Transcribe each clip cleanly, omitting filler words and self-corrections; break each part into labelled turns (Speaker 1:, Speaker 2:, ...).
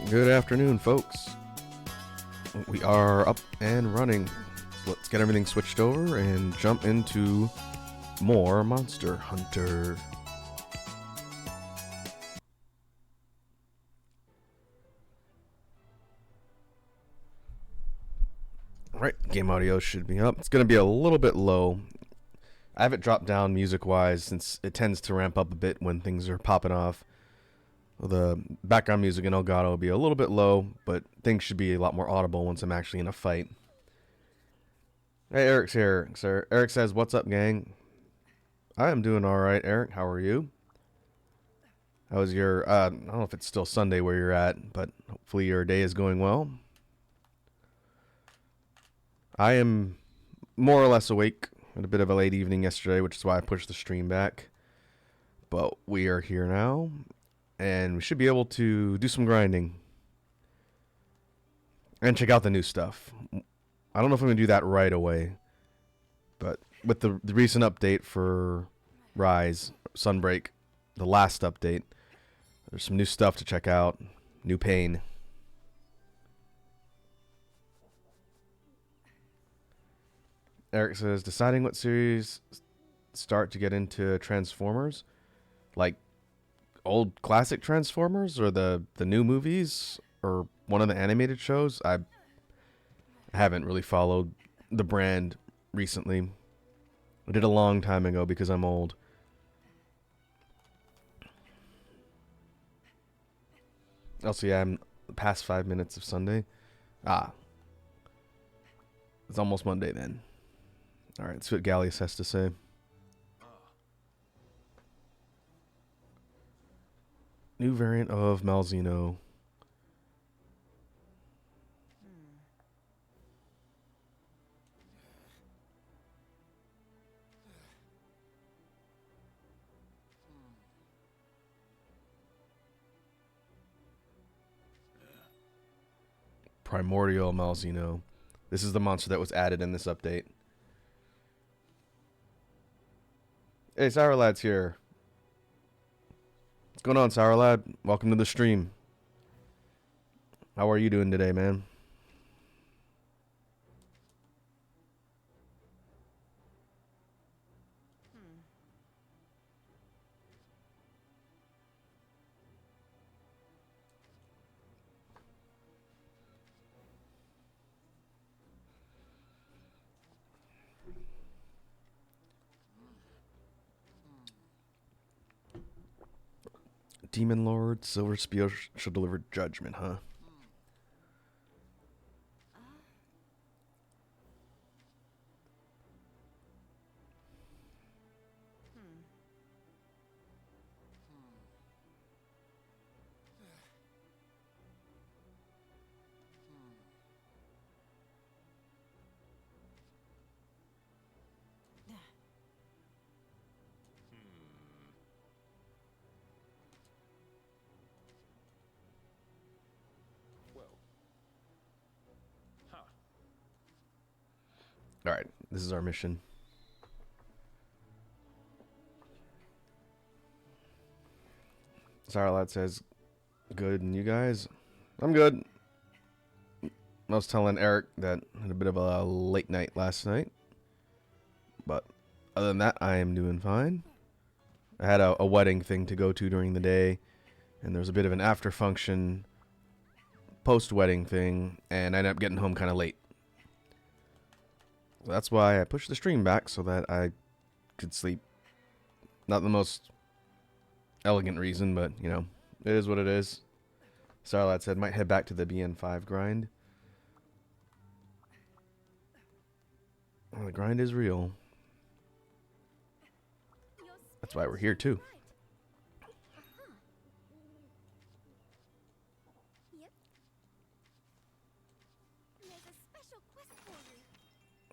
Speaker 1: Good afternoon, folks. We are up and running. Let's get everything switched over and jump into more Monster Hunter. Alright, game audio should be up. It's going to be a little bit low. I have it dropped down music-wise since it tends to ramp up a bit when things are popping off. The background music in Elgato will be a little bit low, but things should be a lot more audible once I'm actually in a fight. Hey, Eric's here, sir. Eric says, "What's up, gang?" I am doing alright, Eric. How are you? How was your, I don't know if it's still Sunday where you're at, but hopefully your day is going well. I am more or less awake. Had a bit of a late evening yesterday, which is why I pushed the stream back. But we are here now, and we should be able to do some grinding. And check out the new stuff. I don't know if I'm going to do that right away, but with the recent update for Rise, Sunbreak, the last update, there's some new stuff to check out. New pain. Eric says, deciding what series start to get into Transformers? Like old classic Transformers or the new movies or one of the animated shows? I haven't really followed the brand recently. I did a long time ago because I'm old. Also, yeah, I'm past 5 minutes of Sunday. It's almost Monday then. Alright, let's see what Gallius has to say. New variant of Malzeno. Primordial Malzeno. This is the monster that was added in this update. Hey, Sour Lad's here. What's going on, Sour Lad? Welcome to the stream. How are you doing today, man? Demon Lord, Silver Spear shall deliver judgment, huh? Alright, this is our mission. Sarlad says, good, and you guys? I'm good. I was telling Eric that I had a bit of a late night last night. But other than that, I am doing fine. I had a wedding thing to go to during the day, and there was a bit of an after function post-wedding thing, and I ended up getting home kind of late. So that's why I pushed the stream back so that I could sleep. Not the most elegant reason, but, you know, it is what it is. Starlad said, might head back to the BN5 grind. Well, the grind is real. That's why we're here, too.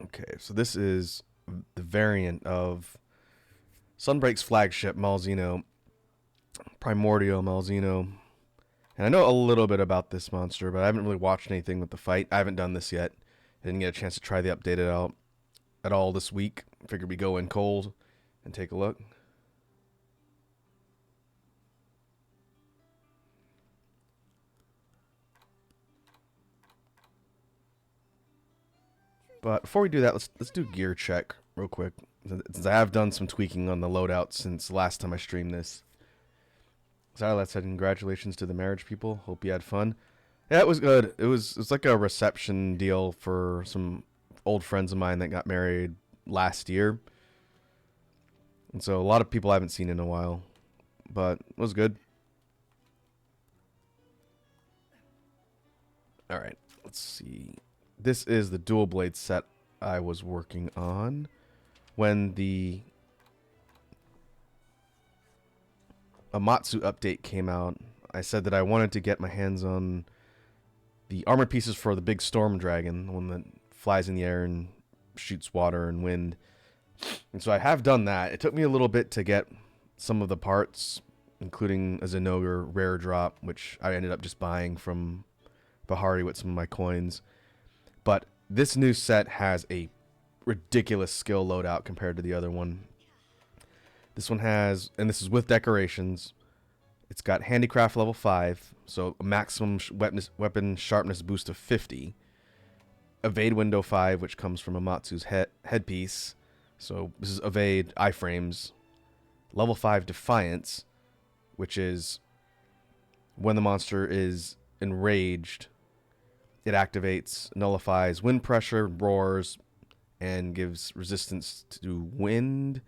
Speaker 1: Okay, so this is the variant of Sunbreak's flagship, Malzeno, Primordial Malzeno. And I know a little bit about this monster, but I haven't really watched anything with the fight. I haven't done this yet. I didn't get a chance to try the update out at all this week. Figured we'd go in cold and take a look. But before we do that, let's do gear check real quick. Since I have done some tweaking on the loadout since last time I streamed this. Zylat said, "Congratulations to the marriage people. Hope you had fun." Yeah, it was good. It was like a reception deal for some old friends of mine that got married last year, and so a lot of people I haven't seen in a while, but it was good. All right, let's see. This is the dual blade set I was working on when the Amatsu update came out. I said that I wanted to get my hands on the armored pieces for the big storm dragon, the one that flies in the air and shoots water and wind. And so I have done that. It took me a little bit to get some of the parts, including a Zenogre rare drop, which I ended up just buying from Bahari with some of my coins. But this new set has a ridiculous skill loadout compared to the other one. This one has, and this is with decorations, it's got handicraft level 5, so a maximum weapon sharpness boost of 50. Evade window 5, which comes from Amatsu's headpiece. So this is evade iframes. Level 5 defiance, which is when the monster is enraged, it activates, nullifies wind pressure, roars, and gives resistance to wind,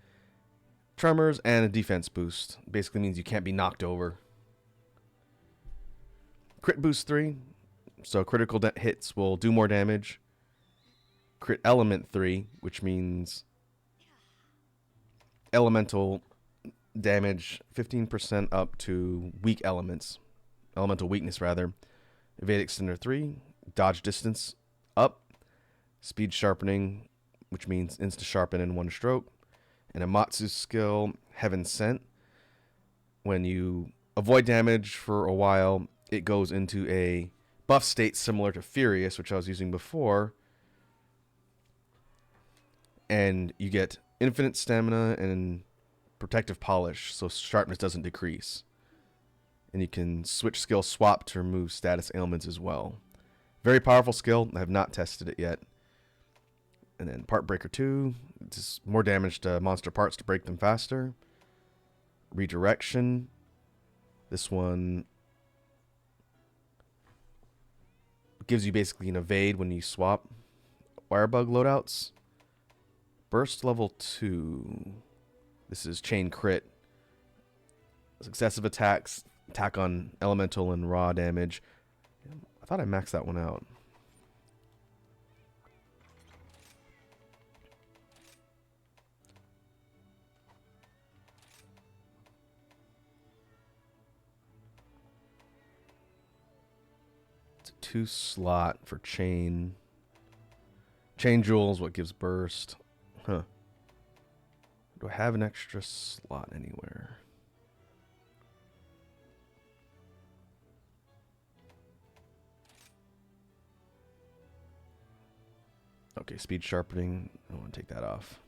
Speaker 1: tremors, and a defense boost. Basically means you can't be knocked over. Crit boost 3, so critical hits will do more damage. Crit element 3, which means elemental damage 15% up to weak elements. Elemental weakness, rather. Evade extender 3, dodge distance up. Speed sharpening, which means insta sharpen in one stroke. And Amatsu's skill, Heaven Sent. When you avoid damage for a while, it goes into a buff state similar to Furious, which I was using before. And you get infinite stamina and protective polish, so sharpness doesn't decrease. And you can switch skill swap to remove status ailments as well. Very powerful skill. I have not tested it yet. And then Part Breaker 2, just more damage to monster parts to break them faster. Redirection. This one gives you basically an evade when you swap Wirebug loadouts. Burst level 2. This is chain crit. Successive attacks, attack on elemental and raw damage. I thought I maxed that one out. It's a 2 slot for chain. Chain jewels, what gives burst. Huh. Do I have an extra slot anywhere? Okay, speed sharpening. I want to take that off.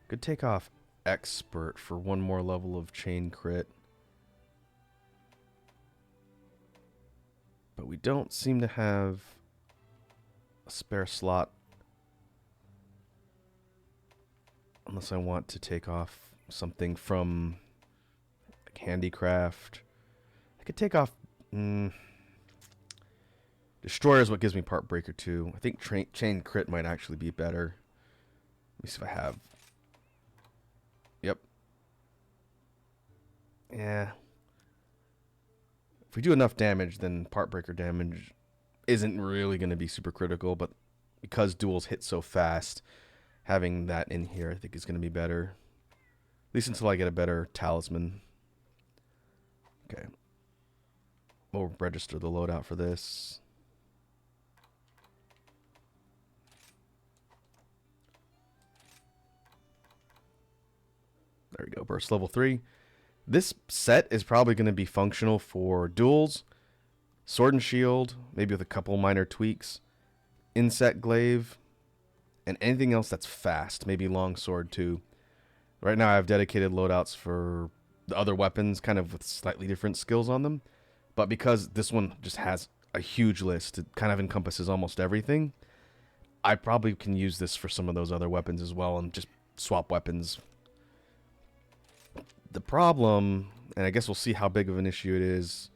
Speaker 1: Could take off expert for one more level of chain crit. But we don't seem to have a spare slot. Unless I want to take off something from like handicraft. I could take off... Destroyer is what gives me Part Breaker 2. I think Chain Crit might actually be better. Let me see if I have... Yep. Yeah. If we do enough damage, then Part Breaker damage isn't really going to be super critical, but because duels hit so fast, having that in here I think is going to be better. At least until I get a better talisman. Okay. We'll register the loadout for this. There we go, burst level 3. This set is probably going to be functional for duels, sword and shield, maybe with a couple minor tweaks, insect glaive, and anything else that's fast, maybe long sword too. Right now I have dedicated loadouts for the other weapons, kind of with slightly different skills on them, but because this one just has a huge list. It kind of encompasses almost everything. I probably can use this for some of those other weapons as well and just swap weapons. The problem, and I guess we'll see how big of an issue it is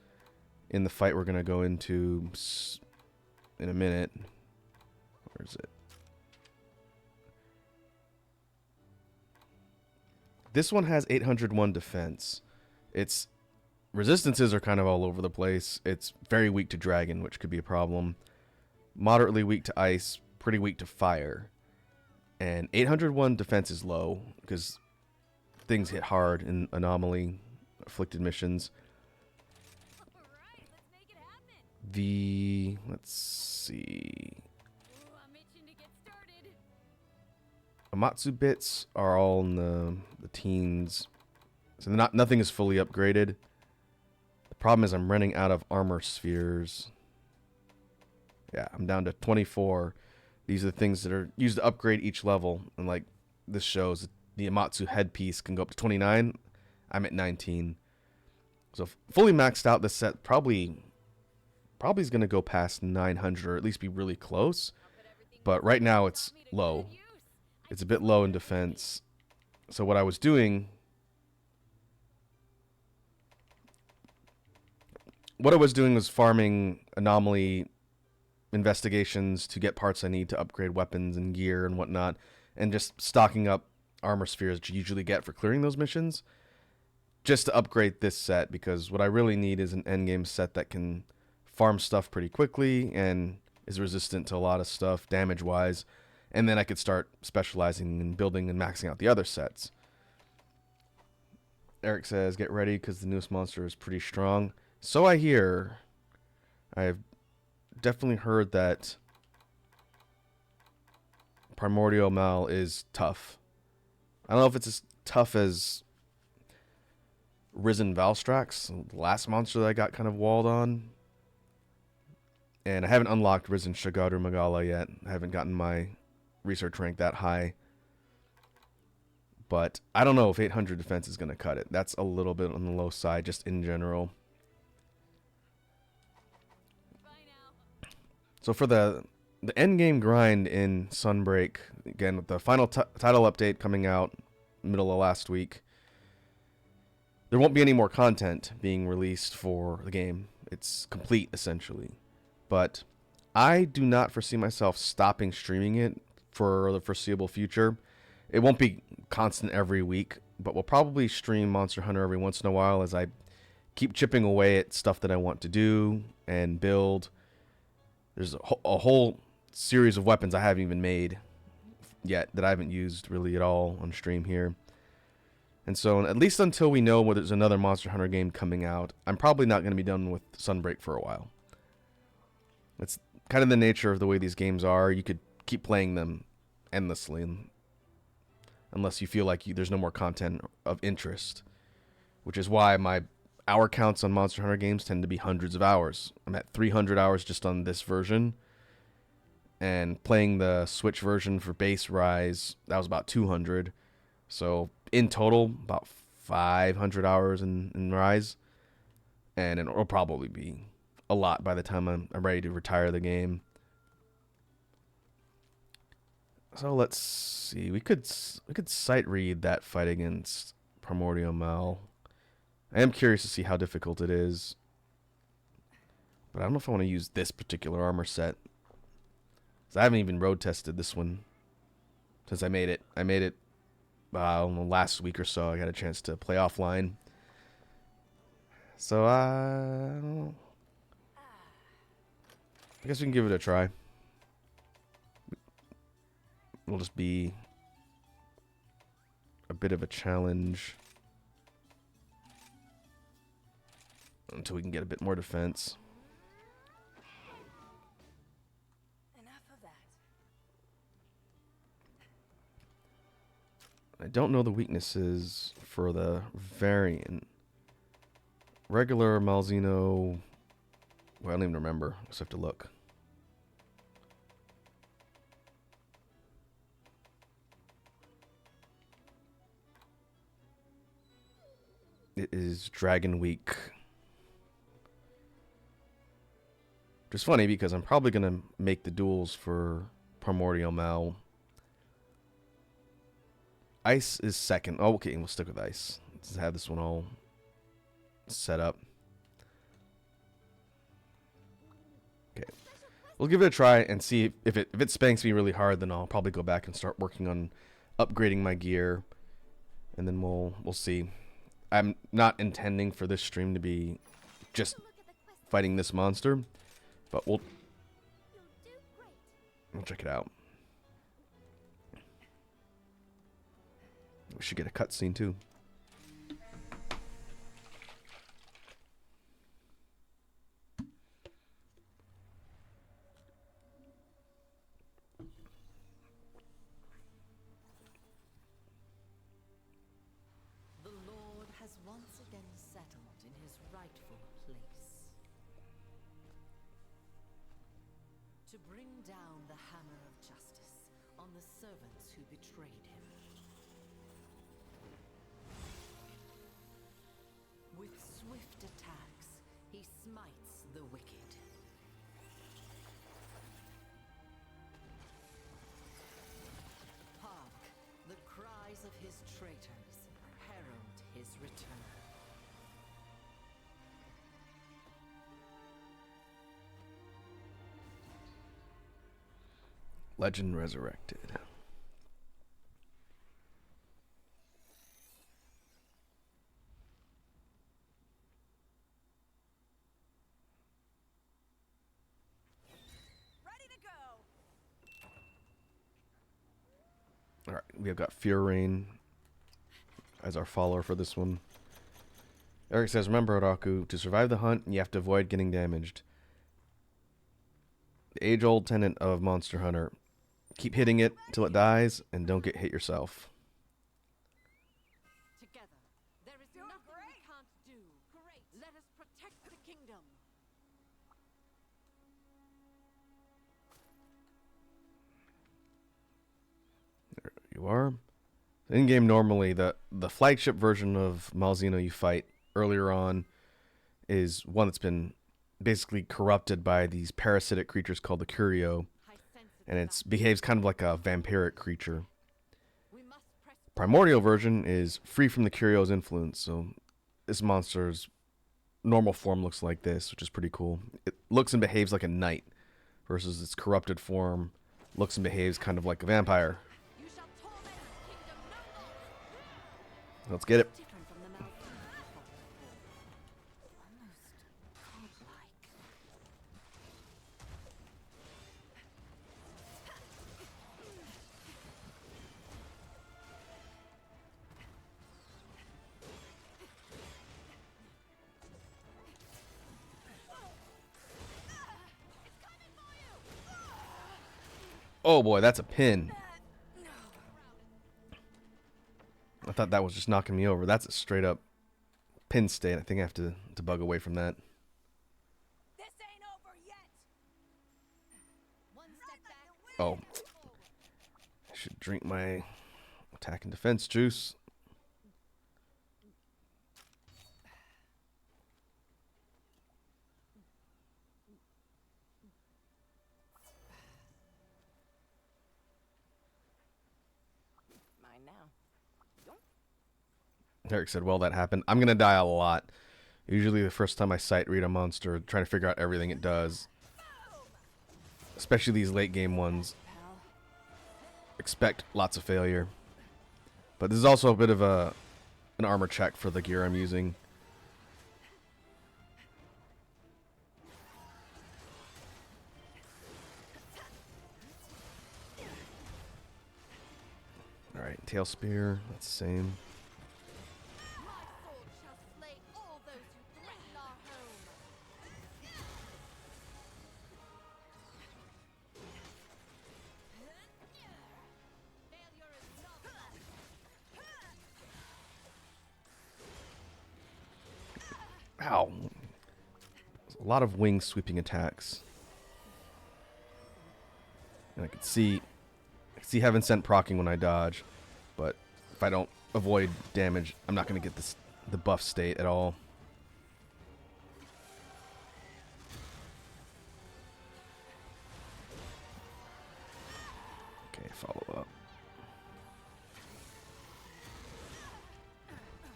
Speaker 1: in the fight we're going to go into in a minute. Where is it? This one has 801 defense. Its resistances are kind of all over the place. It's very weak to dragon, which could be a problem. Moderately weak to ice, pretty weak to fire. And 801 defense is low because things hit hard in anomaly afflicted missions. Let's see. Amatsu bits are all in the teens. So nothing is fully upgraded. The problem is I'm running out of armor spheres. Yeah, I'm down to 24. These are the things that are used to upgrade each level. And like this shows, the Amatsu headpiece can go up to 29. I'm at 19. So fully maxed out, this set probably is going to go past 900 or at least be really close. But right now it's low. It's a bit low in defense. So what I was doing... was farming anomaly investigations to get parts I need to upgrade weapons and gear and whatnot, and just stocking up armor spheres that you usually get for clearing those missions, just to upgrade this set, because what I really need is an endgame set that can farm stuff pretty quickly and is resistant to a lot of stuff damage-wise, and then I could start specializing and building and maxing out the other sets. Eric says, get ready because the newest monster is pretty strong. So I hear. I've definitely heard that Primordial Mal is tough. I don't know if it's as tough as Risen Valstrax, the last monster that I got kind of walled on. And I haven't unlocked Risen Shagaru Magala yet. I haven't gotten my research rank that high. But I don't know if 800 defense is going to cut it. That's a little bit on the low side, just in general. So for the end game grind in Sunbreak, again, with the final title update coming out middle of last week, there won't be any more content being released for the game. It's complete, essentially. But I do not foresee myself stopping streaming it for the foreseeable future. It won't be constant every week, but we'll probably stream Monster Hunter every once in a while as I keep chipping away at stuff that I want to do and build. There's a whole series of weapons I haven't even made yet that I haven't used really at all on stream here. And so at least until we know whether there's another Monster Hunter game coming out, I'm probably not going to be done with Sunbreak for a while. It's kind of the nature of the way these games are. You could keep playing them endlessly unless you feel like there's no more content of interest, which is why my hour counts on Monster Hunter games tend to be hundreds of hours. I'm at 300 hours just on this version, and playing the Switch version for base Rise, that was about 200. So in total, about 500 hours in Rise, and it'll probably be a lot by the time I'm ready to retire the game. So let's see. We could sight read that fight against Primordial Mal. I am curious to see how difficult it is, but I don't know if I want to use this particular armor set. I haven't even road tested this one since I made it. I made it last week or so. I got a chance to play offline. So I don't know. I guess we can give it a try. It'll just be a bit of a challenge until we can get a bit more defense.
Speaker 2: Enough of that.
Speaker 1: I don't know the weaknesses for the variant. Regular Malzeno. Well, I don't even remember. I just have to look. It is Dragon Week. Which is funny because I'm probably going to make the duels for Primordial Mal. Ice is second. Oh, okay, we'll stick with ice. Let's have this one all set up. Okay. We'll give it a try and see if it spanks me really hard, then I'll probably go back and start working on upgrading my gear. And then we'll see. I'm not intending for this stream to be just fighting this monster, but we'll check it out. We should get a cutscene too.
Speaker 3: The Lord has once again settled in his rightful place. To bring down the hammer of justice on the servants who betrayed him. With swift attacks, he smites the wicked. Hark, the cries of his traitors herald his return.
Speaker 1: Legend resurrected. Alright, we have got Fear Rain as our follower for this one. Eric says, remember, Otaku, to survive the hunt, you have to avoid getting damaged. The age-old tenet of Monster Hunter. Keep hitting it till it dies, and don't get hit yourself.
Speaker 3: Together, there is nothing we can't do. Great. Let us protect the kingdom.
Speaker 1: There you are. In-game, normally, the flagship version of Malzeno you fight earlier on is one that's been basically corrupted by these parasitic creatures called the Curio, and it behaves kind of like a vampiric creature. Primordial version is free from the Curio's influence, so this monster's normal form looks like this, which is pretty cool. It looks and behaves like a knight, versus its corrupted form looks and behaves kind of like a vampire. Let's get it. Oh boy, that's a pin. I thought that was just knocking me over. That's a straight up pin state. I think I have to bug away from that.
Speaker 2: This ain't over yet.
Speaker 3: One step back.
Speaker 1: Oh. I should drink my attack and defense juice.
Speaker 2: Mine now.
Speaker 1: Eric said, well, that happened. I'm going to die a lot. Usually the first time I sight read a monster, trying to figure out everything it does. Especially these late game ones. Expect lots of failure. But this is also a bit of an armor check for the gear I'm using. Alright, tail spear. That's the same.
Speaker 3: My sword shall slay all those who threaten our home. Failure is not
Speaker 1: Ow. A lot of wing sweeping attacks. And I can see Heaven Sent proccing when I dodge, but if I don't avoid damage, I'm not going to get the buff state at all.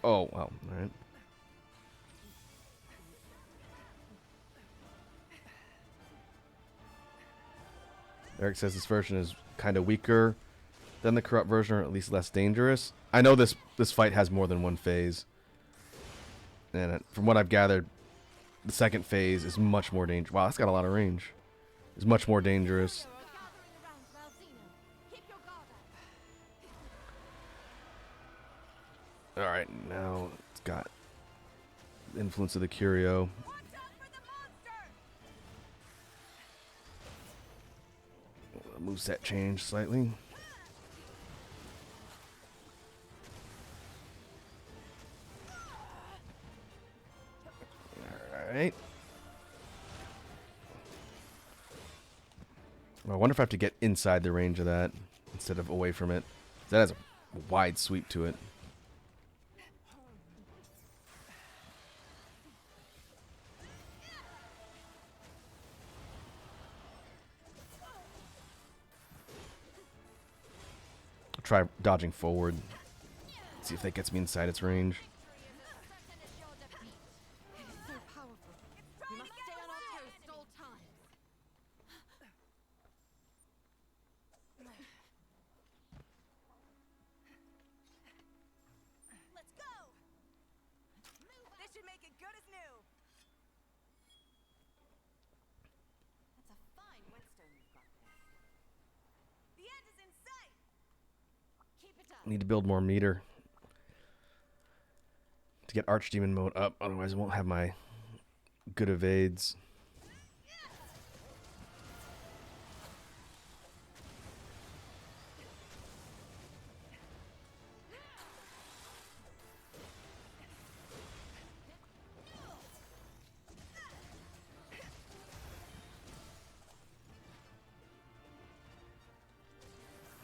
Speaker 1: Oh, well, alright. Eric says this version is kind of weaker than the corrupt version, or at least less dangerous. I know this fight has more than one phase. And from what I've gathered, the second phase is much more dangerous. Wow, that's got a lot of range. It's much more dangerous. Alright, now it's got the influence of the Curio. Moveset change slightly. Alright. I wonder if I have to get inside the range of that instead of away from it. That has a wide sweep to it. I'll try dodging forward. See if that gets me inside its range.
Speaker 2: Let's go. This should make it good as new. That's a fine whetstone you've got there. The end is in sight. Keep it up.
Speaker 1: Need to build more meter to get Archdemon mode up, otherwise I won't have my good evades.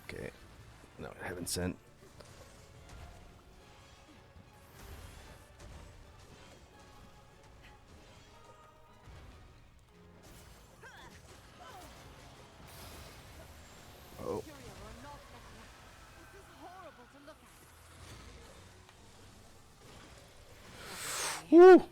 Speaker 1: Okay, no, I haven't sent. Oh. Woo!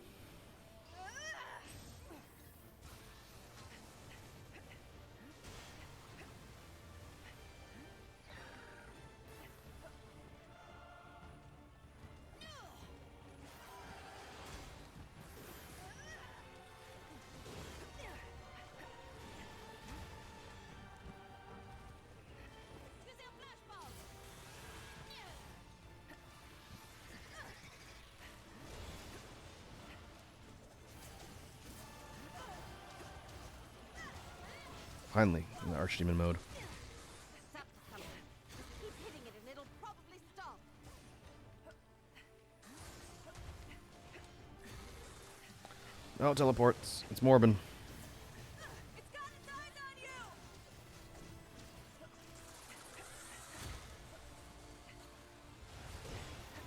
Speaker 1: Finally, in the Archdemon mode.
Speaker 2: Keep hitting it and it'll probably stop.
Speaker 1: Oh, teleports. It's Morbin.
Speaker 2: It's got its eyes on you.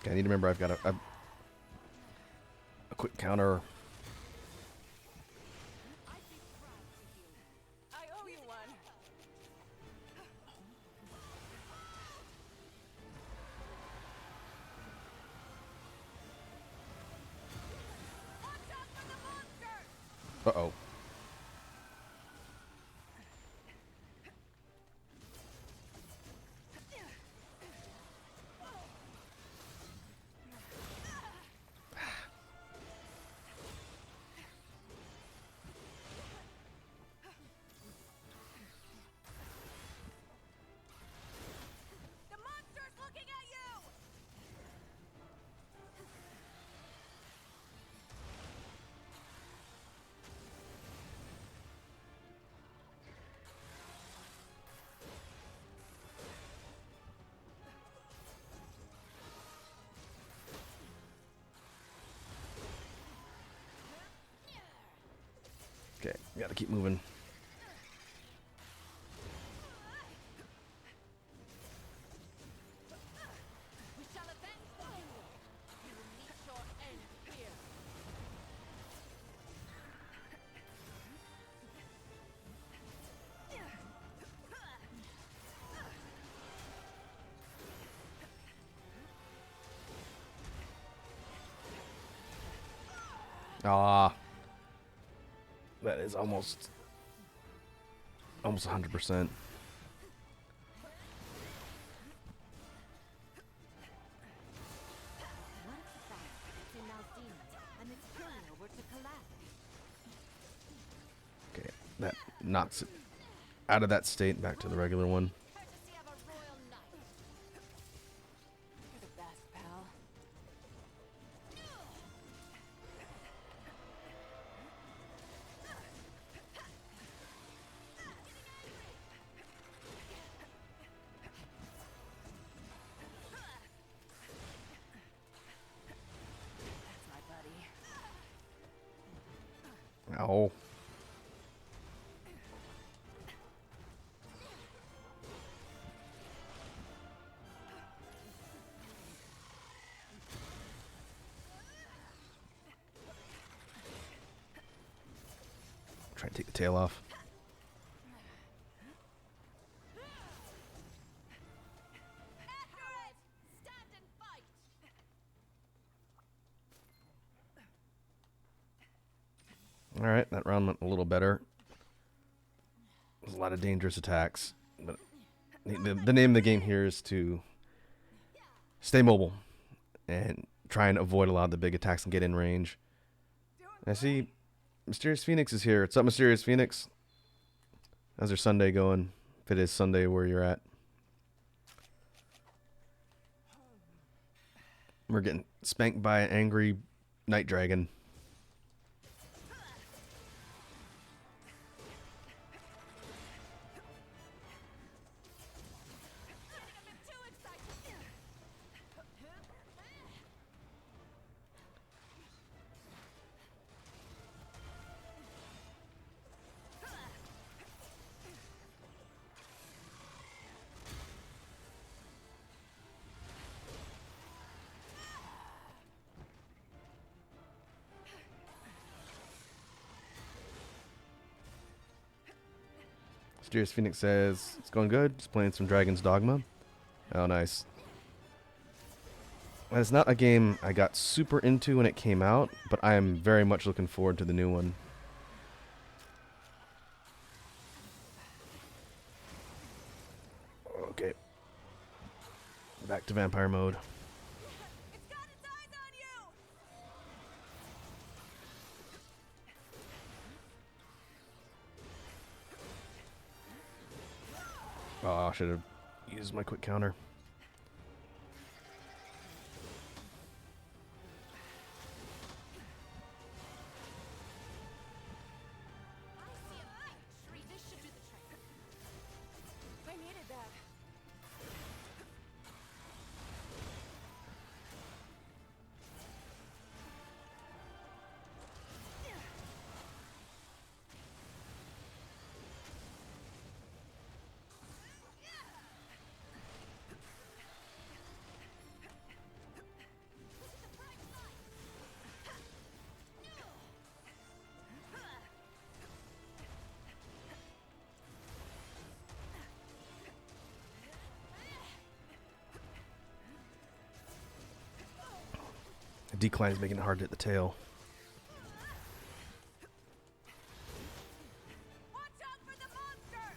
Speaker 1: Okay, I need to remember I've got a quick counter.
Speaker 2: I owe you one. Watch out for the monster.
Speaker 1: Uh-oh.
Speaker 2: The monster's looking at you.
Speaker 1: Okay, gotta keep moving.
Speaker 2: We shall avenge the Lord. You will meet your end here.
Speaker 1: Ah, that is almost 100%.
Speaker 2: What if the battle between Malzeno and its courier were to collapse?
Speaker 1: Okay, that knocks it out of that state back to the regular one.
Speaker 2: Courtesy of a royal knight. You're the best, pal. That's my buddy.
Speaker 1: Ow. Try to take the tail off.
Speaker 2: After it! Stand and fight!
Speaker 1: Alright, that round went a little better. There's a lot of dangerous attacks. But the name of the game here is to stay mobile and try and avoid a lot of the big attacks and get in range. I see Mysterious Phoenix is here. What's up, Mysterious Phoenix? How's your Sunday going? If it is Sunday where you're at. We're getting spanked by an angry night dragon.
Speaker 2: Getting a bit too excited!
Speaker 1: Mysterious Phoenix says it's going good. Just playing some Dragon's Dogma. Oh, nice. It's not a game I got super into when it came out, but I am very much looking forward to the new one. Okay. Back to vampire mode.
Speaker 2: It's got its eyes on you!
Speaker 1: Oh, I should have used my quick counter.
Speaker 2: I see a light! Shri, this should do the trick. I needed that.
Speaker 1: The decline is making it hard to hit the tail.
Speaker 2: Watch out for the monster!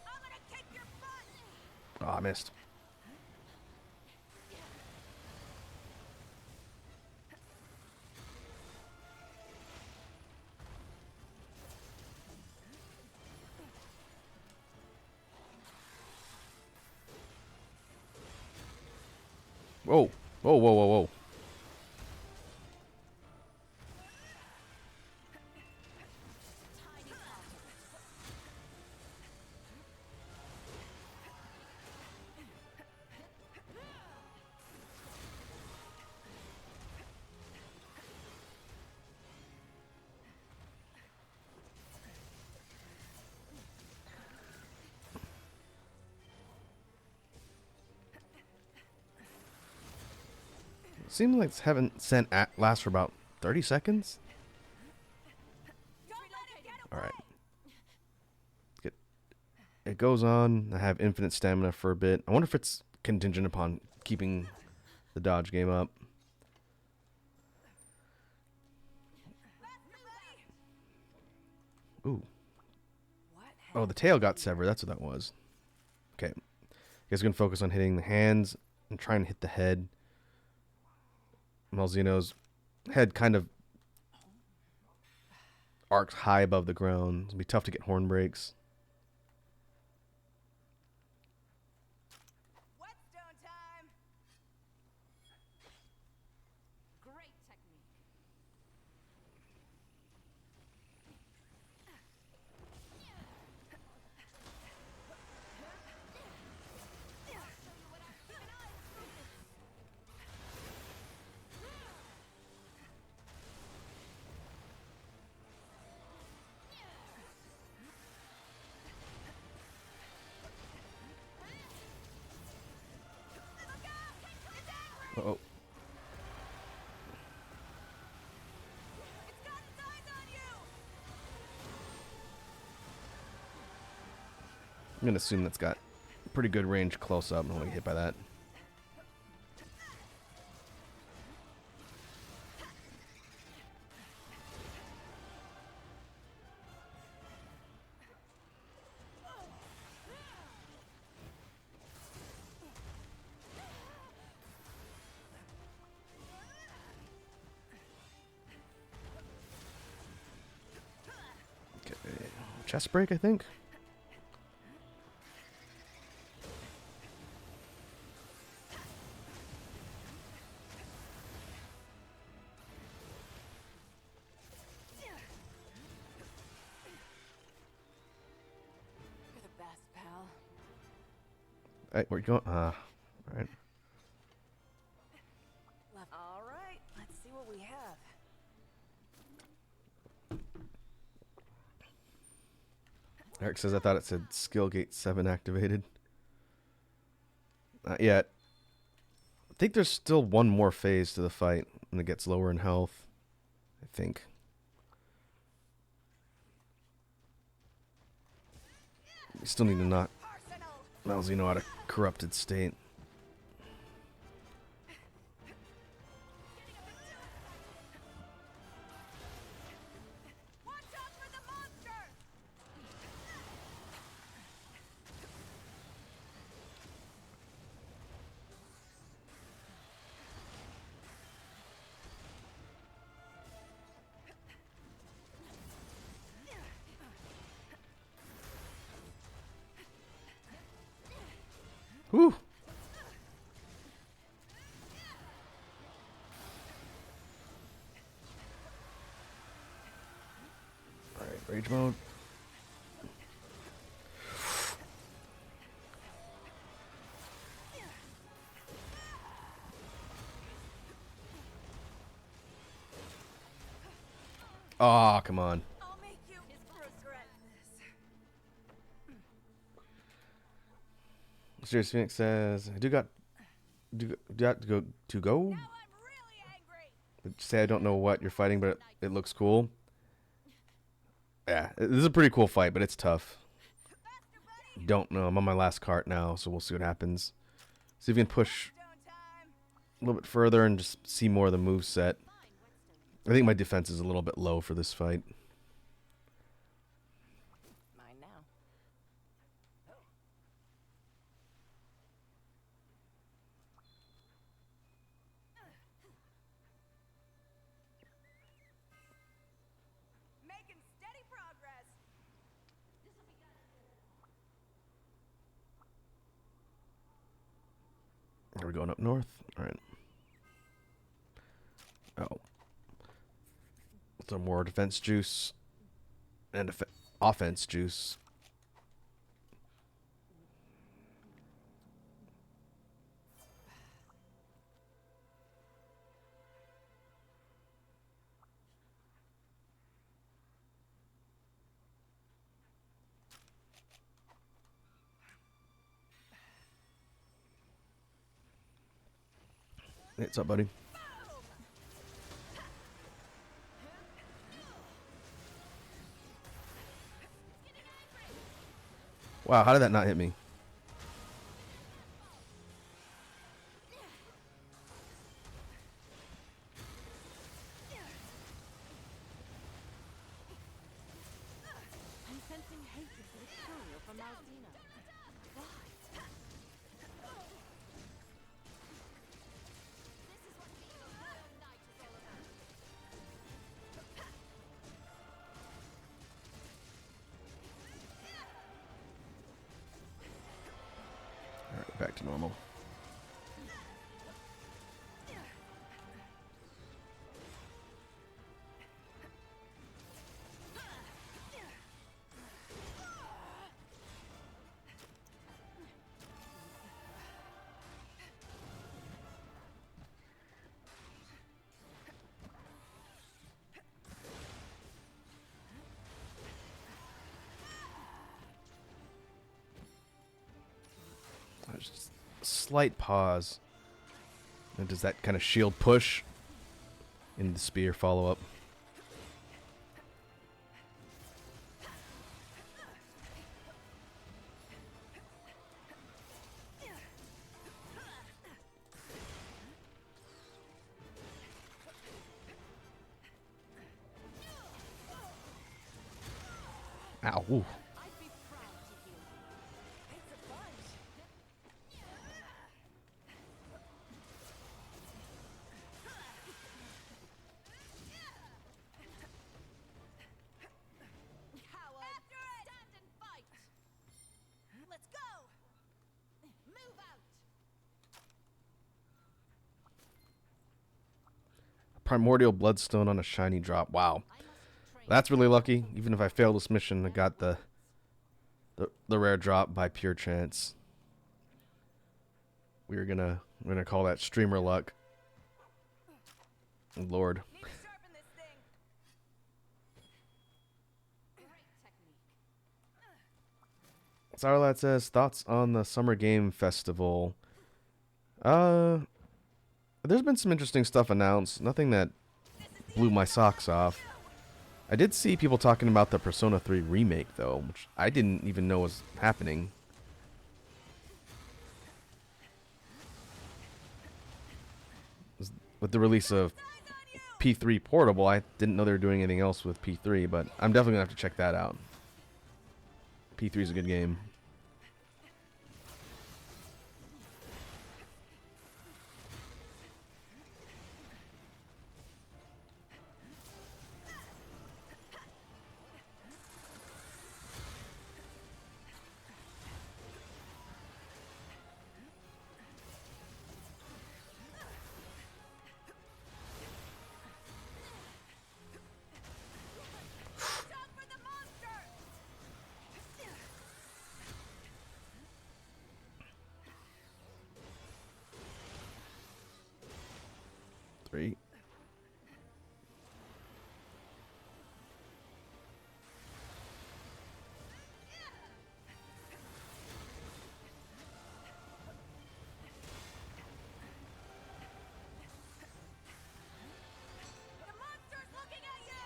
Speaker 2: I'm gonna kick your butt!
Speaker 1: Oh, I missed. Whoa. Whoa, whoa, whoa, whoa.
Speaker 2: Tiny pot.
Speaker 1: Seems like it's haven't sent at last for about 30 seconds.
Speaker 2: Don't let it get away!
Speaker 1: All right. it goes on. I have infinite stamina for a bit. I wonder if it's contingent upon keeping the dodge game up. Ooh. Oh, the tail got severed. That's what that was. Okay. You guys can focus on hitting the hands and try and hit the head. Malzeno's head kind of arcs high above the ground. It'll be tough to get horn breaks.
Speaker 2: Whetstone time.
Speaker 3: Great technique.
Speaker 1: Uh-oh.
Speaker 2: It's got its eyes on you.
Speaker 1: I'm going to assume that's got pretty good range close up. I don't want to get hit by that. Okay. Chest break, I think.
Speaker 2: You're the best, pal.
Speaker 1: Hey, where you going? All right.
Speaker 2: All right, let's see what we have.
Speaker 1: Eric says I thought it said skill gate 7 activated. Not yet. I think there's still one more phase to the fight when it gets lower in health. I think. We still need to knock
Speaker 2: Arsenal.
Speaker 1: Malzeno out of corrupted state.
Speaker 2: Watch out for the monster.
Speaker 1: Whew. Alright, rage mode. Aw, come on.
Speaker 2: I'll make you regret this.
Speaker 1: Serious Phoenix says, I do got to go?
Speaker 2: Now I'm really angry.
Speaker 1: Say I don't know what you're fighting, but it looks cool. Yeah, this is a pretty cool fight, but it's tough.
Speaker 2: Faster, buddy.
Speaker 1: Don't know. I'm on my last cart now, so we'll see what happens. See if we can push
Speaker 2: Whetstone time.
Speaker 1: a little bit further and just see more of the move set. I think my defense is a little bit low for this fight.
Speaker 2: Mine now. Making steady progress.
Speaker 1: Are we going up north? All right. Oh. Some more defense juice and offense juice. Hey, what's up, buddy? Wow, how did that not hit me?
Speaker 2: I'm sensing hatred for the courier from Malzeno. Why? This is what being a royal knight is all about.
Speaker 1: All right, back to normal. There's just a slight pause. And does that kind of shield push into the spear follow up? Ow. Ooh.
Speaker 2: I'd be proud to heal you. It's a bunch. Coward! Stand and fight! Let's go! Move out!
Speaker 1: Primordial bloodstone on a shiny drop. Wow.
Speaker 2: I must train.
Speaker 1: That's really lucky. Even if I fail this mission, I got the rare drop by pure chance. We're gonna call that streamer luck. Lord.
Speaker 2: Need to sharpen this thing. Great technique.
Speaker 1: Sarlat says thoughts on the Summer Game Festival. There's been some interesting stuff announced. Nothing that blew my socks off. I did see people talking about the Persona 3 remake though, which I didn't even know was happening. With the release of P3 Portable, I didn't know they were doing anything else with P3, but I'm definitely gonna have to check that out. P3 is a good game.
Speaker 2: Jump for the monster!
Speaker 1: 3.
Speaker 2: The monster's looking at you!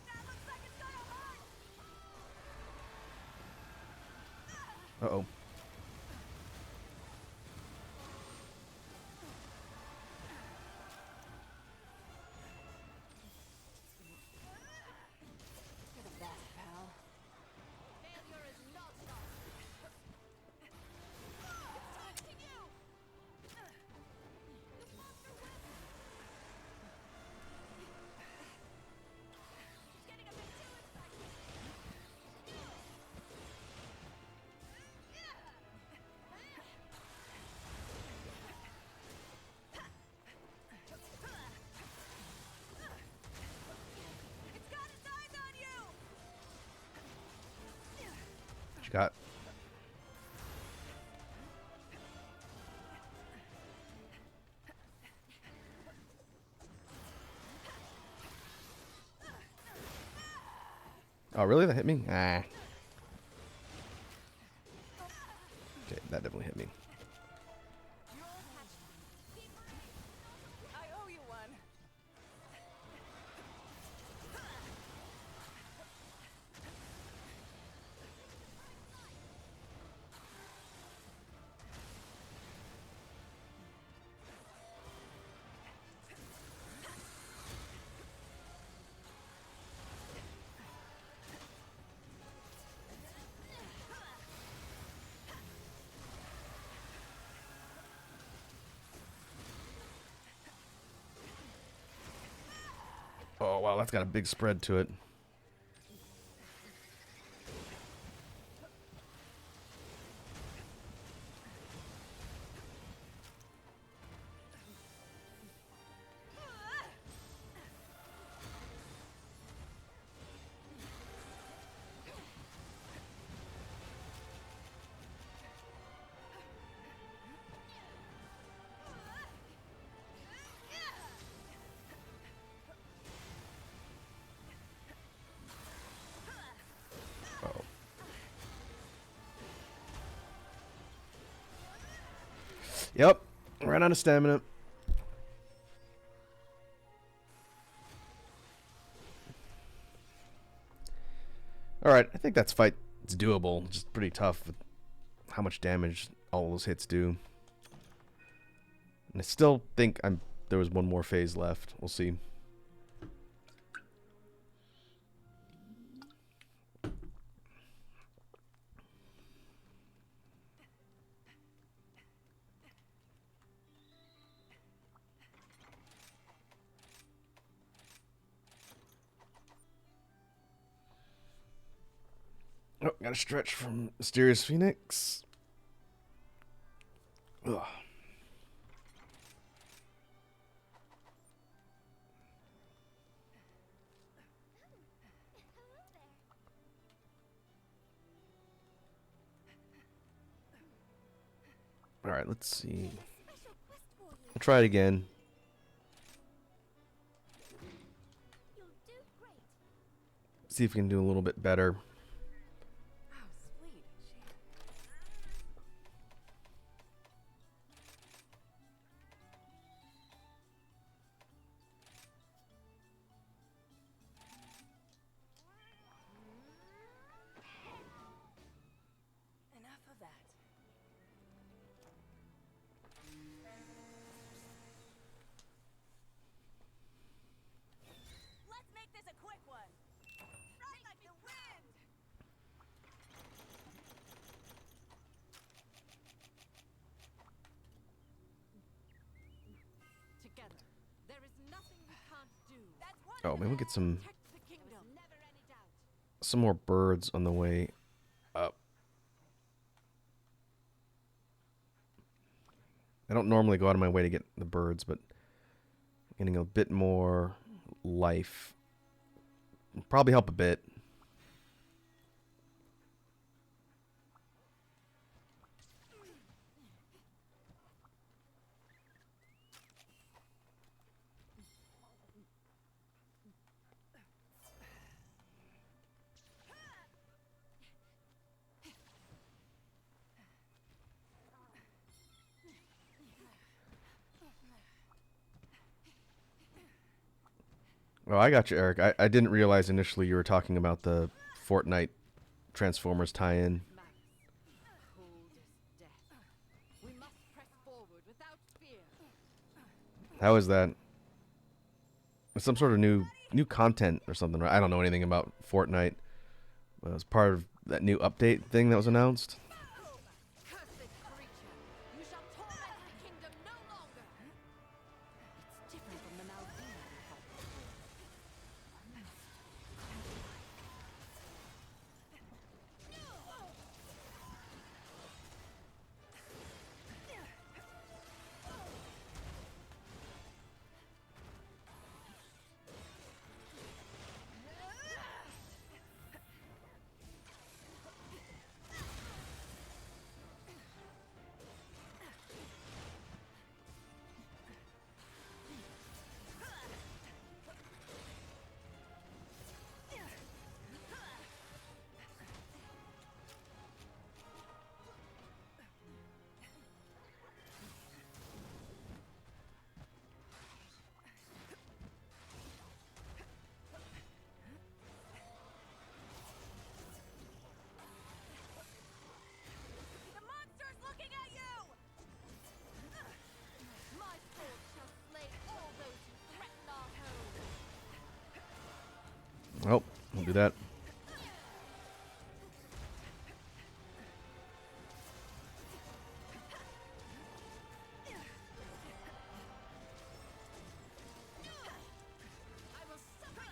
Speaker 2: That looks like it's gonna hurt!
Speaker 1: Uh-oh.
Speaker 2: You're the best, pal. Failure is not an option. It's taunting you! The monster wins! It's getting a bit too excited! It's got its eyes on you!
Speaker 1: What you got? Oh, really? That hit me? Ah. Okay, that definitely hit me.
Speaker 2: Your attachment. I owe you one.
Speaker 1: Oh, wow, that's got a big spread to it. Oh. Yep, ran out of stamina. Alright, I think that's fight. It's doable. Just pretty tough with how much damage all those hits do. And I still think there was one more phase left. We'll see. Oh, gotta stretch from Mysterious Phoenix. Ugh. Alright, let's see.
Speaker 2: Special quest for you.
Speaker 1: I'll try it again.
Speaker 2: You'll do great.
Speaker 1: See if we can do a little bit better.
Speaker 2: Oh, sweet. Enough of that. Let's make this a quick one. Right like the wind.
Speaker 3: Together, there is nothing we can't do.
Speaker 2: That's one.
Speaker 1: Oh, maybe we'll get some
Speaker 3: Protect the kingdom. Never any doubt.
Speaker 1: more birds on the way up. I don't normally go out of my way to get the birds, but getting a bit more life will probably help a bit. Oh, I got you, Eric. I didn't realize initially you were talking about the Fortnite Transformers tie-in.
Speaker 3: Magnus, cold as death. We must press forward without fear.
Speaker 1: How is that? It's some sort of new content or something, right? I don't know anything about Fortnite. But it was part of that new update thing that was announced.
Speaker 3: Cursed creature, you shall torment the kingdom no longer. It's different from the Malzeno we fought before.
Speaker 2: The monster's looking at you.
Speaker 3: My sword shall slay all those who threaten our home.
Speaker 1: Oh, we'll do that.
Speaker 3: I will suffer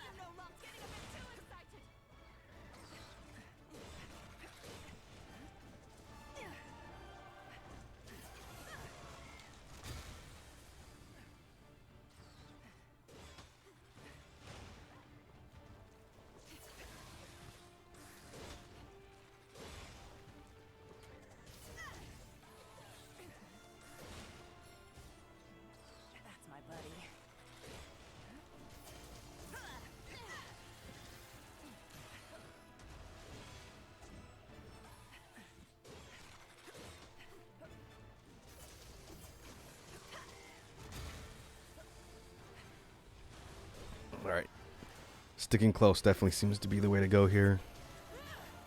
Speaker 1: Sticking close definitely seems to be the way to go here.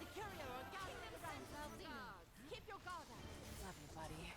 Speaker 3: The curio are galloping around Malzeno. Keep your guard up. Love you, buddy.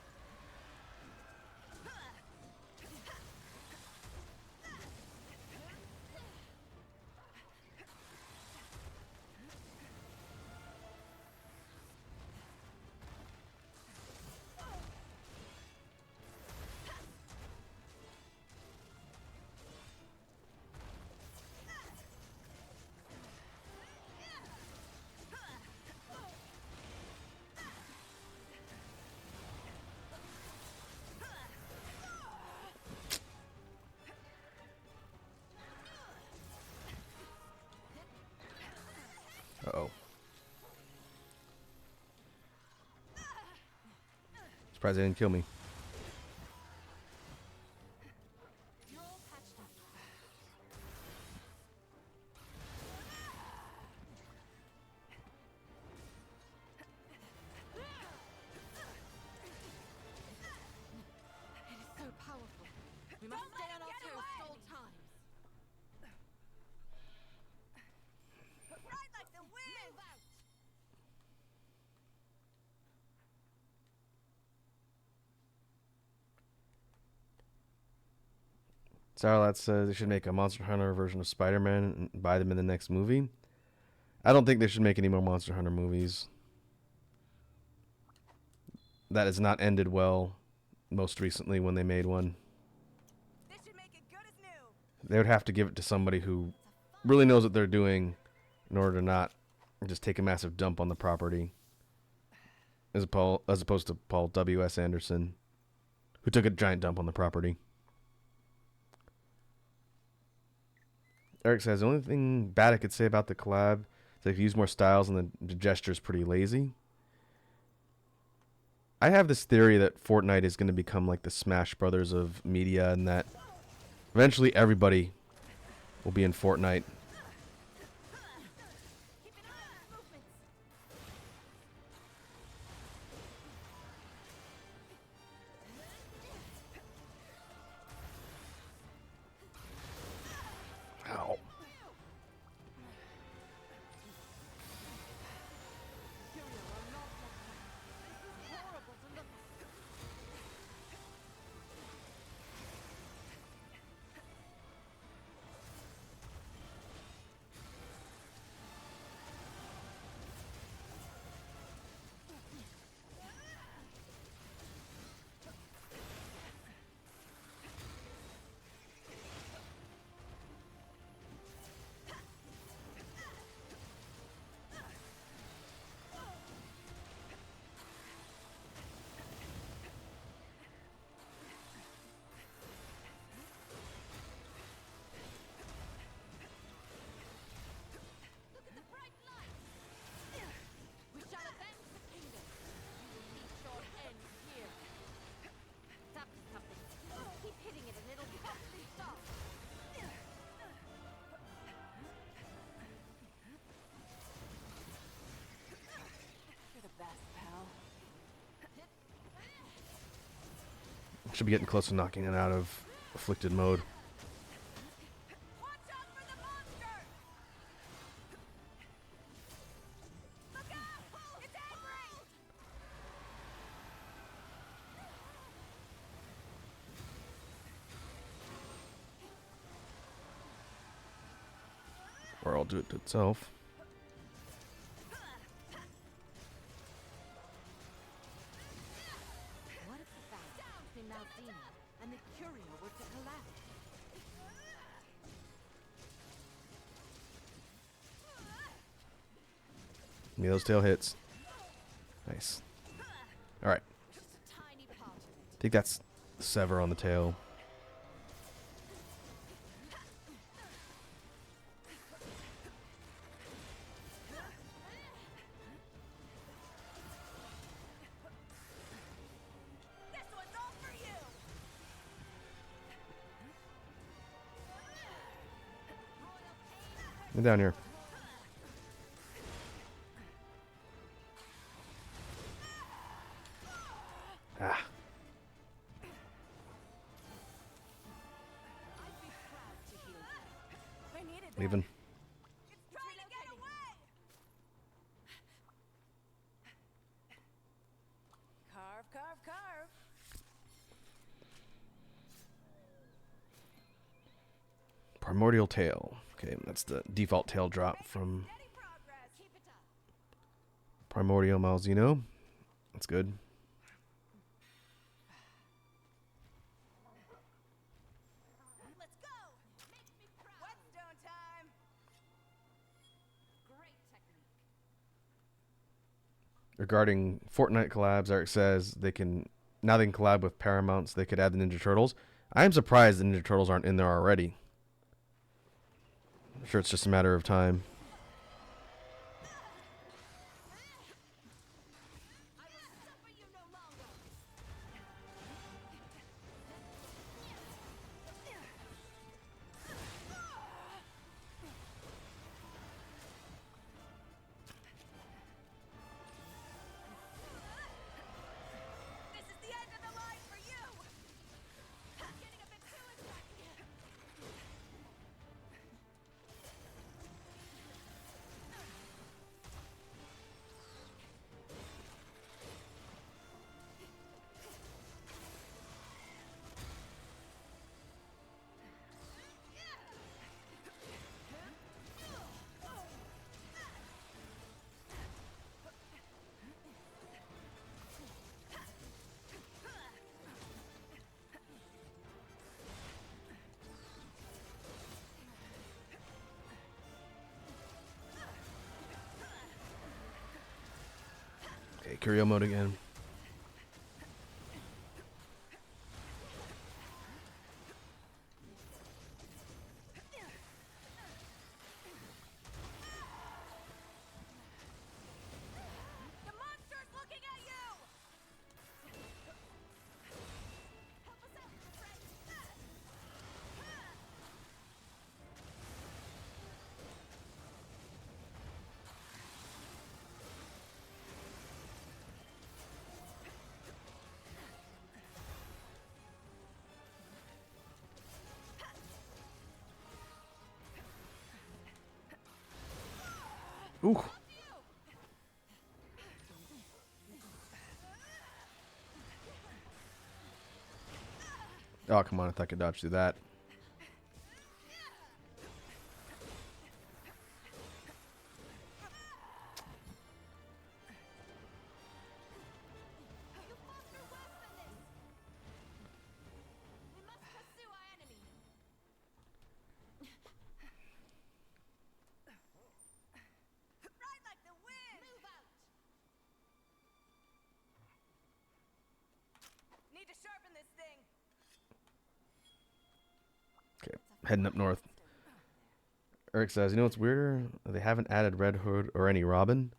Speaker 1: Uh-oh. Surprised they didn't kill me.
Speaker 3: You're all patched up. It is so powerful. We must stay on our toes at all times.
Speaker 2: Ride like the wind!
Speaker 3: Move out!
Speaker 1: Sarlat says they should make a Monster Hunter version of Spider-Man and buy them in the next movie. I don't think they should make any more Monster Hunter movies. That has not ended well, most recently when they made one.
Speaker 2: This should make it good as new.
Speaker 1: They would have to give it to somebody who really knows what they're doing in order to not just take a massive dump on the property. As opposed to Paul W.S. Anderson, who took a giant dump on the property. Eric says, the only thing bad I could say about the collab is they could use more styles and the gesture is pretty lazy. I have this theory that Fortnite is going to become like the Smash Brothers of media, and that eventually everybody will be in Fortnite.
Speaker 2: Keep an eye on his movements.
Speaker 1: Ow.
Speaker 3: Curio are not like that. This is horrible to look at. Look at the bright lights! We shall avenge the kingdom. You will meet your end here. Stop something. Keep hitting it and it'll probably stop. You're the best, pal.
Speaker 1: Should be getting close to knocking it out of afflicted mode.
Speaker 2: Watch out for the monster! Look out! It's angry!
Speaker 1: Or I'll do it to itself.
Speaker 3: What if the battle between Malzeno and the curio were to collapse?
Speaker 1: Give me those tail hits. Nice. Alright.
Speaker 3: Just a tiny part of it.
Speaker 1: I think that's Sever on the tail.
Speaker 2: This one's all for you!
Speaker 1: Get down here. Ah.
Speaker 2: I'd be proud to heal you. I needed that.
Speaker 1: Leaving. Primordial tail. Okay, that's the default tail drop from
Speaker 2: Steady progress.
Speaker 3: Keep it up.
Speaker 1: Primordial Malzeno. That's good.
Speaker 2: Let's go.
Speaker 3: Makes me proud.
Speaker 2: Whetstone time.
Speaker 3: Great technique.
Speaker 1: Regarding Fortnite collabs, Eric says they can collab with Paramount, so they could add the Ninja Turtles. I'm surprised the Ninja Turtles aren't in there already. I'm sure it's just a matter of time.
Speaker 3: I will suffer you no longer.
Speaker 2: This is the end of the line for you.
Speaker 3: Getting a bit too attractive.
Speaker 1: Okay, Curio mode again.
Speaker 2: The monster's looking at you.
Speaker 3: Help us out, friend.
Speaker 1: Ooh. Oh, come on. I thought I could dodge through that.
Speaker 3: You foster worse than this. We must pursue our enemy.
Speaker 2: Ride like the wind.
Speaker 3: Move out.
Speaker 2: Need to sharpen this thing.
Speaker 1: Okay, heading up north. Eric says, you know what's weirder? They haven't added Red Hood or any Robin.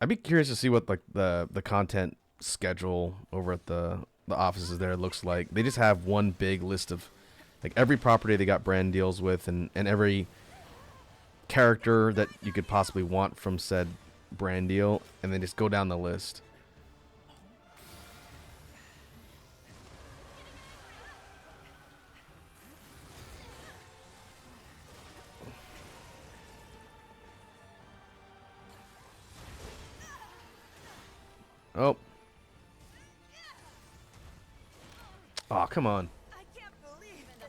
Speaker 1: I'd be curious to see what like the content schedule over at the offices there looks like. They just have one big list of like every property they got brand deals with, and every character that you could possibly want from said brand deal, and then just go down the list. Oh. Oh, come on.
Speaker 2: I can't believe this.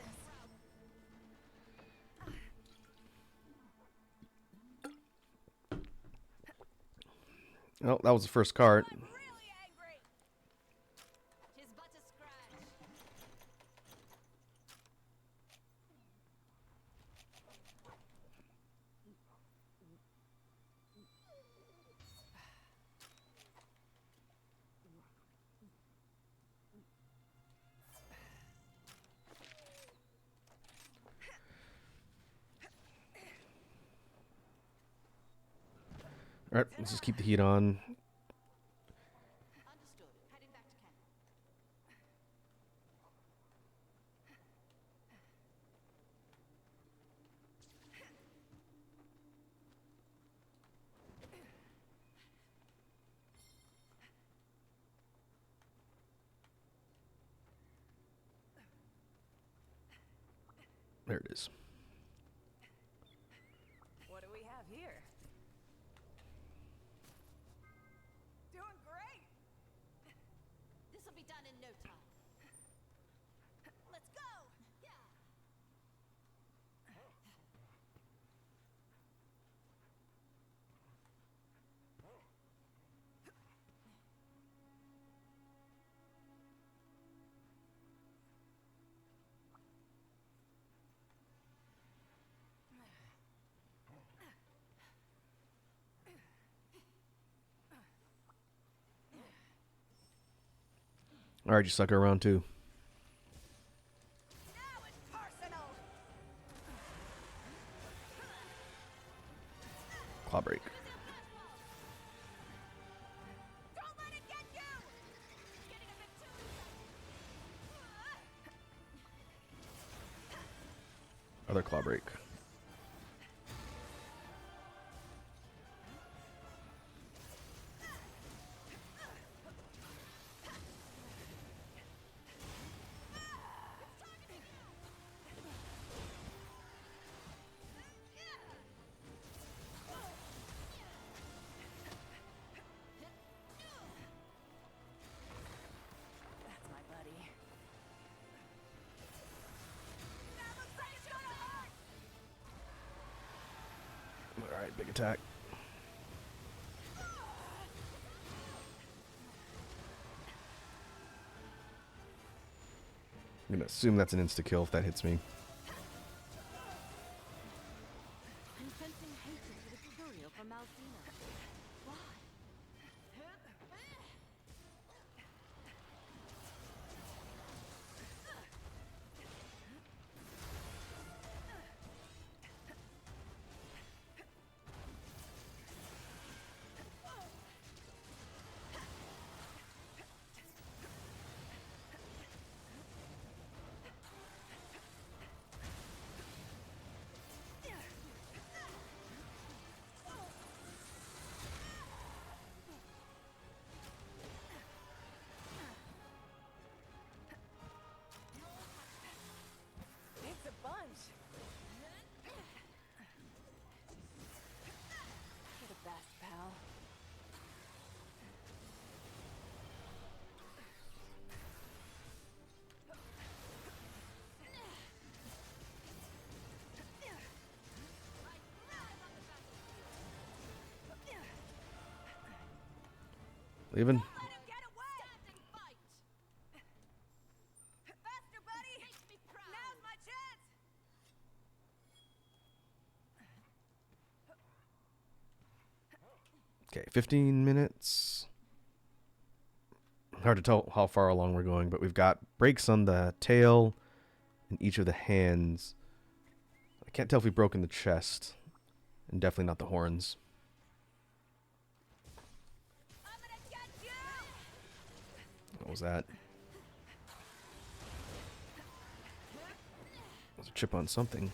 Speaker 1: Oh, that was the first cart.
Speaker 2: I'm really angry.
Speaker 3: Tis but a scratch.
Speaker 1: All right, let's just keep the heat on.
Speaker 3: Understood. Heading back to camp.
Speaker 1: There it is.
Speaker 2: What do we have here? Doing great.
Speaker 3: This'll be done in no time.
Speaker 2: Let's go.
Speaker 3: Yeah.
Speaker 1: Alright, you sucker around too.
Speaker 2: Now it's personal.
Speaker 1: Claw break.
Speaker 2: Don't let it get you. Getting a bit too.
Speaker 1: Other claw break.
Speaker 2: That's my buddy. That looks like it's gonna hurt.
Speaker 1: Alright, big attack. I'm gonna assume that's an insta-kill if that hits me.
Speaker 3: I'm sensing hatred for the Primordial Malzeno. Why?
Speaker 2: It's a bunch. You're the best, pal.
Speaker 1: Leaving?
Speaker 2: Let him get away.
Speaker 3: Stand and fight!
Speaker 2: Faster, buddy.
Speaker 3: Make me proud!
Speaker 2: Now's my chance.
Speaker 1: Okay, 15 minutes. Hard to tell how far along we're going, but we've got breaks on the tail and each of the hands. I can't tell if we've broken the chest. And definitely not the horns.
Speaker 2: I'm gonna get you.
Speaker 1: What was that? There's a chip on something.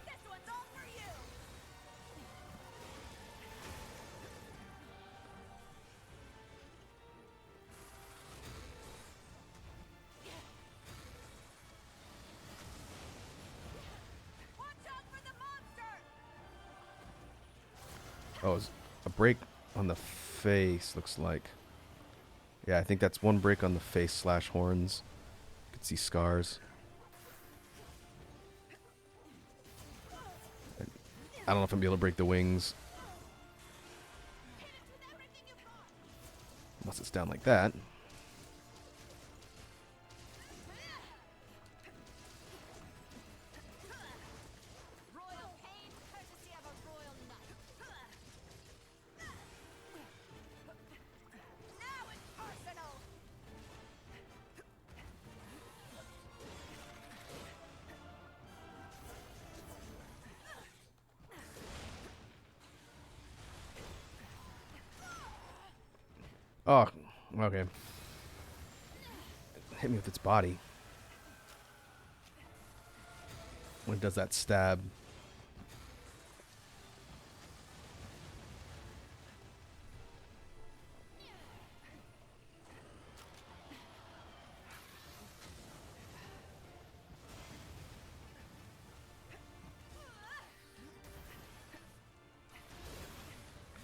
Speaker 2: This one's all for you. Watch out for the monster.
Speaker 1: Oh, it's a break on the face, looks like. Yeah, I think that's one break on the face slash horns. You can see scars. I don't know if I'm able to break the wings.
Speaker 2: Hit it with everything you've got.
Speaker 1: Unless it's down like that.
Speaker 3: Royal pain, courtesy of a royal knight.
Speaker 2: Now it's personal.
Speaker 1: Oh, okay. Hit me with its body. When it does that stab.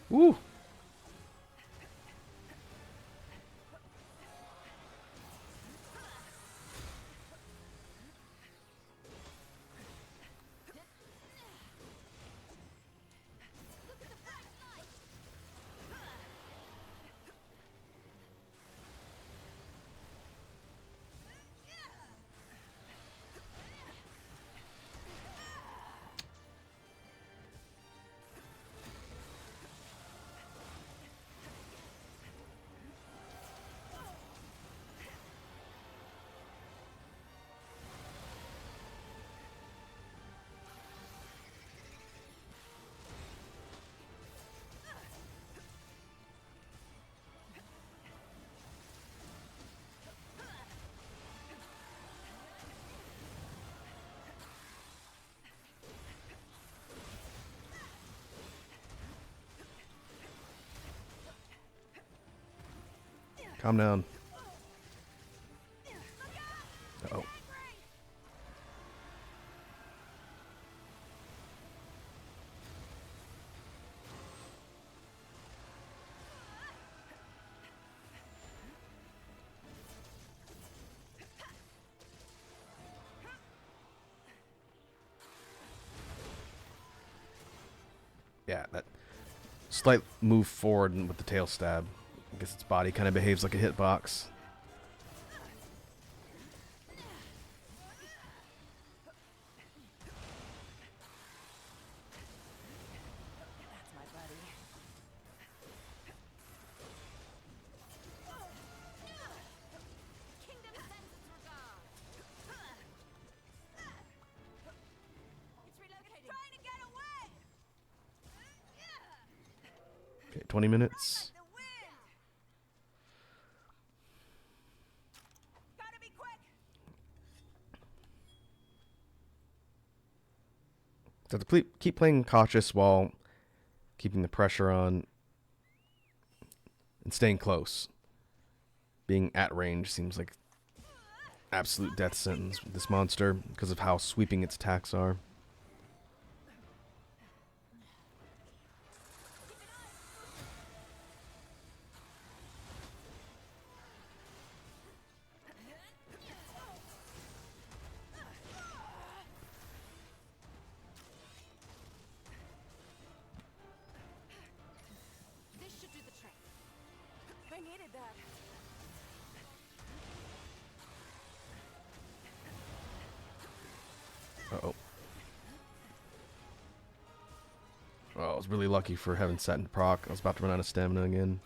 Speaker 1: Woo!
Speaker 3: Look at the bright light!
Speaker 1: Calm down. Uh-oh. Yeah, that slight move forward with the tail stab. I guess its body kind of behaves like a hitbox.
Speaker 2: That's my buddy.
Speaker 3: Kingdom sends its regard. It's relocating.
Speaker 2: Trying to get away.
Speaker 1: Okay, 20 minutes.
Speaker 2: The wind. Gotta be quick.
Speaker 1: So to keep playing cautious while keeping the pressure on and staying close. Being at range seems like absolute death sentence with this monster because of how sweeping its attacks are.
Speaker 3: This should do the trick.
Speaker 2: I needed that.
Speaker 1: Uh-oh. Oh, I was really lucky for having set and proc. I was about to run out of stamina again.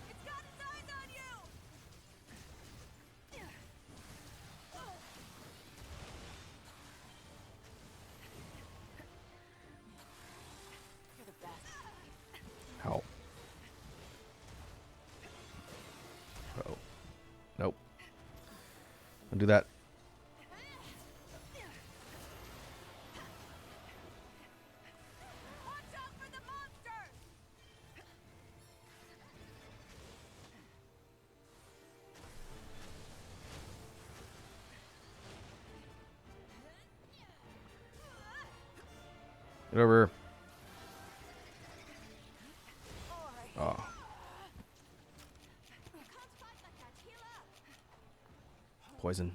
Speaker 2: It's got its eyes on you. You're the best.
Speaker 1: How? Uh-oh. Nope. Don't do that.
Speaker 2: Watch out for the monsters.
Speaker 1: Get over here.
Speaker 2: All right.
Speaker 1: Oh.
Speaker 3: You can't fight like that. Heal up.
Speaker 1: Poison.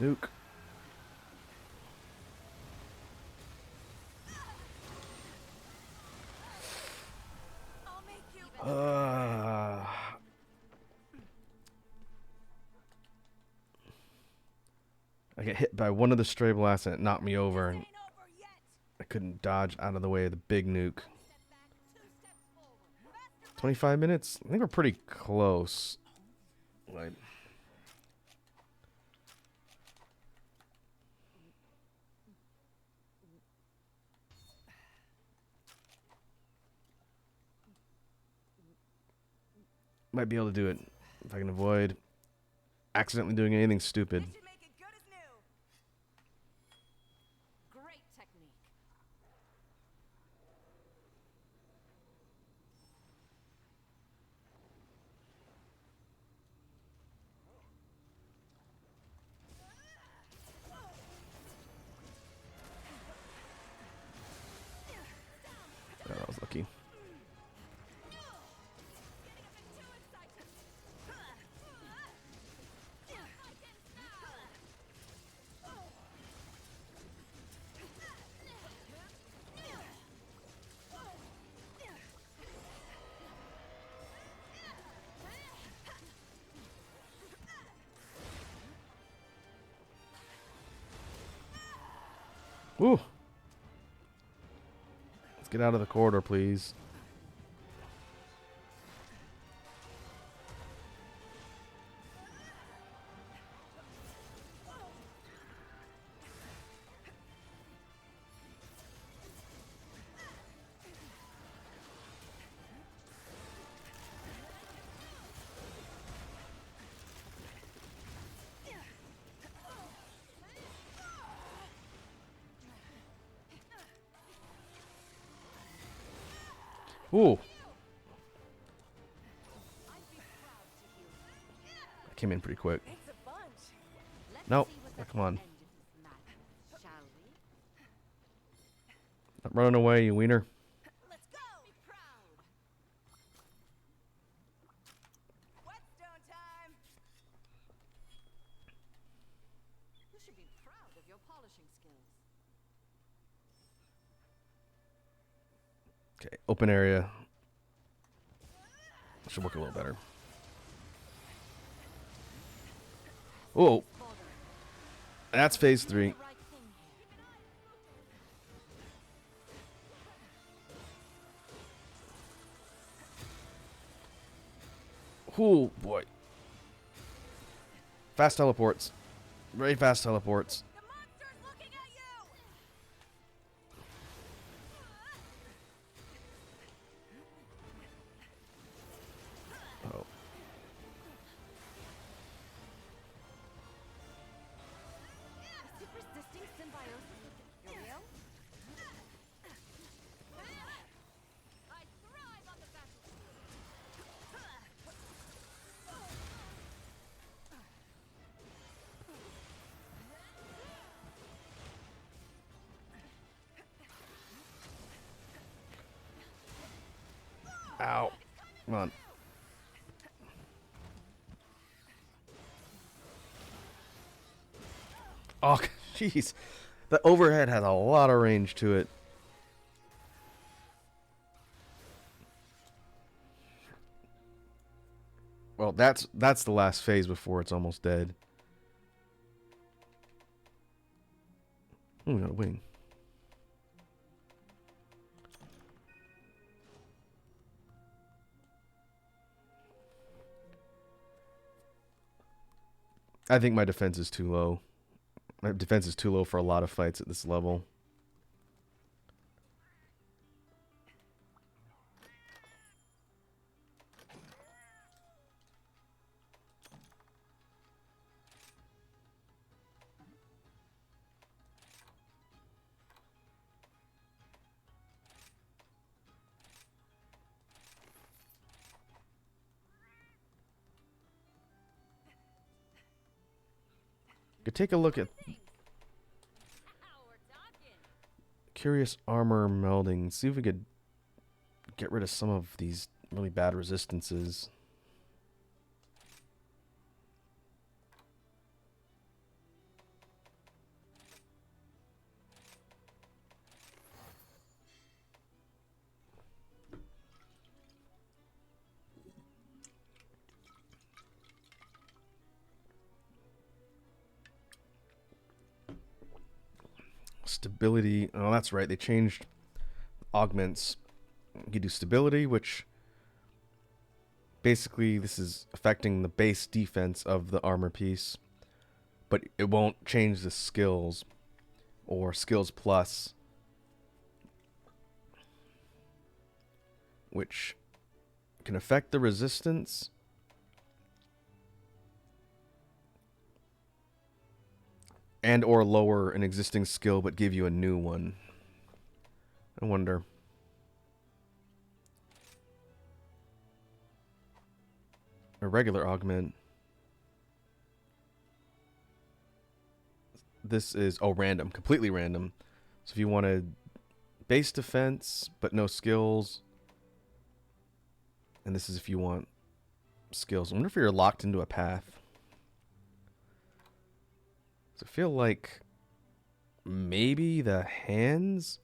Speaker 1: Nuke.
Speaker 2: I'll make you.
Speaker 1: I get hit by one of the stray blasts and it knocked me over, and
Speaker 2: Ain't over yet.
Speaker 1: I couldn't dodge out of the way of the big nuke.
Speaker 3: Step back, 2 steps forward.
Speaker 1: 25 minutes? I think we're pretty close. Like, might be able to do it if I can avoid accidentally doing anything stupid.
Speaker 2: This should make it good as new.
Speaker 3: Great technique.
Speaker 1: Ooh. Let's get out of the corridor, please. Ooh. That came in pretty quick.
Speaker 2: It's a bunch.
Speaker 3: Let's
Speaker 1: Nope.
Speaker 3: see what's
Speaker 1: Oh,
Speaker 3: at
Speaker 1: come
Speaker 3: the
Speaker 1: on.
Speaker 3: end of this madness, shall we?
Speaker 1: Not running away, you wiener.
Speaker 2: Let's go. Be proud. Whetstone time.
Speaker 3: You should be proud of your polishing skills.
Speaker 1: Okay, open area. Should work a little better. Oh, that's phase 3.
Speaker 3: The right thing here.
Speaker 1: Oh boy. Fast teleports. Very fast teleports.
Speaker 2: The monster's looking at you.
Speaker 1: Oh.
Speaker 3: Is it resisting symbiosis with the Ariel? I thrive on the battlefield.
Speaker 1: Ow. Come on. Oh, jeez. The overhead has a lot of range to it. Well, that's the last phase before it's almost dead. Oh, we got a wing. I think my defense is too low. My defense is too low for a lot of fights at this level. Could take a look at
Speaker 3: Now we're talking.
Speaker 1: curious armor melding. See if we could get rid of some of these really bad resistances. Stability. Oh, that's right. They changed augments. You do stability, which basically this is affecting the base defense of the armor piece, but it won't change the skills or skills plus, which can affect the resistance. And or lower an existing skill but give you a new one. I wonder. A regular augment. This is, oh, random. Completely random. So if you wanted base defense but no skills. And this is if you want skills. I wonder if you're locked into a path. I feel like maybe the hands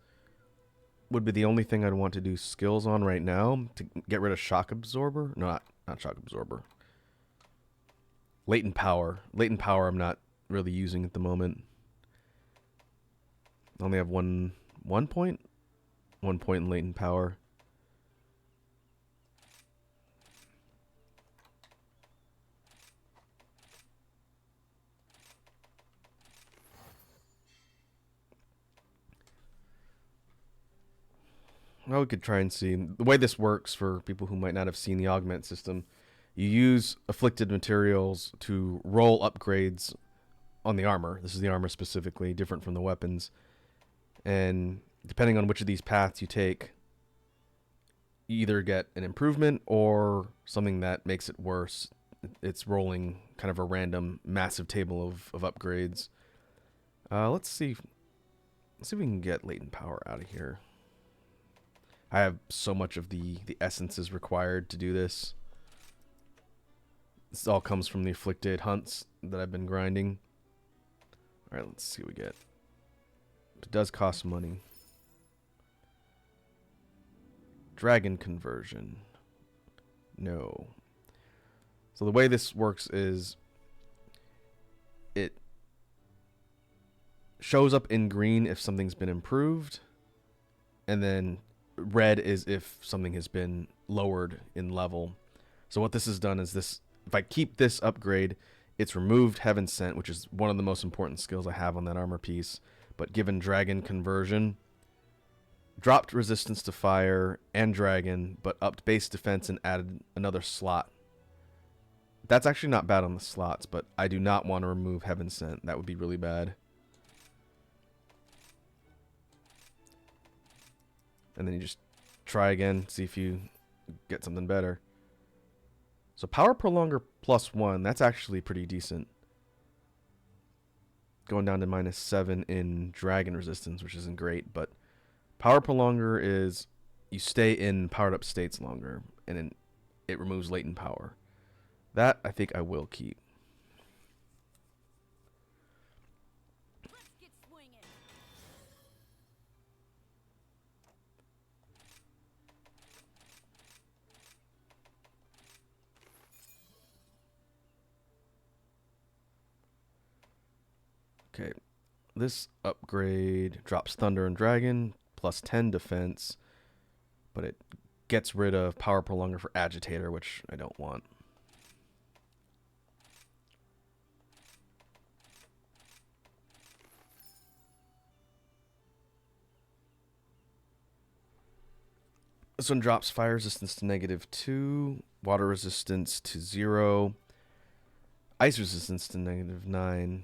Speaker 1: would be the only thing I'd want to do skills on right now to get rid of shock absorber. No, not shock absorber. Latent power. Latent power I'm not really using at the moment. I only have one point in latent power. Well, we could try and see. The way this works for people who might not have seen the augment system, you use afflicted materials to roll upgrades on the armor. This is the armor specifically, different from the weapons. And depending on which of these paths you take, you either get an improvement or something that makes it worse. It's rolling kind of a random massive table of upgrades. Let's see. Let's see if we can get latent power out of here. I have so much of the essences required to do this. This all comes from the afflicted hunts that I've been grinding. Alright, let's see what we get. It does cost money. Dragon conversion. No. So the way this works is it shows up in green if something's been improved, and then red is if something has been lowered in level. So what this has done is this, if I keep this upgrade, it's removed Heaven Sent, which is one of the most important skills I have on that armor piece, but given Dragon Conversion, dropped resistance to fire and dragon, but upped base defense and added another slot. That's actually not bad on the slots, but I do not want to remove Heaven Sent. That would be really bad. And then you just try again, see if you get something better. So Power Prolonger +1, that's actually pretty decent. Going down to -7 in Dragon Resistance, which isn't great, but Power Prolonger is you stay in powered up states longer, and then it removes latent power. That I think I will keep.
Speaker 3: Let's get swinging.
Speaker 1: Okay, this upgrade drops Thunder and Dragon, +10 defense, but it gets rid of Power Prolonger for Agitator, which I don't want. This one drops fire resistance to -2, water resistance to 0, ice resistance to -9,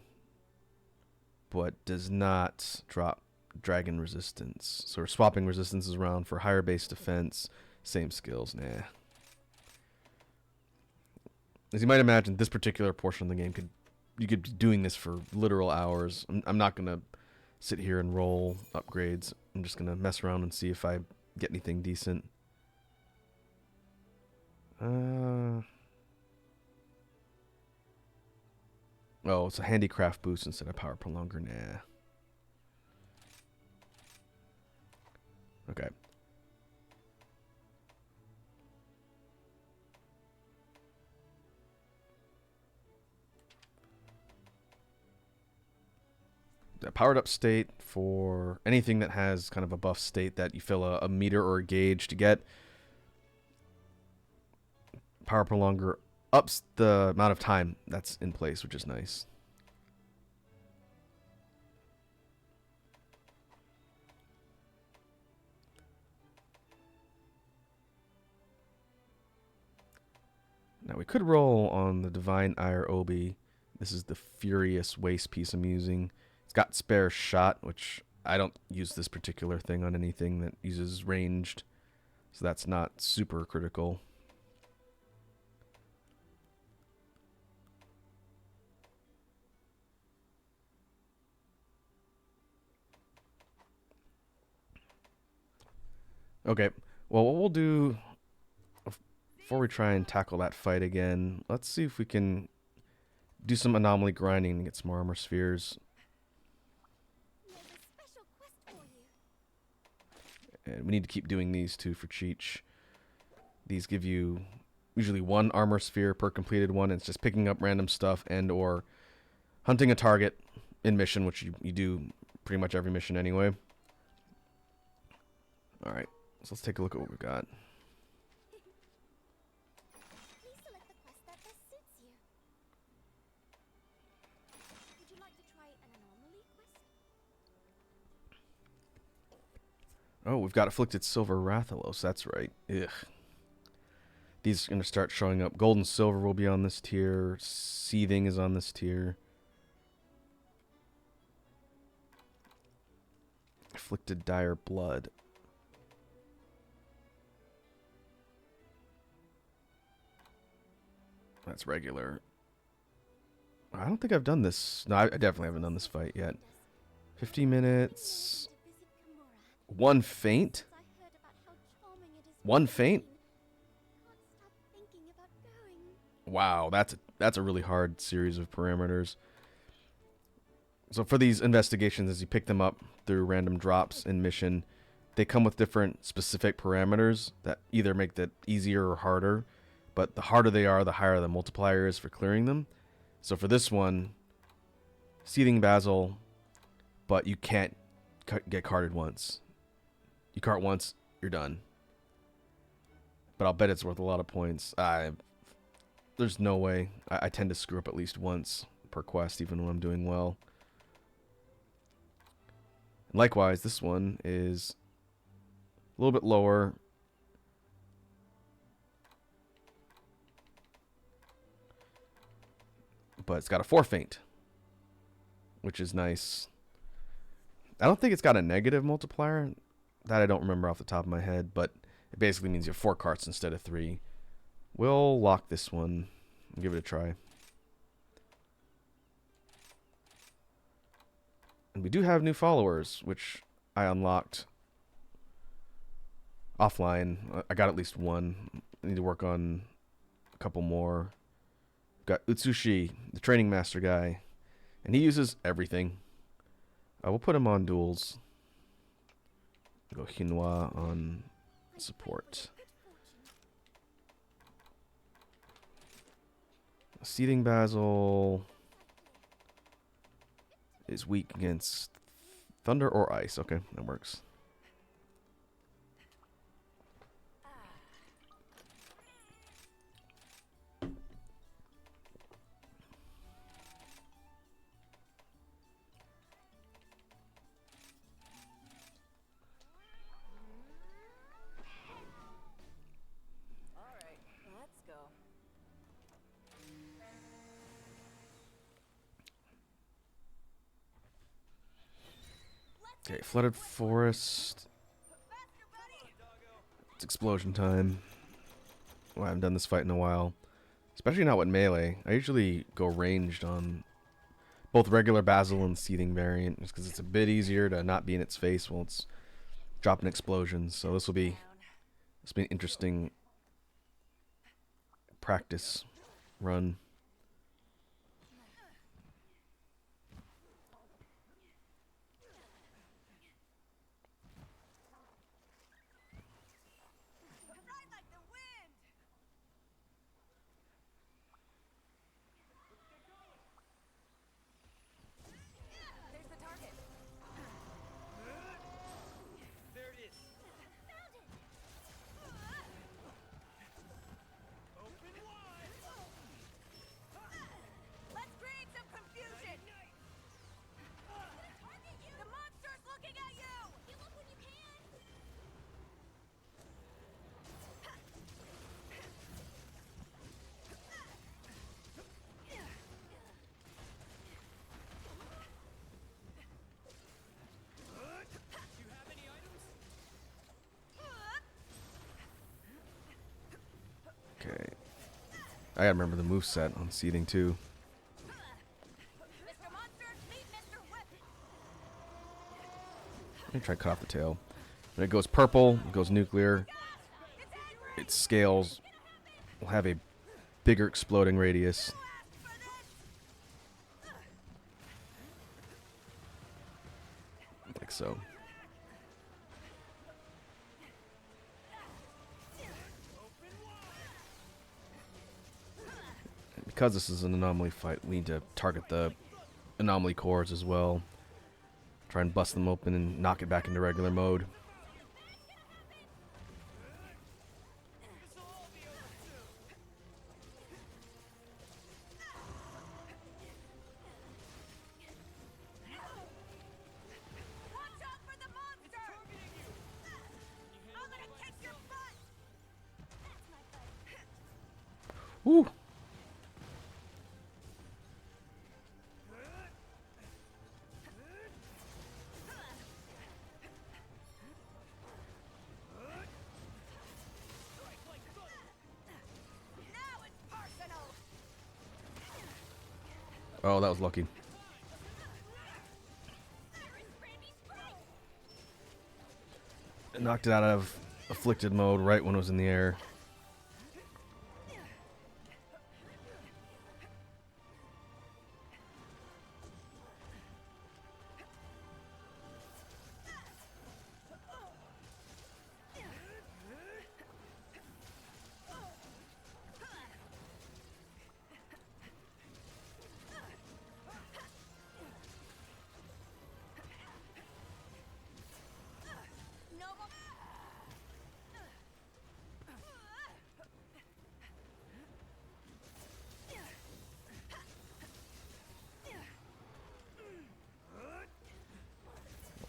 Speaker 1: but does not drop dragon resistance. So we're swapping resistances around for higher base defense, same skills. Nah. As you might imagine, this particular portion of the game you could be doing this for literal hours. I'm not gonna sit here and roll upgrades. I'm just gonna mess around and see if I get anything decent. Oh, it's a handicraft boost instead of power prolonger. Nah. Okay. A powered up state for anything that has kind of a buff state that you fill a meter or a gauge to get. Power prolonger ups the amount of time that's in place, which is nice. Now we could roll on the Divine Ire Obi. This is the Furious Waste piece I'm using. It's got spare shot, which I don't use this particular thing on anything that uses ranged, so that's not super critical. Okay, well, what we'll do before we try and tackle that fight again, let's see if we can do some anomaly grinding and get some more armor spheres.
Speaker 3: There's a special quest for you.
Speaker 1: And we need to keep doing these too for Cheech. These give you usually one armor sphere per completed one. It's just picking up random stuff and or hunting a target in mission, which you do pretty much every mission anyway. Alright, so let's take a look at what we've got.
Speaker 2: Please select the quest that best suits you. Would you like to try an anomaly quest?
Speaker 1: Oh, we've got Afflicted Silver Rathalos. That's right. Ugh. These are going to start showing up. Gold and Silver will be on this tier. Seething is on this tier. Afflicted Dire Blood. That's regular. I don't think I've done this. No, I definitely haven't done this fight yet. 50 minutes.
Speaker 2: To visit Kimura.
Speaker 1: One faint?
Speaker 2: I heard about how charming it is.
Speaker 1: One faint?
Speaker 2: Can't stop thinking about going.
Speaker 1: Wow, that's a really hard series of parameters. So for these investigations, as you pick them up through random drops in mission, they come with different specific parameters that either make that easier or harder. But the harder they are, the higher the multiplier is for clearing them. So for this one, Seething Basil, but you can't get carded once. You cart once, you're done. But I'll bet it's worth a lot of points. There's no way. I tend to screw up at least once per quest, even when I'm doing well. Likewise, this one is a little bit lower. But it's got a 4 faint, which is nice. I don't think it's got a negative multiplier. That I don't remember off the top of my head, but it basically means you have 4 carts instead of 3. We'll lock this one and give it a try. And we do have new followers, which I unlocked offline. I got at least one. I need to work on a couple more. Got Utsushi, the training master guy, and he uses everything. We'll put him on duels. Go Hinwa on support. Seething Basil is weak against thunder or ice. Okay, that works. Okay, Flooded Forest. It's explosion time. Well, I haven't done this fight in a while. Especially not with melee. I usually go ranged on both regular Basil and Seething variant, just because it's a bit easier to not be in its face while it's dropping explosions. So this will be an interesting practice run.
Speaker 2: Ride like the wind. There's the target.
Speaker 4: There it is.
Speaker 2: Found it.
Speaker 4: Open wide.
Speaker 2: Let's create some confusion. The monster's looking at you. You look when you can.
Speaker 4: Do you have any items?
Speaker 1: Okay. I gotta remember the moveset on Seething too.
Speaker 2: Mr. Monster, meet Mr. Weapon.
Speaker 1: Let me try to cut off the tail. When it goes purple, it goes nuclear.
Speaker 2: It's angry.
Speaker 1: Its scales will have a bigger exploding radius.
Speaker 2: For this.
Speaker 1: Like so. And because this is an anomaly fight, we need to target the anomaly cores as well. Try and bust them open and knock it back into regular mode.
Speaker 4: This'll all be over soon.
Speaker 2: Watch out for the monster!
Speaker 4: Targeting you.
Speaker 2: I'm gonna kick your butt! That's my butt.
Speaker 1: Woo!
Speaker 2: Now it's personal!
Speaker 1: Oh, that was lucky. It knocked it out of afflicted mode right when it was in the air.
Speaker 2: No more.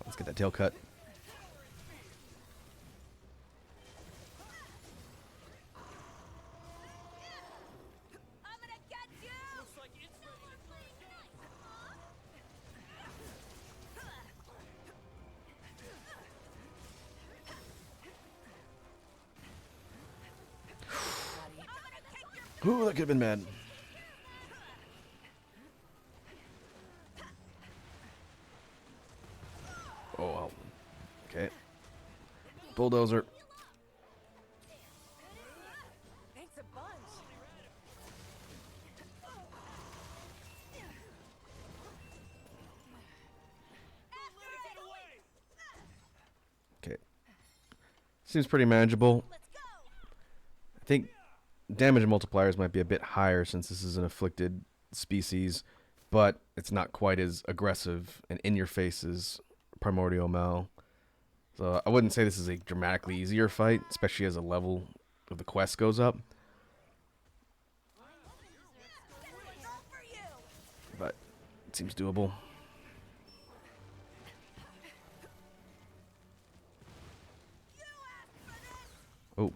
Speaker 1: Let's get that tail cut.
Speaker 2: I'm gonna get you!
Speaker 4: Looks like it's ready to throw down.
Speaker 1: Ooh, that could have been bad. Oh, well. Okay. Bulldozer.
Speaker 2: Thanks a bunch.
Speaker 4: Get away.
Speaker 1: Okay. Seems pretty manageable.
Speaker 2: Let's go!
Speaker 1: I think damage multipliers might be a bit higher since this is an afflicted species, but it's not quite as aggressive and in your face as Primordial Mal. So I wouldn't say this is a dramatically easier fight, especially as a level of the quest goes up,
Speaker 2: This one's all for you!
Speaker 1: but it seems doable.
Speaker 2: You asked for this!
Speaker 1: Oh,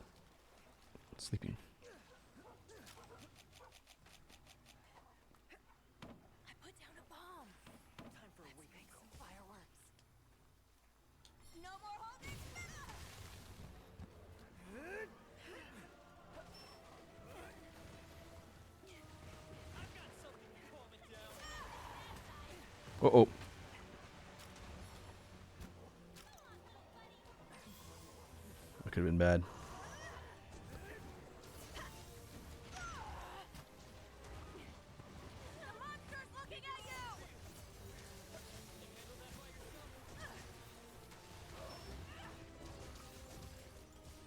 Speaker 1: sleeping.
Speaker 2: I put down a bomb.
Speaker 4: Time for a wake and go.
Speaker 2: Some fireworks. No more holding back!
Speaker 4: I've got something to calm it down.
Speaker 1: Uh-oh. That could have been bad.
Speaker 2: The monster's looking at you!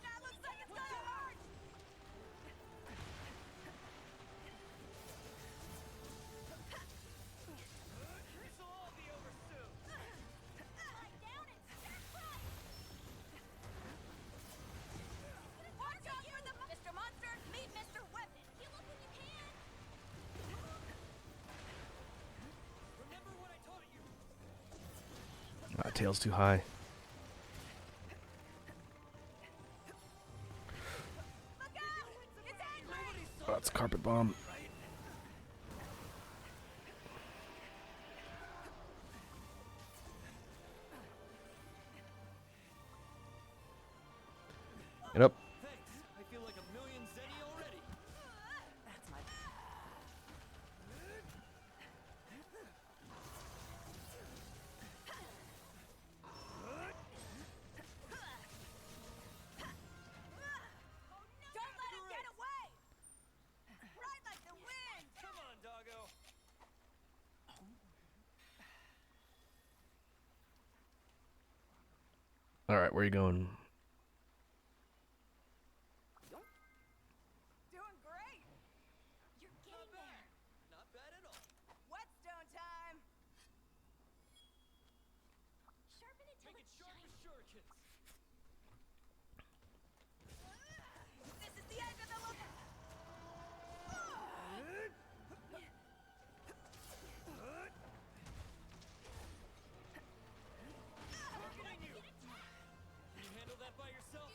Speaker 2: That looks like it's gonna hurt!
Speaker 4: This'll all be over soon.
Speaker 2: Lie down and stand right! Watch out for the Mr. Monster! Meet Mr. Weapon! Heal up when you can!
Speaker 4: Remember what I taught you.
Speaker 1: Tail's too high.
Speaker 2: Look out! It's angry!
Speaker 1: Oh, that's a carpet bomb. Get up.
Speaker 4: Thanks. I feel like a million Zenny already.
Speaker 2: That's my... Don't let him get away! Ride like the wind!
Speaker 4: Come on, doggo.
Speaker 1: All right, where are you going?
Speaker 2: Doing great! You're getting there!
Speaker 4: Not bad. Not bad at all.
Speaker 2: Whetstone time!
Speaker 4: shurikens.
Speaker 2: This is the end of the
Speaker 4: Targeting you. Can you handle that by yourself?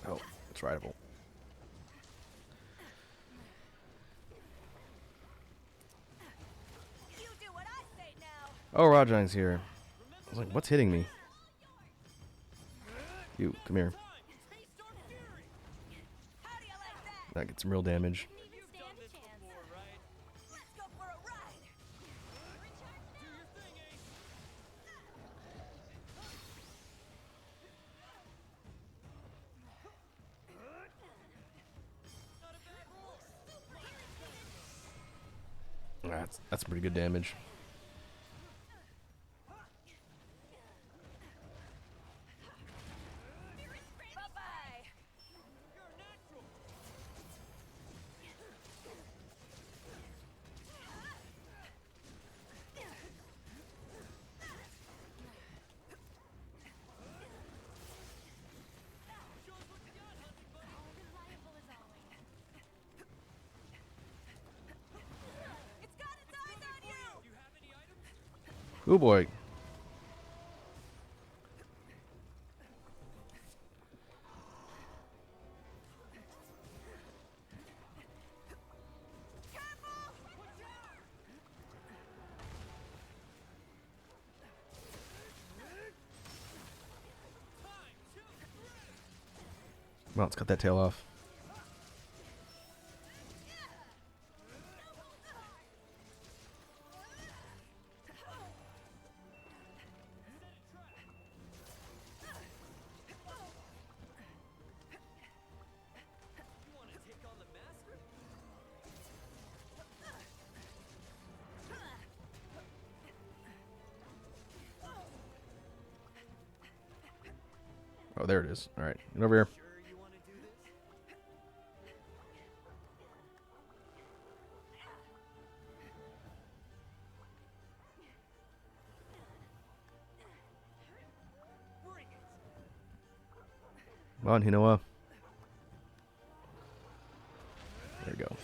Speaker 1: Oh, it's rideable.
Speaker 2: You do what I say now.
Speaker 1: Oh, Rajang's here. I was like, what's hitting me? You, come here.
Speaker 4: Time. Taste our fury.
Speaker 2: How do you like that?
Speaker 1: That gets some real damage.
Speaker 3: Didn't even
Speaker 4: You've
Speaker 3: stand
Speaker 4: done
Speaker 3: a
Speaker 4: this
Speaker 3: chance.
Speaker 4: before, right?
Speaker 2: Let's go for a ride.
Speaker 3: Recharge
Speaker 4: Do
Speaker 3: now.
Speaker 4: your thing, Ace. Not a bad roll.
Speaker 1: That's pretty good damage.
Speaker 2: Bye-bye.
Speaker 4: You're a natural. Show us what you got, hunting buddy.
Speaker 3: Reliable as always.
Speaker 2: It's got its eyes on you.
Speaker 4: Do you have any items?
Speaker 1: Oh boy.
Speaker 4: Time to threat.
Speaker 1: Well, let's cut that tail off.
Speaker 4: You want to take on the master?
Speaker 1: Oh, there it is. All right, get over here.
Speaker 4: Sure you want to do this? Bring it.
Speaker 1: Come on, Hinoa. There you go.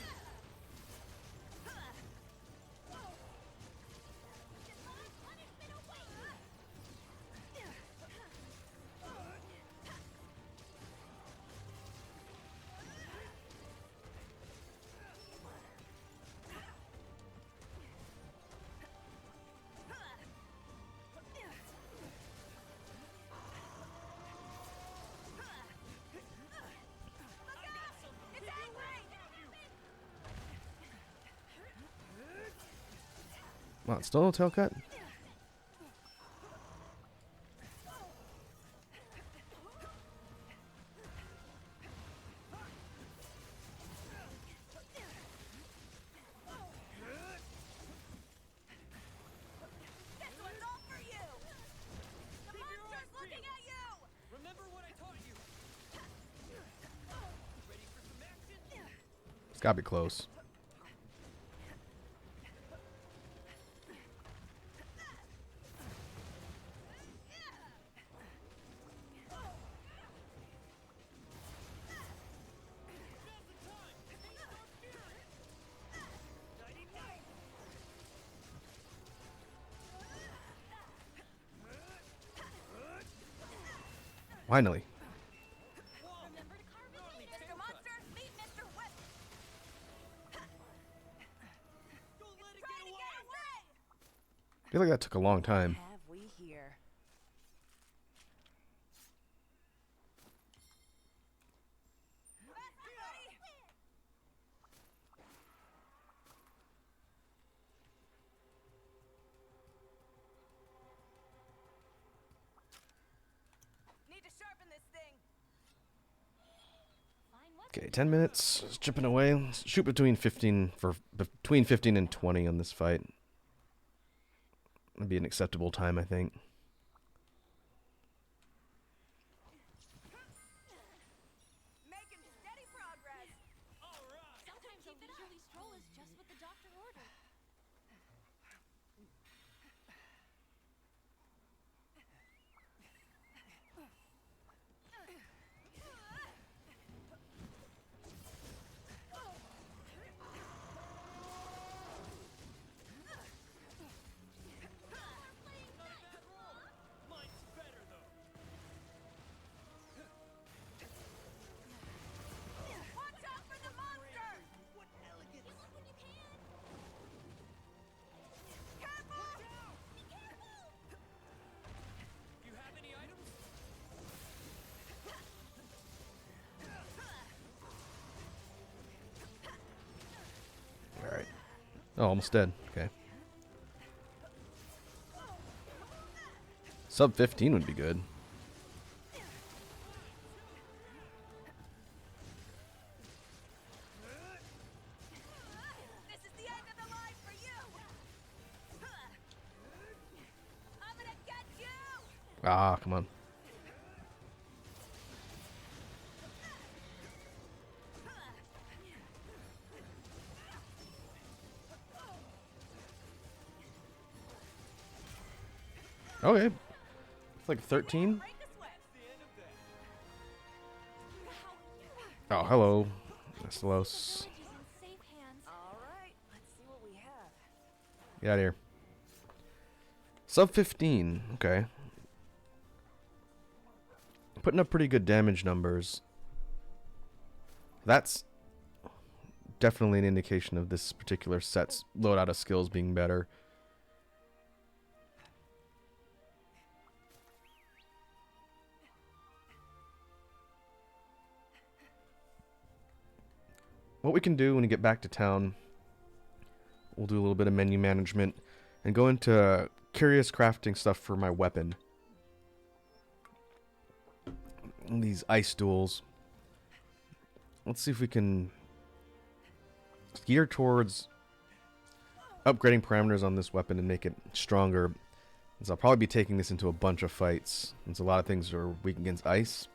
Speaker 2: It's angry.
Speaker 1: Wow, still no tail cut?
Speaker 2: This one's all for you. The monster's looking at you.
Speaker 4: Remember what I taught you. Ready for some action?
Speaker 1: It's gotta be close.
Speaker 4: Now's the time. Taste our fury. Nighty night.
Speaker 1: Finally.
Speaker 3: Remember to carve
Speaker 4: Gnarly
Speaker 3: it.
Speaker 2: Mr.
Speaker 4: tail cut.
Speaker 2: Monster, meet Mr. Whip.
Speaker 4: Don't let it
Speaker 2: Trying
Speaker 4: get
Speaker 2: to
Speaker 4: away.
Speaker 2: get away.
Speaker 1: I feel like that took a long time.
Speaker 2: Have we here? Faster, buddy. Need to sharpen this thing.
Speaker 3: Fine weapon.
Speaker 1: Okay, 10 minutes. Just chipping away. Let's shoot between 15 and 20 on this fight. That'd be an acceptable time, I think.
Speaker 3: leisurely stroll is just what the doctor ordered.
Speaker 4: Not a bad roll. Mine's better though.
Speaker 2: Watch out for the monster!
Speaker 4: What elegance!
Speaker 3: You look when you can.
Speaker 2: Careful!
Speaker 3: Be careful!
Speaker 4: You have any items?
Speaker 1: All right. Oh, almost dead. Okay. Sub 15 would be good.
Speaker 2: This is the end of the line for you! I'm gonna get you!
Speaker 1: Ah, come on. Okay. It's like 13.
Speaker 2: Break a sweat!
Speaker 4: The end of that.
Speaker 1: Oh, hello. Neslos.
Speaker 3: Village is in safe hands.
Speaker 2: Alright, let's see what we have.
Speaker 1: Get out of here. Sub 15. Okay. Putting up pretty good damage numbers. That's definitely an indication of this particular set's loadout of skills being better. What we can do when we get back to town, we'll do a little bit of menu management and go into curious crafting stuff for my weapon. These ice duels. Let's see if we can gear towards upgrading parameters on this weapon and make it stronger. So I'll probably be taking this into a bunch of fights, since a lot of things are weak against ice.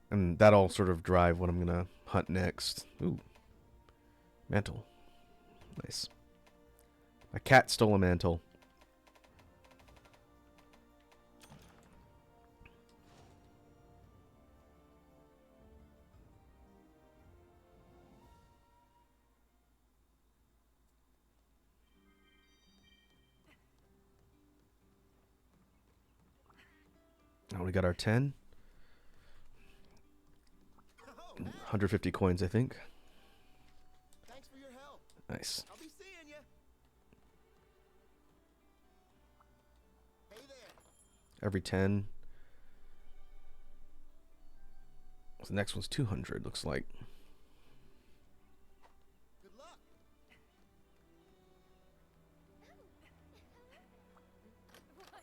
Speaker 1: And that'll sort of drive what I'm going to hunt next. Ooh. Mantle. Nice. A cat stole a mantle. Oh, we got our 10. 150 coins, I think.
Speaker 5: Thanks for your help.
Speaker 1: Nice.
Speaker 5: I'll be seeing you. Hey there.
Speaker 1: Every 10. The next one's 200, looks like.
Speaker 5: Good luck.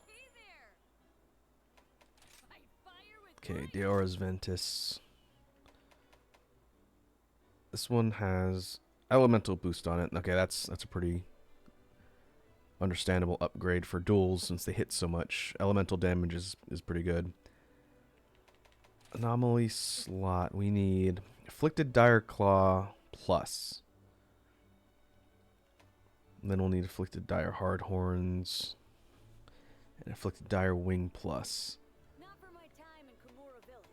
Speaker 3: Hey there! Fight fire with
Speaker 1: Okay,
Speaker 3: ice.
Speaker 1: Diora's Ventus. This one has elemental boost on it. Okay, that's a pretty understandable upgrade for duels since they hit so much. Elemental damage is pretty good. Anomaly slot. We need Afflicted Dire Claw plus. And then we'll need Afflicted Dire Hard Horns and Afflicted Dire Wing plus.
Speaker 3: Not for my time in Kimura Village.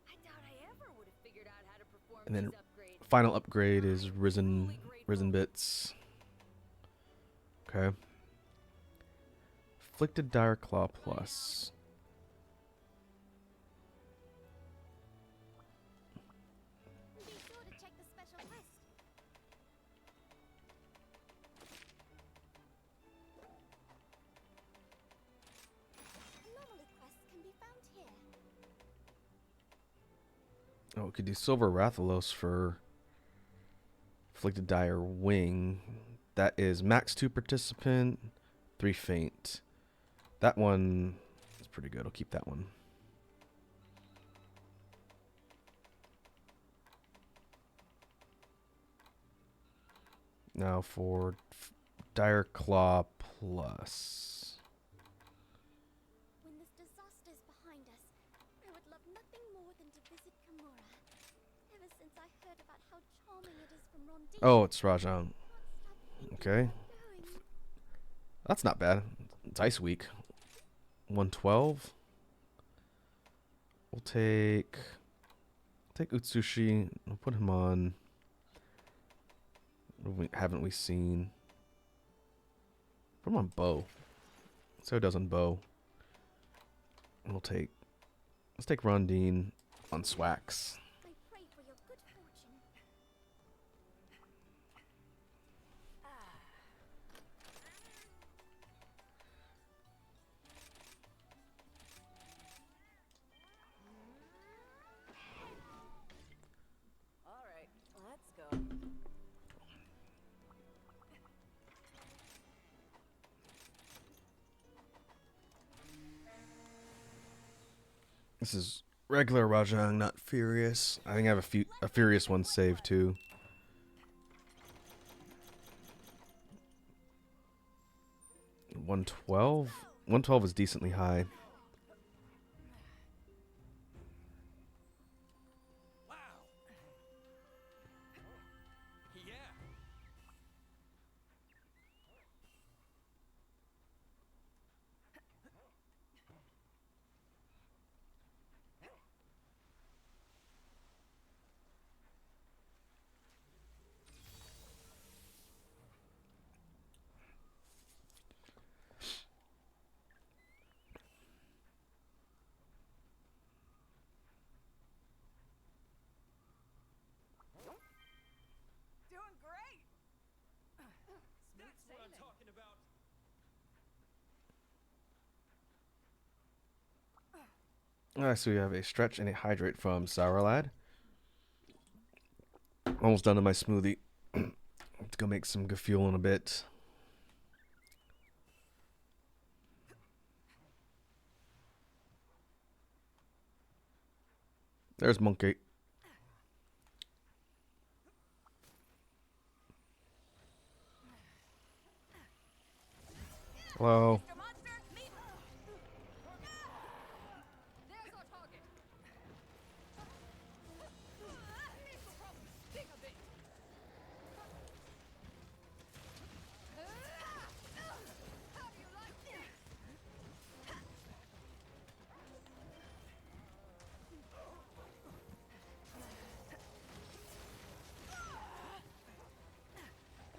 Speaker 3: I doubt I ever would have figured out how to perform
Speaker 1: And then
Speaker 3: these upgrades.
Speaker 1: final upgrade is Risen Bits. Okay. Afflicted Dire Claw plus.
Speaker 3: Be sure to check the special quest.
Speaker 2: Anomaly quests can be found here.
Speaker 1: Oh, we could do Silver Rathalos for Afflicted Dire Wing. That is max 2 participant, 3 faint. That one is pretty good. I'll keep that one. Now for Dire Claw plus.
Speaker 2: When this disaster's behind us, I would love nothing more than to visit Kimura. ever since I heard about how charming it is from Rondine.
Speaker 1: Oh, it's Rajang.
Speaker 2: Can't stop thinking
Speaker 1: Okay.
Speaker 2: about going.
Speaker 1: That's not bad. It's Ice Week. 112. We'll take Utsushi. We'll put him on. Haven't we seen? Put him on Bow. Let's see how it does on Bow. And let's take Rondine on Swax.
Speaker 2: I pray for your good fortune.
Speaker 3: All right, let's go.
Speaker 1: This is regular Rajang, not Furious. I think I have a Furious one saved too. $112? $112 is decently high.
Speaker 4: Wow. Yeah.
Speaker 2: Doing great.
Speaker 4: That's what I'm talking about.
Speaker 1: So we have a stretch and a hydrate from Sour Lad. Almost done in my smoothie. Let's go make some fuel in a bit. There's Monkey. Hello.
Speaker 2: Mr. Monster, meet.
Speaker 3: There's our target. Missile problem. Sting a bit. How do you like this?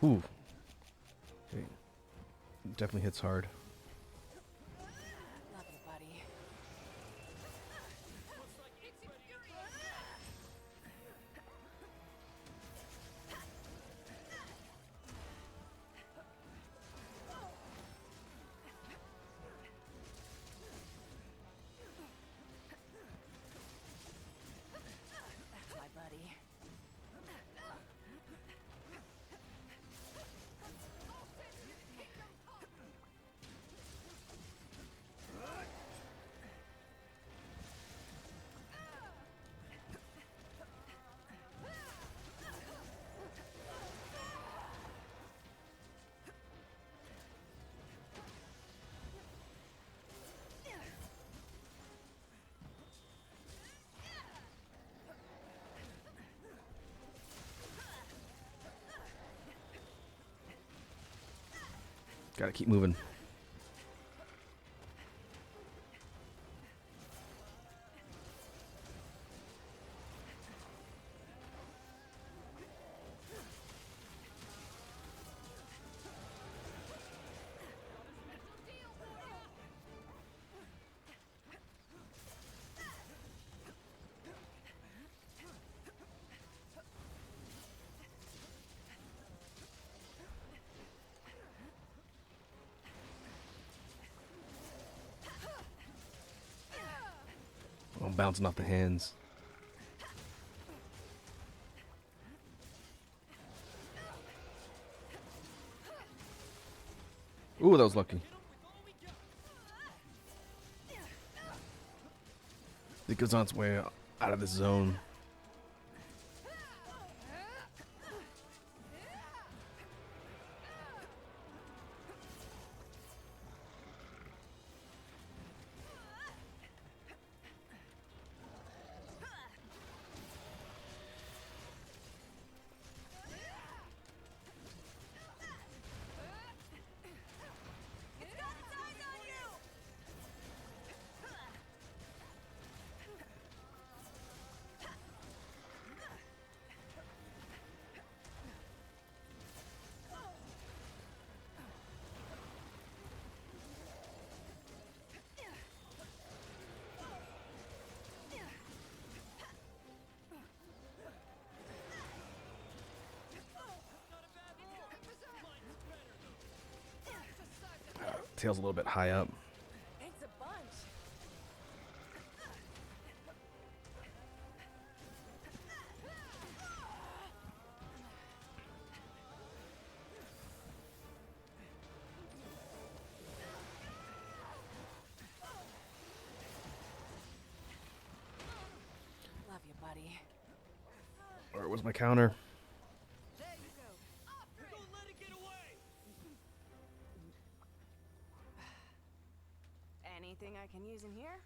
Speaker 1: Ooh. Okay. Definitely hits hard.
Speaker 3: Love you, buddy.
Speaker 4: Looks like it's ready.
Speaker 3: That's my buddy.
Speaker 1: Gotta keep moving. Oh, bouncing off the hands. Ooh, that was lucky. It goes on its way out of the zone. Tail's a little bit high up.
Speaker 2: It's a bunch. Love you, buddy.
Speaker 1: Where was my counter?
Speaker 2: There you go.
Speaker 4: Don't let it get away!
Speaker 2: Anything I can use in here?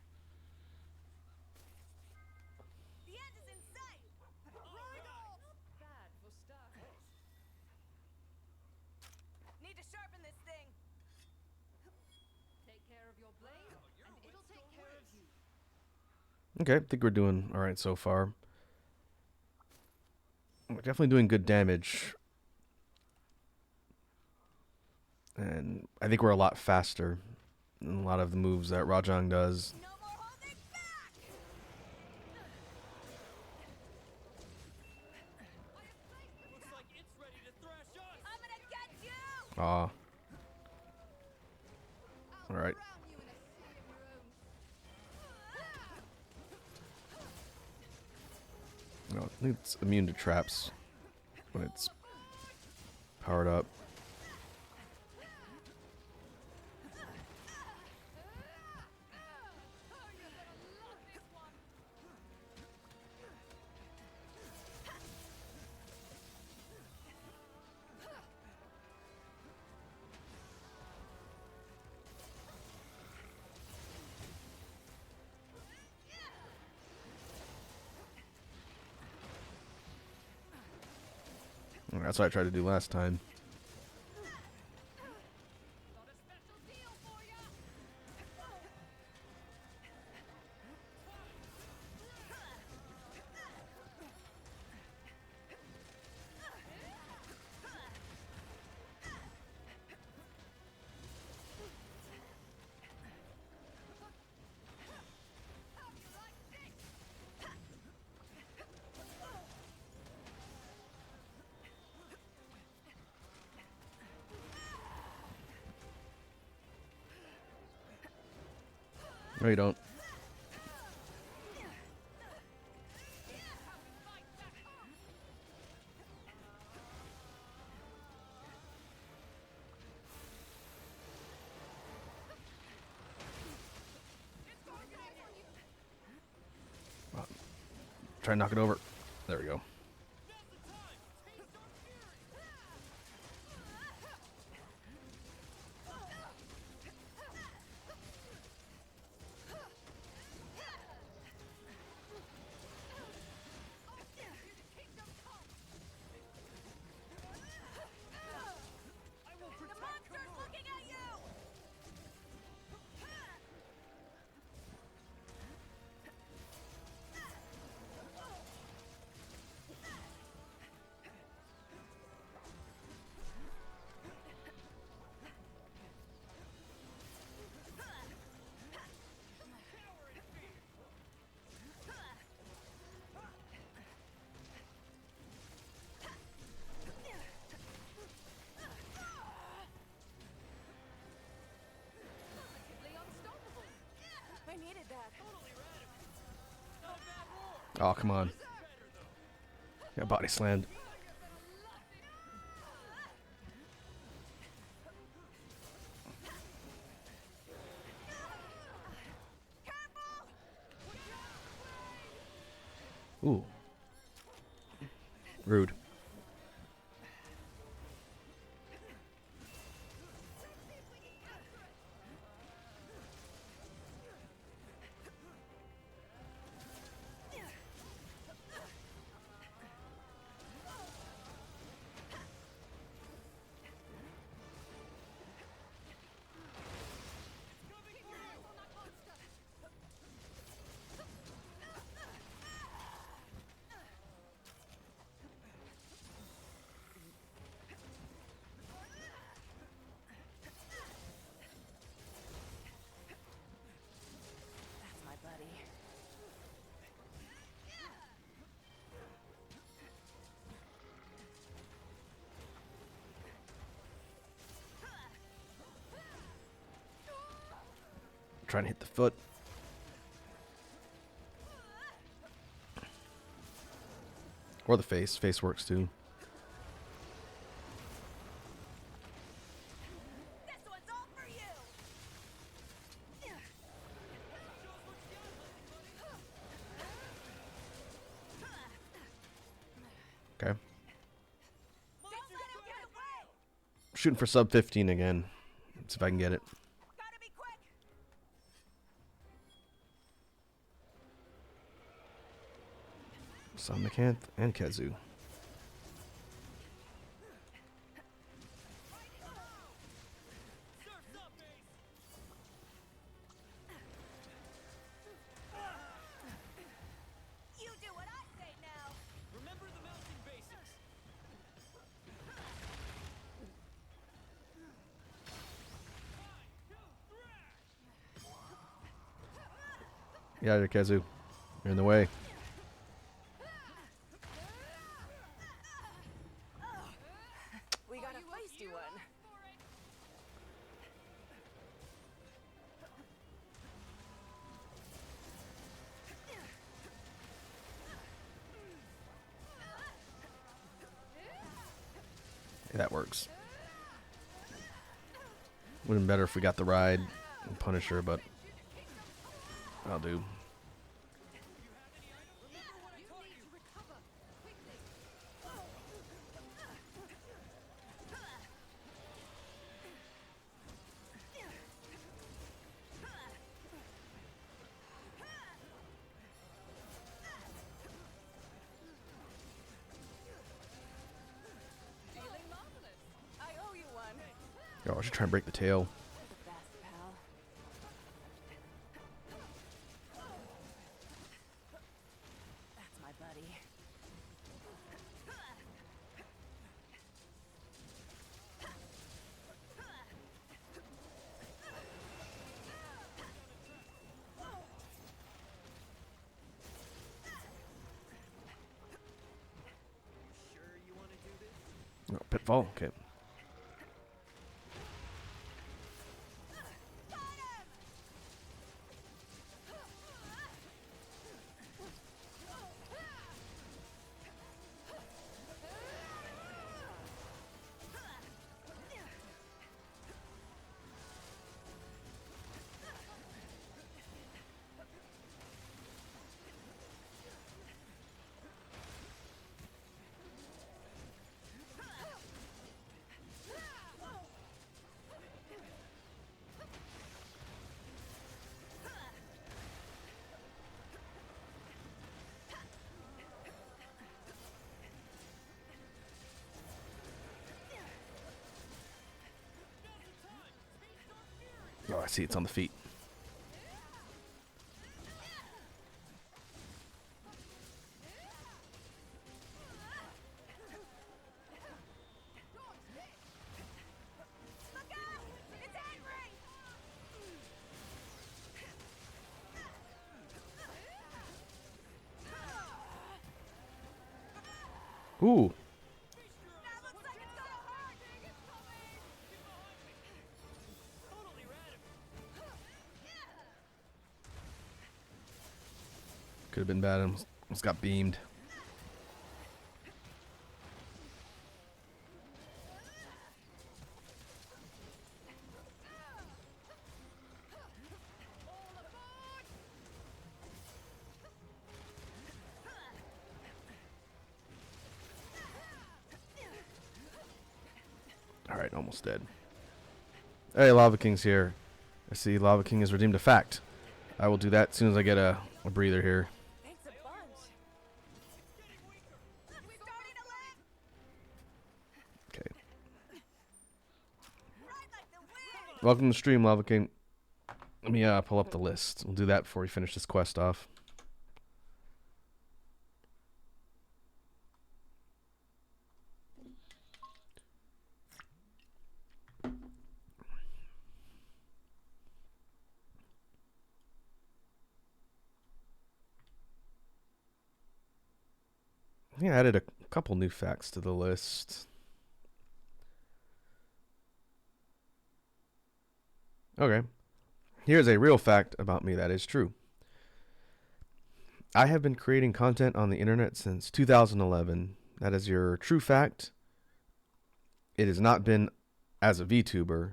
Speaker 2: The end is in sight!
Speaker 3: Bad for starters.
Speaker 2: Need to sharpen this thing.
Speaker 3: Take care of your blade, and it'll take care of you.
Speaker 1: Okay, I think we're doing all right so far. We're definitely doing good damage. And I think we're a lot faster than a lot of the moves that Rajang does.
Speaker 2: No more holding back!
Speaker 4: Looks like it's ready to thrash us!
Speaker 2: I'm gonna get you!
Speaker 1: Aw.
Speaker 3: I'll
Speaker 1: All right.
Speaker 3: drown you in a sea of your own.
Speaker 1: No, I think it's immune to traps when it's powered up.
Speaker 3: Oh, you're gonna love this one.
Speaker 1: That's what I tried to do last time.
Speaker 3: Got a special deal for ya. How do you like this?
Speaker 1: No, you don't. Try and knock it over. There we go.
Speaker 4: Now's the time! Taste our fury! I will
Speaker 2: The
Speaker 4: protect
Speaker 2: monster's
Speaker 4: Kamui!
Speaker 2: looking at you!
Speaker 3: Positively unstoppable.
Speaker 2: I needed that.
Speaker 4: Totally radical! Not a bad war!
Speaker 1: Oh, come on. Got body slammed. Ooh. Rude.
Speaker 3: Keep your eyes on that monster.
Speaker 1: trying to hit the foot. Or the face. Face works too.
Speaker 2: This one's all for you.
Speaker 1: Okay.
Speaker 2: Don't let him get away.
Speaker 1: Shooting for sub 15 again. Let's see if I can get it.
Speaker 2: Gotta be quick.
Speaker 1: Sonic and Kazoo.
Speaker 4: Surf's up, Ace!
Speaker 2: You do what I say now.
Speaker 4: Remember the mountain basics.
Speaker 1: Yeah, you're Kazoo. You're in the way.
Speaker 2: We got a feisty one.
Speaker 1: Yeah, that works. Would have been better if we got the ride and Punisher, but I'll do.
Speaker 2: Feeling marvelous. I owe you one.
Speaker 1: Oh, I should try and break the tail.
Speaker 2: You're the best, pal. That's my buddy.
Speaker 4: Sure you want to do this?
Speaker 1: Oh, pitfall. Okay. Oh, I see. It's on the feet.
Speaker 2: Look out! It's Henry!
Speaker 1: Ooh.
Speaker 2: That looks like it's gonna hurt!
Speaker 4: Totally radical.
Speaker 1: Could have been bad. Almost got beamed. Alright, almost dead. Hey, Lava King's here. I see Lava King has redeemed a fact. I will do that as soon as I get a breather here.
Speaker 2: Thanks a bunch. We're starting to land!
Speaker 1: Okay.
Speaker 2: Ride like the wind!
Speaker 1: Welcome to the stream, Lava King. Let me pull up the list. We'll do that before we finish this quest off. I think I added a couple new facts to the list. Okay. Here's a real fact about me that is true. I have been creating content on the internet since 2011. That is your true fact. It has not been as a VTuber,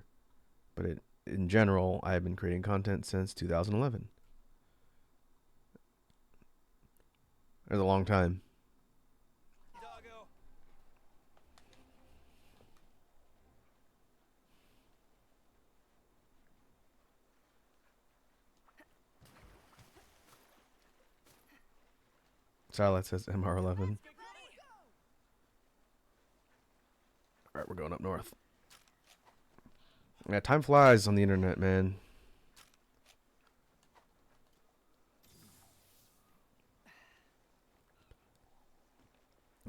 Speaker 1: but in general, I have been creating content since 2011. That's a long time.
Speaker 4: Doggo.
Speaker 1: Charlotte says MR11. Alright, we're going up north. Yeah, time flies on the internet, man.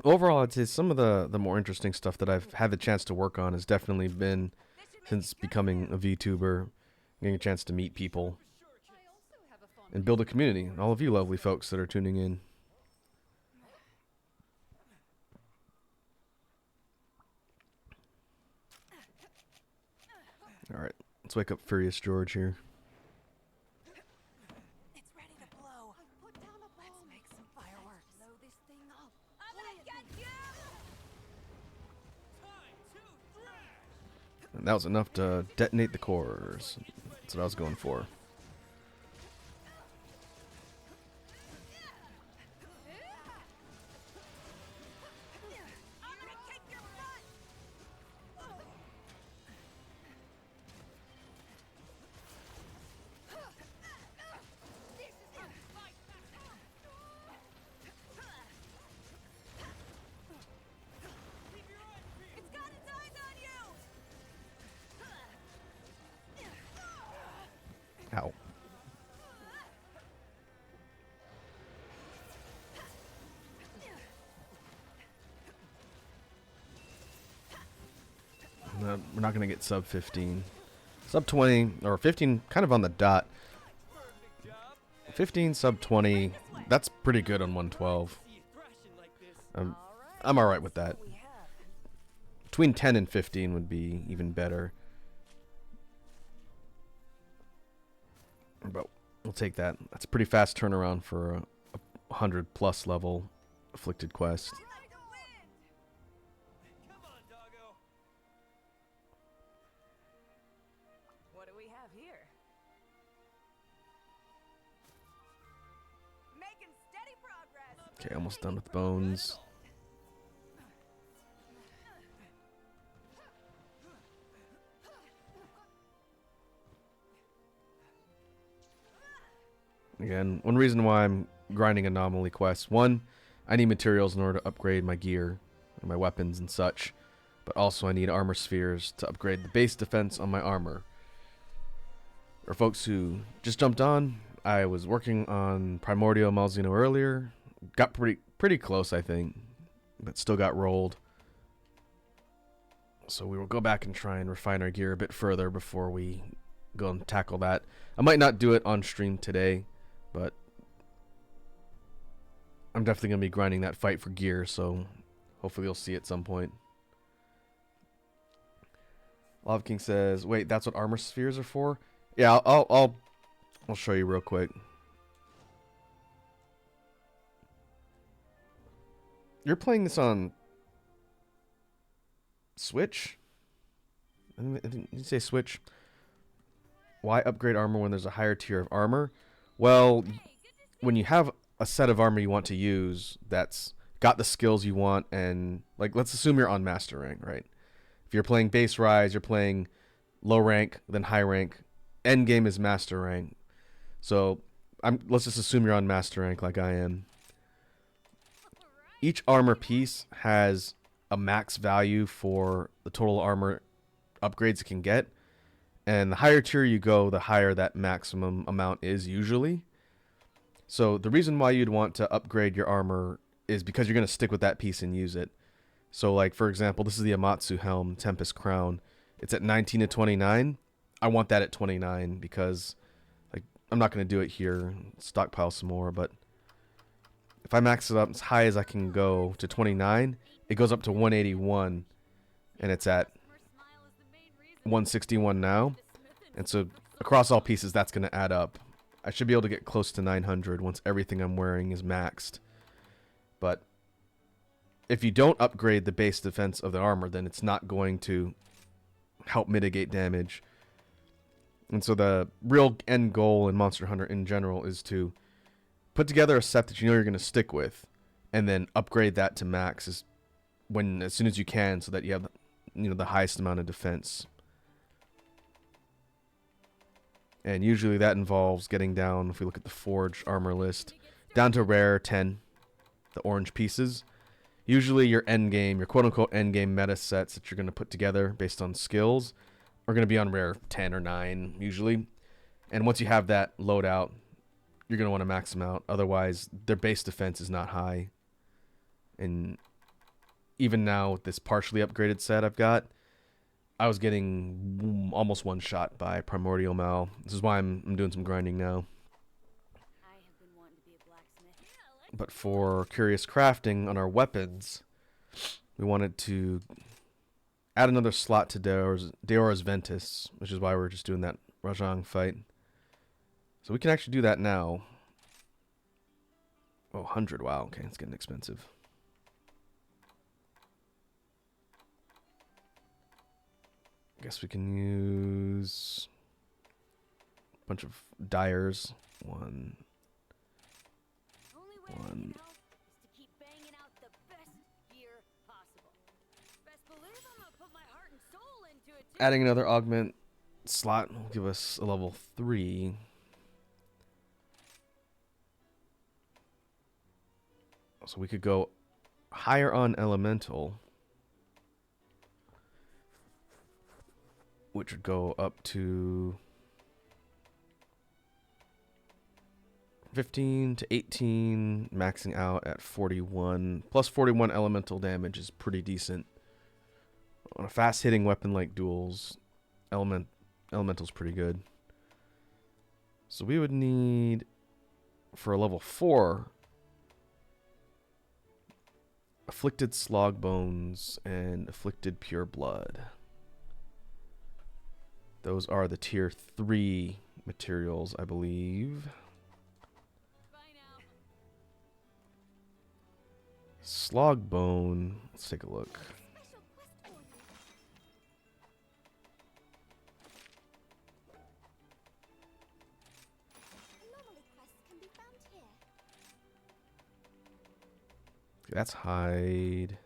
Speaker 1: Overall, I'd say some of the more interesting stuff that I've had the chance to work on has definitely been since becoming a VTuber, getting a chance to meet people and build a community. And all of you lovely folks that are tuning in. Alright, let's wake up Furious George here.
Speaker 2: It's ready to blow. Put down a bomb. Let's make some fireworks. Blow this thing up.
Speaker 3: I'm gonna get you!
Speaker 4: Time to thrash.
Speaker 1: And that was enough to detonate the cores. That's what I was going for.
Speaker 2: I'm gonna kick your butt. It's got its eyes on you.
Speaker 1: Ow. No, we're not going to get sub 15. Sub 20, or 15, kind of on the dot.
Speaker 4: Perfect job.
Speaker 1: 15, sub 20, that's pretty good on 112.
Speaker 4: See you thrashing like this.
Speaker 1: I'm alright with that. Between 10 and 15 would be even better. But we'll take that. That's a pretty fast turnaround for a 100 plus level afflicted quest.
Speaker 2: Like the wind.
Speaker 4: Come on, doggo.
Speaker 2: What do we have here? Making steady progress.
Speaker 1: Okay, almost done with bones. Again, one reason why I'm grinding anomaly quests. One, I need materials in order to upgrade my gear and my weapons and such. But also I need armor spheres to upgrade the base defense on my armor. For folks who just jumped on, I was working on Primordial Malzeno earlier. Got pretty close, I think. But still got rolled. So we will go back and try and refine our gear a bit further before we go and tackle that. I might not do it on stream today, but I'm definitely going to be grinding that fight for gear, so hopefully you'll see it at some point. Lava King says, wait, that's what armor spheres are for? Yeah, I'll show you real quick. You're playing this on Switch? Did you say Switch? Why upgrade armor when there's a higher tier of armor? Well, when you have a set of armor you want to use that's got the skills you want, and like let's assume you're on master rank, right? If you're playing base rise, you're playing low rank, then high rank. End game is master rank. So let's just assume you're on master rank like I am. Each armor piece has a max value for the total armor upgrades it can get. And the higher tier you go, the higher that maximum amount is usually. So the reason why you'd want to upgrade your armor is because you're going to stick with that piece and use it. So like, for example, this is the Amatsu helm, Tempest Crown. It's at 19 to 29. I want that at 29 because like I'm not going to do it here, stockpile some more, but if I max it up as high as I can go to 29, it goes up to 181 and it's at 161 now. And so across all pieces, that's going to add up. I should be able to get close to 900 once everything I'm wearing is maxed. But if you don't upgrade the base defense of the armor, then it's not going to help mitigate damage. And so the real end goal in Monster Hunter in general is to put together a set that you know you're going to stick with, and then upgrade that to max as soon as you can, so that you have the highest amount of defense. And usually that involves getting down, if we look at the Forge armor list, down to rare 10, the orange pieces. Usually your end game, your quote-unquote end game meta sets that you're going to put together based on skills are going to be on rare 10 or 9 usually. And once you have that loadout, you're going to want to max them out. Otherwise, their base defense is not high. And even now with this partially upgraded set I've got, I was getting almost one shot by Primordial Mal. This is why I'm doing some grinding now.
Speaker 3: I have been wanting to be a blacksmith.
Speaker 1: But for curious crafting on our weapons, we wanted to add another slot to Deora's Ventus, which is why we're just doing that Rajang fight. So we can actually do that now. Oh, 100. Wow, okay, it's getting expensive. I guess we can use a bunch of dyers. One.
Speaker 3: Only way I can help is to keep banging out the best gear possible. Best believe I'm gonna put my heart and soul into it too.
Speaker 1: Adding another augment slot will give us a level 3. So we could go higher on elemental, which would go up to 15 to 18, maxing out at 41. Plus 41 elemental damage is pretty decent. On a fast-hitting weapon like duels, elemental's pretty good. So we would need, for a level 4, Afflicted Slog Bones and Afflicted Pure Blood. Those are the tier 3 materials, I believe.
Speaker 3: Bye now.
Speaker 1: Slog Bone. Let's take a look.
Speaker 2: Special quest for you. Anomaly quests can be found here.
Speaker 1: That's hide.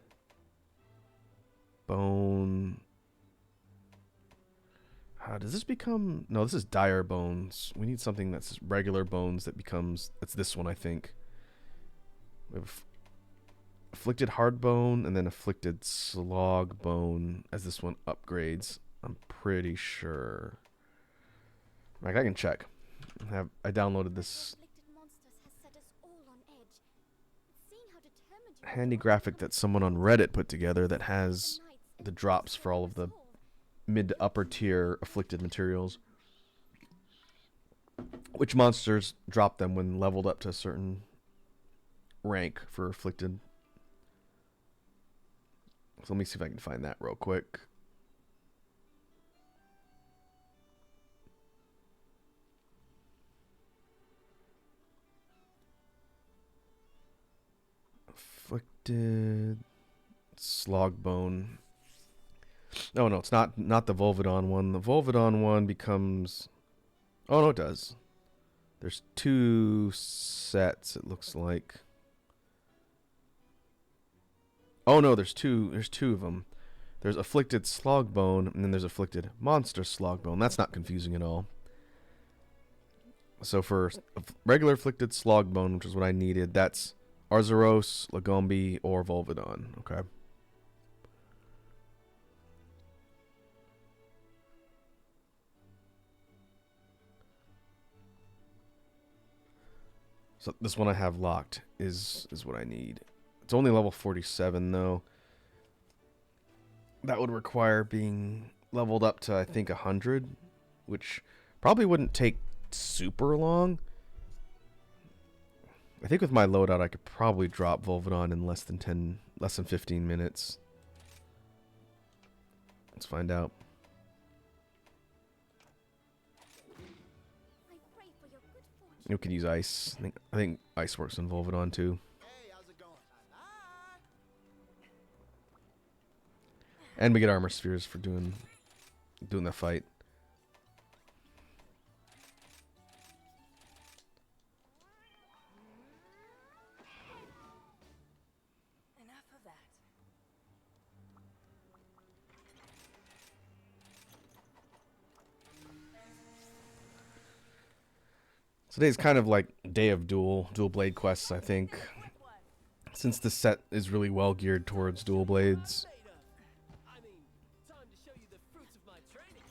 Speaker 1: Bone. Does this become... No, this is dire bones. We need something that's regular bones that becomes... That's this one, I think. We have afflicted hard bone and then afflicted slog bone as this one upgrades. I'm pretty sure. Like, I can check. I downloaded this
Speaker 2: Afflicted monsters has set us all on edge. Seeing how determined you are
Speaker 1: handy
Speaker 2: to
Speaker 1: graphic that someone on Reddit put together that has the drops for all of the mid to upper tier afflicted materials. Which monsters drop them when leveled up to a certain rank for afflicted. So let me see if I can find that real quick. Afflicted slog bone. No, it's not the Volvidon one. The Volvidon one becomes... Oh, no, it does. There's 2 sets, it looks like. Oh, no, there's two of them. There's Afflicted Slogbone, and then there's Afflicted Monster Slogbone. That's not confusing at all. So for regular Afflicted Slogbone, which is what I needed, that's Arzuros, Lagombi, or Volvidon. Okay. So this one I have locked is what I need. It's only level 47 though. That would require being leveled up to I think 100, which probably wouldn't take super long. I think with my loadout I could probably drop Volvidon in less than 15 minutes. Let's find out. You can use ice. I think ice works in Volvidon too.
Speaker 5: Hey, how's it going? Hi.
Speaker 1: And we get armor spheres for doing the fight.
Speaker 2: Enough of that.
Speaker 1: Today's kind of like day of dual blade quests, I think. Since the set is really well geared towards dual blades.
Speaker 4: I mean, time to show you the fruits of my training.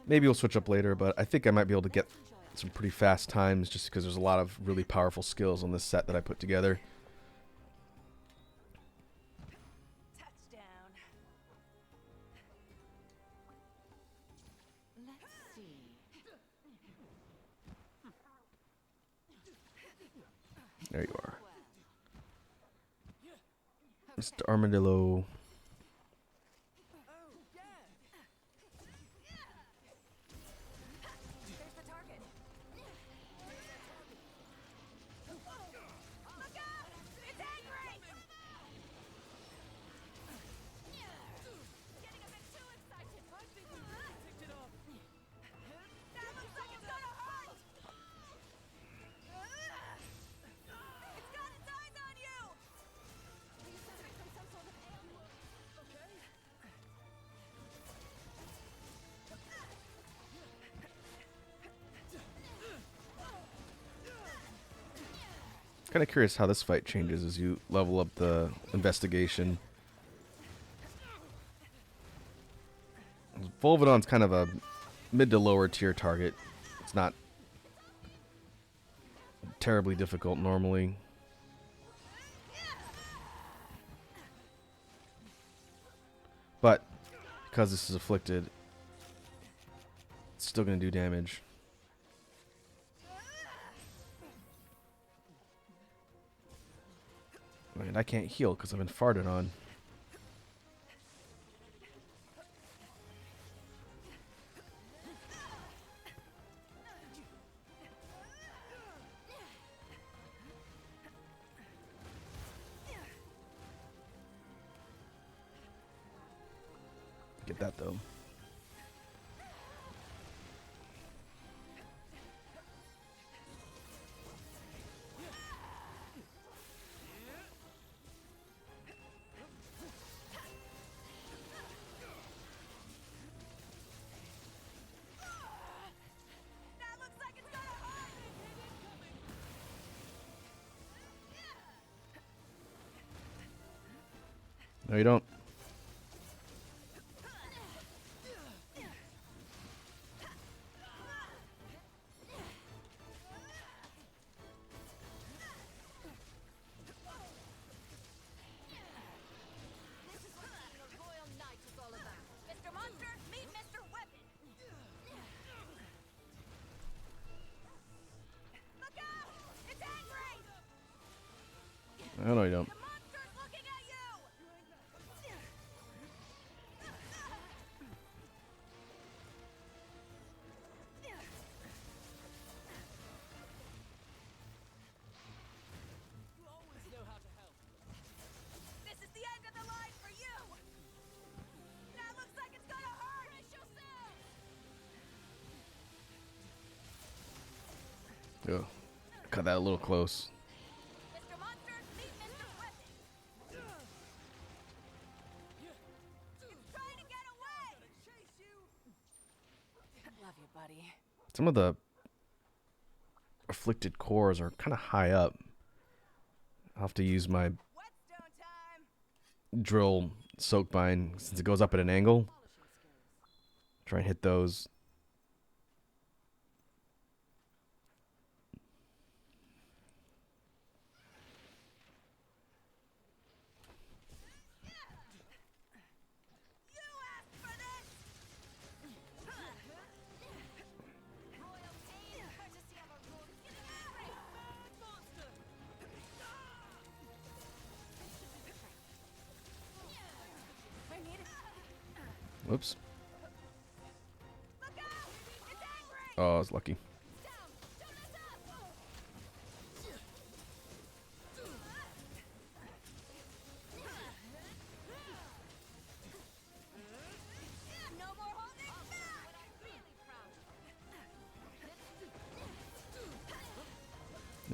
Speaker 1: Maybe we'll switch up later, but I think I might be able to get some pretty fast times just because there's a lot of really powerful skills on this set that I put together.
Speaker 2: Touchdown.
Speaker 3: Let's see.
Speaker 1: There you are. Mr. Armadillo.
Speaker 2: Oh, yeah. There's the target. Look out! It's angry! Getting a bit too excited.
Speaker 4: I think we really ticked it off.
Speaker 2: That looks like it's gonna hurt! It's got its eyes on you!
Speaker 3: Are you suffering from some sort of ailment?
Speaker 4: Okay.
Speaker 1: Kind of curious how this fight changes as you level up the investigation. Volvidon's kind of a mid to lower tier target. It's not terribly difficult normally. But because this is afflicted, it's still going to do damage. And I can't heal because I've been farted on. Get that though.
Speaker 2: That looks like it's gonna hurt!
Speaker 1: No, you don't.
Speaker 3: This is what being a royal knight is all about.
Speaker 2: Mr. Monster, meet Mr. Weapon! Look out! It's angry!
Speaker 1: No, no, you don't.
Speaker 2: The monster's looking at you!
Speaker 4: You always know how to help.
Speaker 2: This is the end of the line for you! That looks like it's gonna hurt! Brace yourself!
Speaker 1: Ugh. Cut that a little close.
Speaker 2: Mr. Monster, meet Mr. Weapon! It's trying to get away!
Speaker 4: Chase you.
Speaker 2: Love you, buddy.
Speaker 1: Some of the afflicted cores are kind of high up. I'll have to use my
Speaker 2: Whetstone time!
Speaker 1: drill soak bind since it goes up at an angle. Try and hit those.
Speaker 2: You asked for this!
Speaker 3: Royal pain, courtesy of a rogue.
Speaker 4: Monster.
Speaker 2: I need it.
Speaker 1: Whoops.
Speaker 2: Look out! It's angry!
Speaker 1: Oh, I was lucky.
Speaker 2: Down! Don't let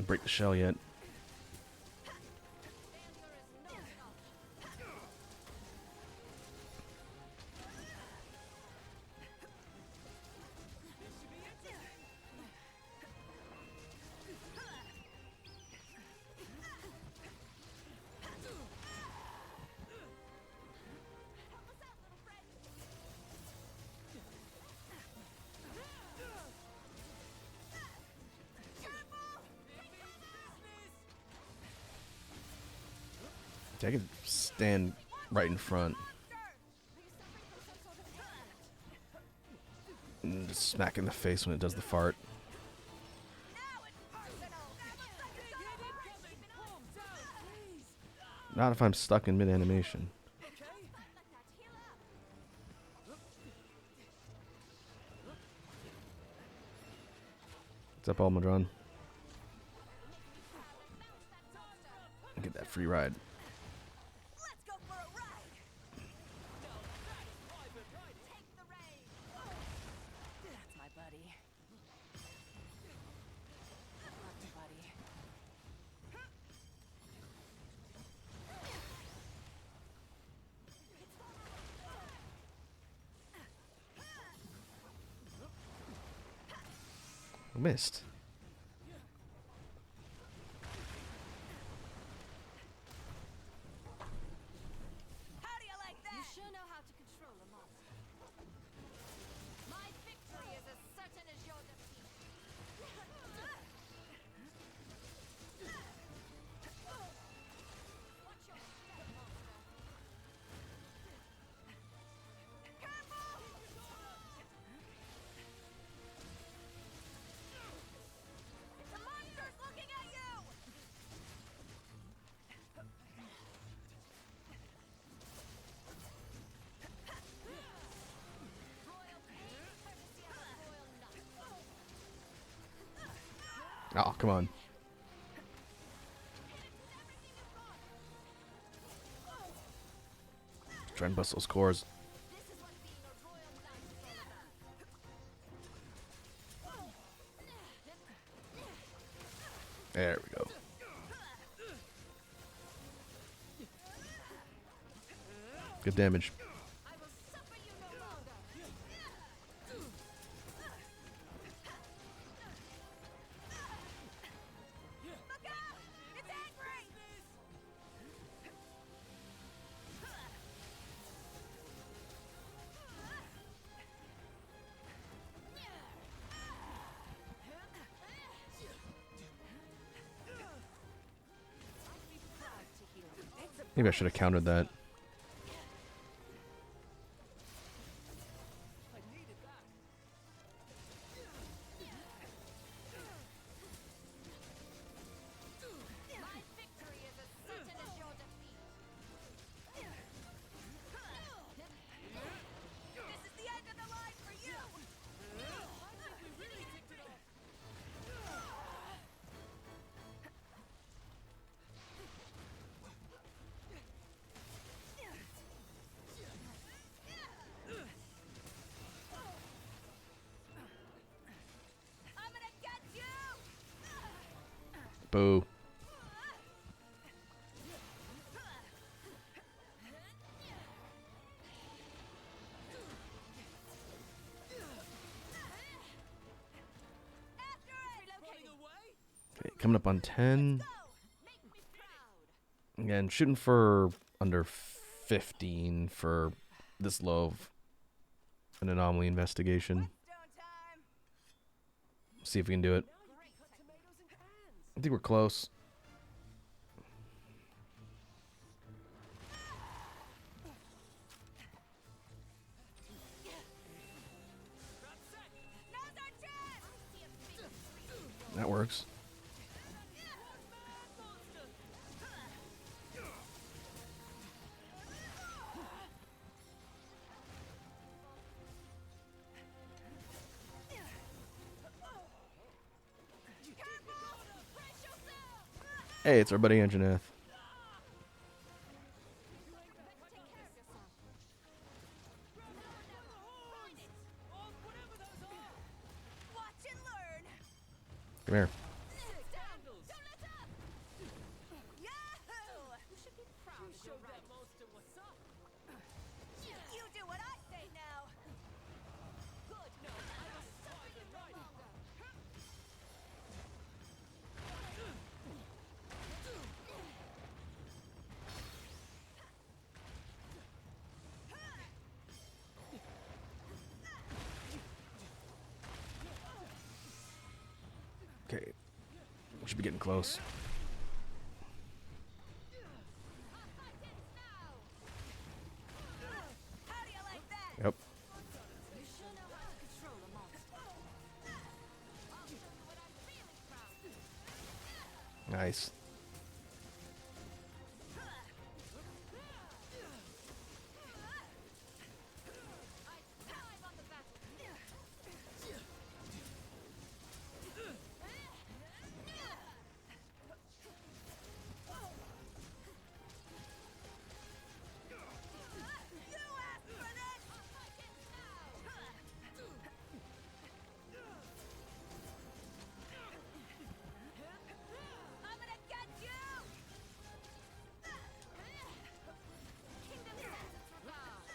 Speaker 1: break the shell yet. I can stand right in front and just smack in the face when it does the fart. Not if I'm stuck in mid-animation. What's up, Almadron? Get that free ride.
Speaker 2: Let's go for a ride. Take the reins. That's my buddy. Love you, buddy.
Speaker 1: Missed.
Speaker 2: How do you like that?
Speaker 3: You sure know how to control a monster. My victory is as certain as your defeat. Watch your step, monster.
Speaker 2: The monster's looking at you.
Speaker 3: Royal pain, courtesy of a royal knight.
Speaker 1: Oh, come on. Try and bust those cores.
Speaker 3: This is what being a royal knight is all about.
Speaker 1: There we go. Good damage.
Speaker 3: I will suffer you no longer.
Speaker 2: Look out! It's angry.
Speaker 1: Maybe I should have countered that.
Speaker 3: My victory is as certain as your defeat.
Speaker 2: This is the end of the line for you. I'm gonna get you.
Speaker 1: Boo.
Speaker 2: After it.
Speaker 1: Okay, coming up on 10.
Speaker 2: Make me proud.
Speaker 1: Again, shooting for under 15 for this low of an anomaly investigation.
Speaker 2: Stone time.
Speaker 1: See if we can do it. I think we're close.
Speaker 2: Now's our chance.
Speaker 1: That works. Hey, it's our buddy Anjaneth.
Speaker 2: Watch and learn.
Speaker 1: Come here.
Speaker 2: Sit down. Don't
Speaker 1: Okay, we should be getting close.
Speaker 2: How do you like that?
Speaker 1: Yep.
Speaker 2: You sure know how to control a monster.
Speaker 3: I'll show you what I'm really proud of.
Speaker 1: Nice.
Speaker 3: I thrive on the battlefield.
Speaker 2: You asked for this!
Speaker 3: I'll fight it now.
Speaker 2: I'm gonna get you!
Speaker 3: Kingdom sends its regards.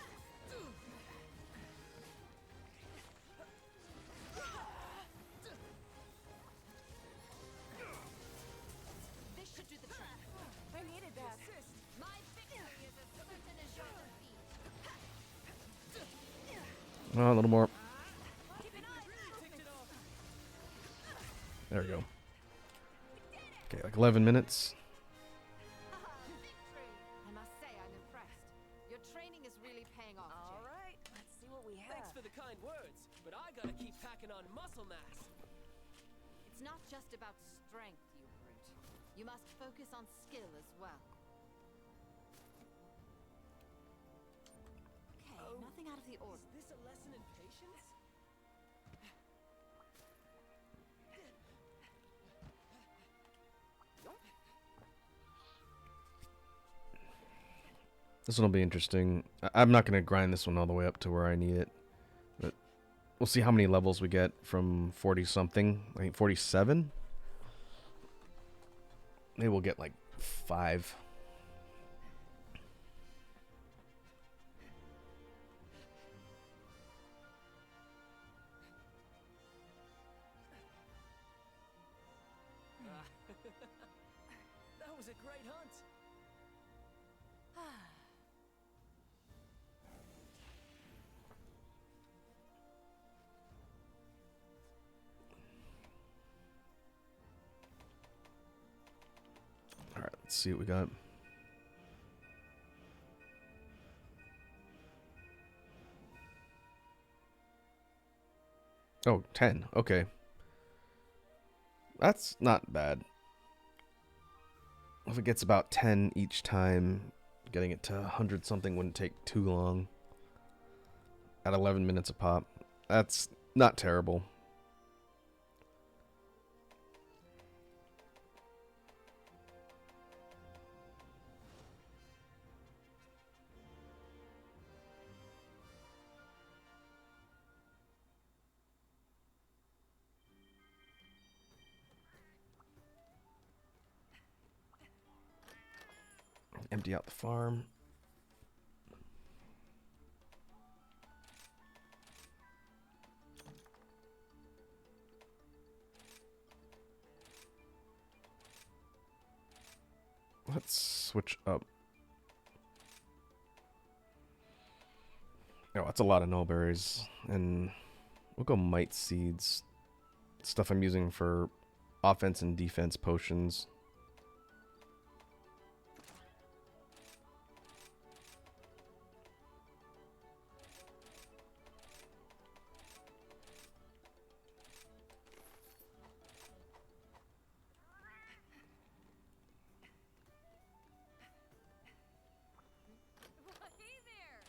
Speaker 3: This should do the trick.
Speaker 2: I needed that.
Speaker 3: My victory is as certain as your defeat.
Speaker 1: Oh, a little more.
Speaker 2: Keep an eye on the movement.
Speaker 1: There we go. Okay, like 11 minutes.
Speaker 3: Victory! I must say I'm impressed. Your training is really paying off,
Speaker 2: All
Speaker 3: Jake.
Speaker 2: right, let's see what we have.
Speaker 4: Thanks for the kind words, but I gotta keep packing on muscle mass.
Speaker 3: It's not just about strength, you brute. You must focus on skill as well. Okay, nothing out of the
Speaker 4: Is
Speaker 3: ordinary.
Speaker 4: this a lesson in patience?
Speaker 1: This one will be interesting. I'm not going to grind this one all the way up to where I need it. But we'll see how many levels we get from 40 something. I think 47. Maybe we'll get like 5.
Speaker 4: That was a great hunt.
Speaker 1: All right, let's see what we got. Oh, 10. Okay. That's not bad. If it gets about 10 each time, getting it to 100 something wouldn't take too long. At 11 minutes a pop. That's not terrible. Empty out the farm. Let's switch up. Oh, that's a lot of nullberries. And we'll go mite seeds. Stuff I'm using for offense and defense potions.
Speaker 3: Hey there!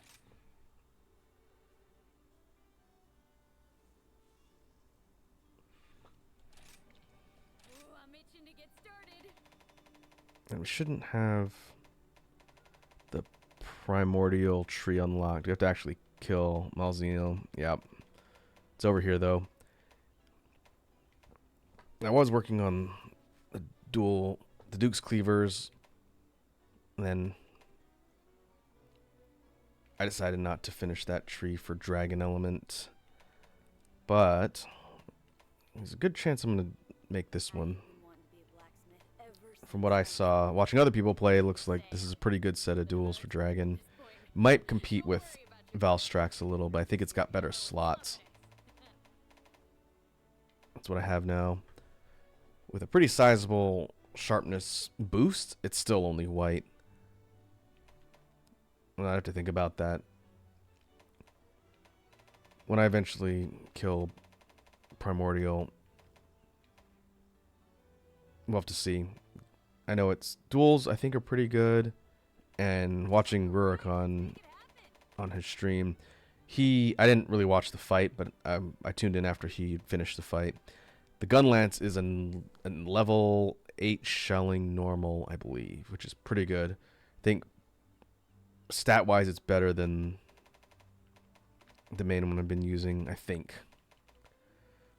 Speaker 3: Ooh, I'm itching to get started.
Speaker 1: And we shouldn't have the primordial tree unlocked. We have to actually kill Malzeno. Yep. It's over here, though. I was working on the Duke's Cleavers. And then I decided not to finish that tree for Dragon Element. But there's a good chance I'm going to make this one. From what I saw, watching other people play, it looks like this is a pretty good set of duels for Dragon. Might compete with Valstrax a little, but I think it's got better slots. That's what I have now. with a pretty sizable sharpness boost, it's still only white. And I have to think about that. When I eventually kill Primordial, we'll have to see. I know its duels, I think, are pretty good. And watching Rurikon on his stream, I didn't really watch the fight, but I tuned in after he finished the fight. The Gun Lance is a level 8 shelling normal, I believe, which is pretty good. I think stat-wise it's better than the main one I've been using, I think.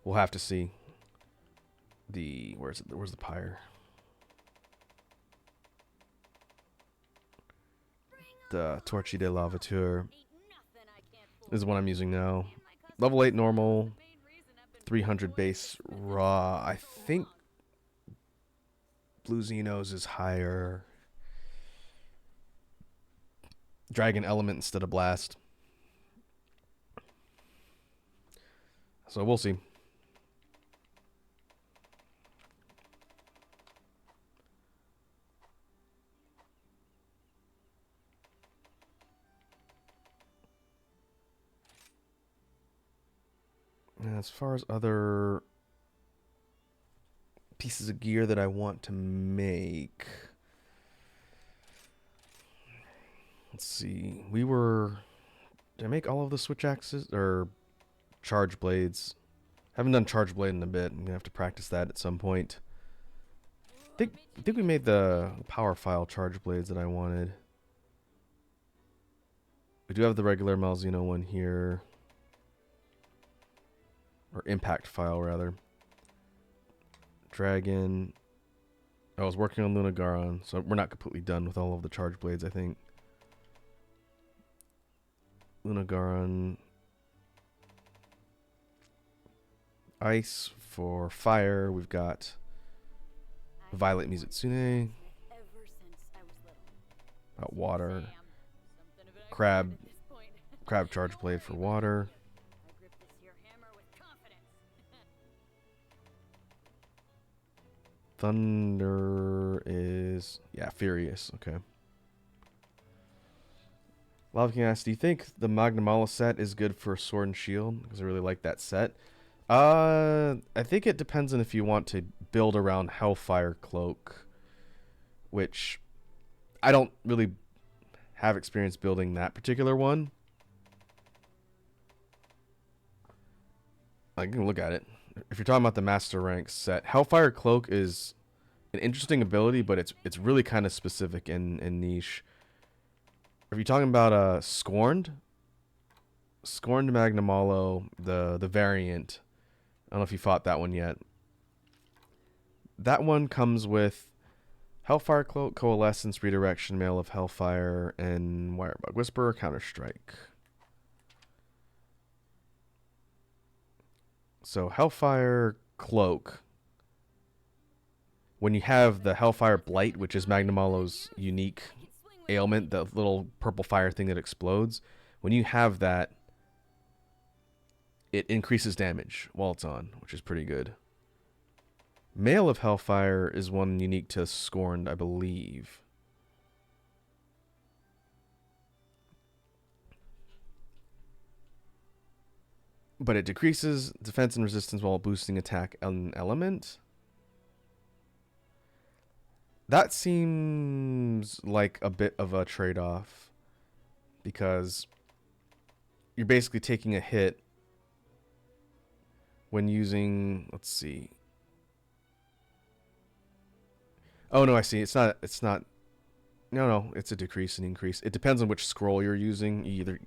Speaker 1: We'll have to see. Where's the pyre? The Torchi de Lavateur is what I'm using now. Level 8 normal, 300 base raw. I think Blue Xenos is higher. Dragon element instead of blast. So we'll see. And as far as other pieces of gear that I want to make, let's see. Did I make all of the switch axes or charge blades? Haven't done charge blade in a bit. I'm gonna have to practice that at some point. I think we made the power file charge blades that I wanted. We do have the regular Malzeno one here. Or impact file, rather. Dragon. I was working on Lunagaron, so we're not completely done with all of the charge blades, I think. Lunagaron. Ice for fire. We've got Violet Mizutsune. About water. Crab charge blade for water. Thunder is, yeah, Furious. Okay. Lava King asks, do you think the Magnamala set is good for Sword and Shield? Because I really like that set. I think it depends on if you want to build around Hellfire Cloak, which I don't really have experience building that particular one. I can look at it. If you're talking about the Master Rank set, Hellfire Cloak is an interesting ability, but it's really kind of specific and niche. If you're talking about Scorned Magnamalo, the variant, I don't know if you fought that one yet. That one comes with Hellfire Cloak, Coalescence, Redirection, Mail of Hellfire, and Wirebug Whisperer, Counter-Strike. So Hellfire Cloak, when you have the Hellfire Blight, which is Magnamalo's unique ailment, the little purple fire thing that explodes, when you have that, it increases damage while it's on, which is pretty good. Mail of Hellfire is one unique to Scorned, I believe. But it decreases defense and resistance while boosting attack and element. That seems like a bit of a trade-off, because you're basically taking a hit when using, let's see. Oh no, I see. It's not no, it's a decrease and increase. It depends on which scroll you're using. You either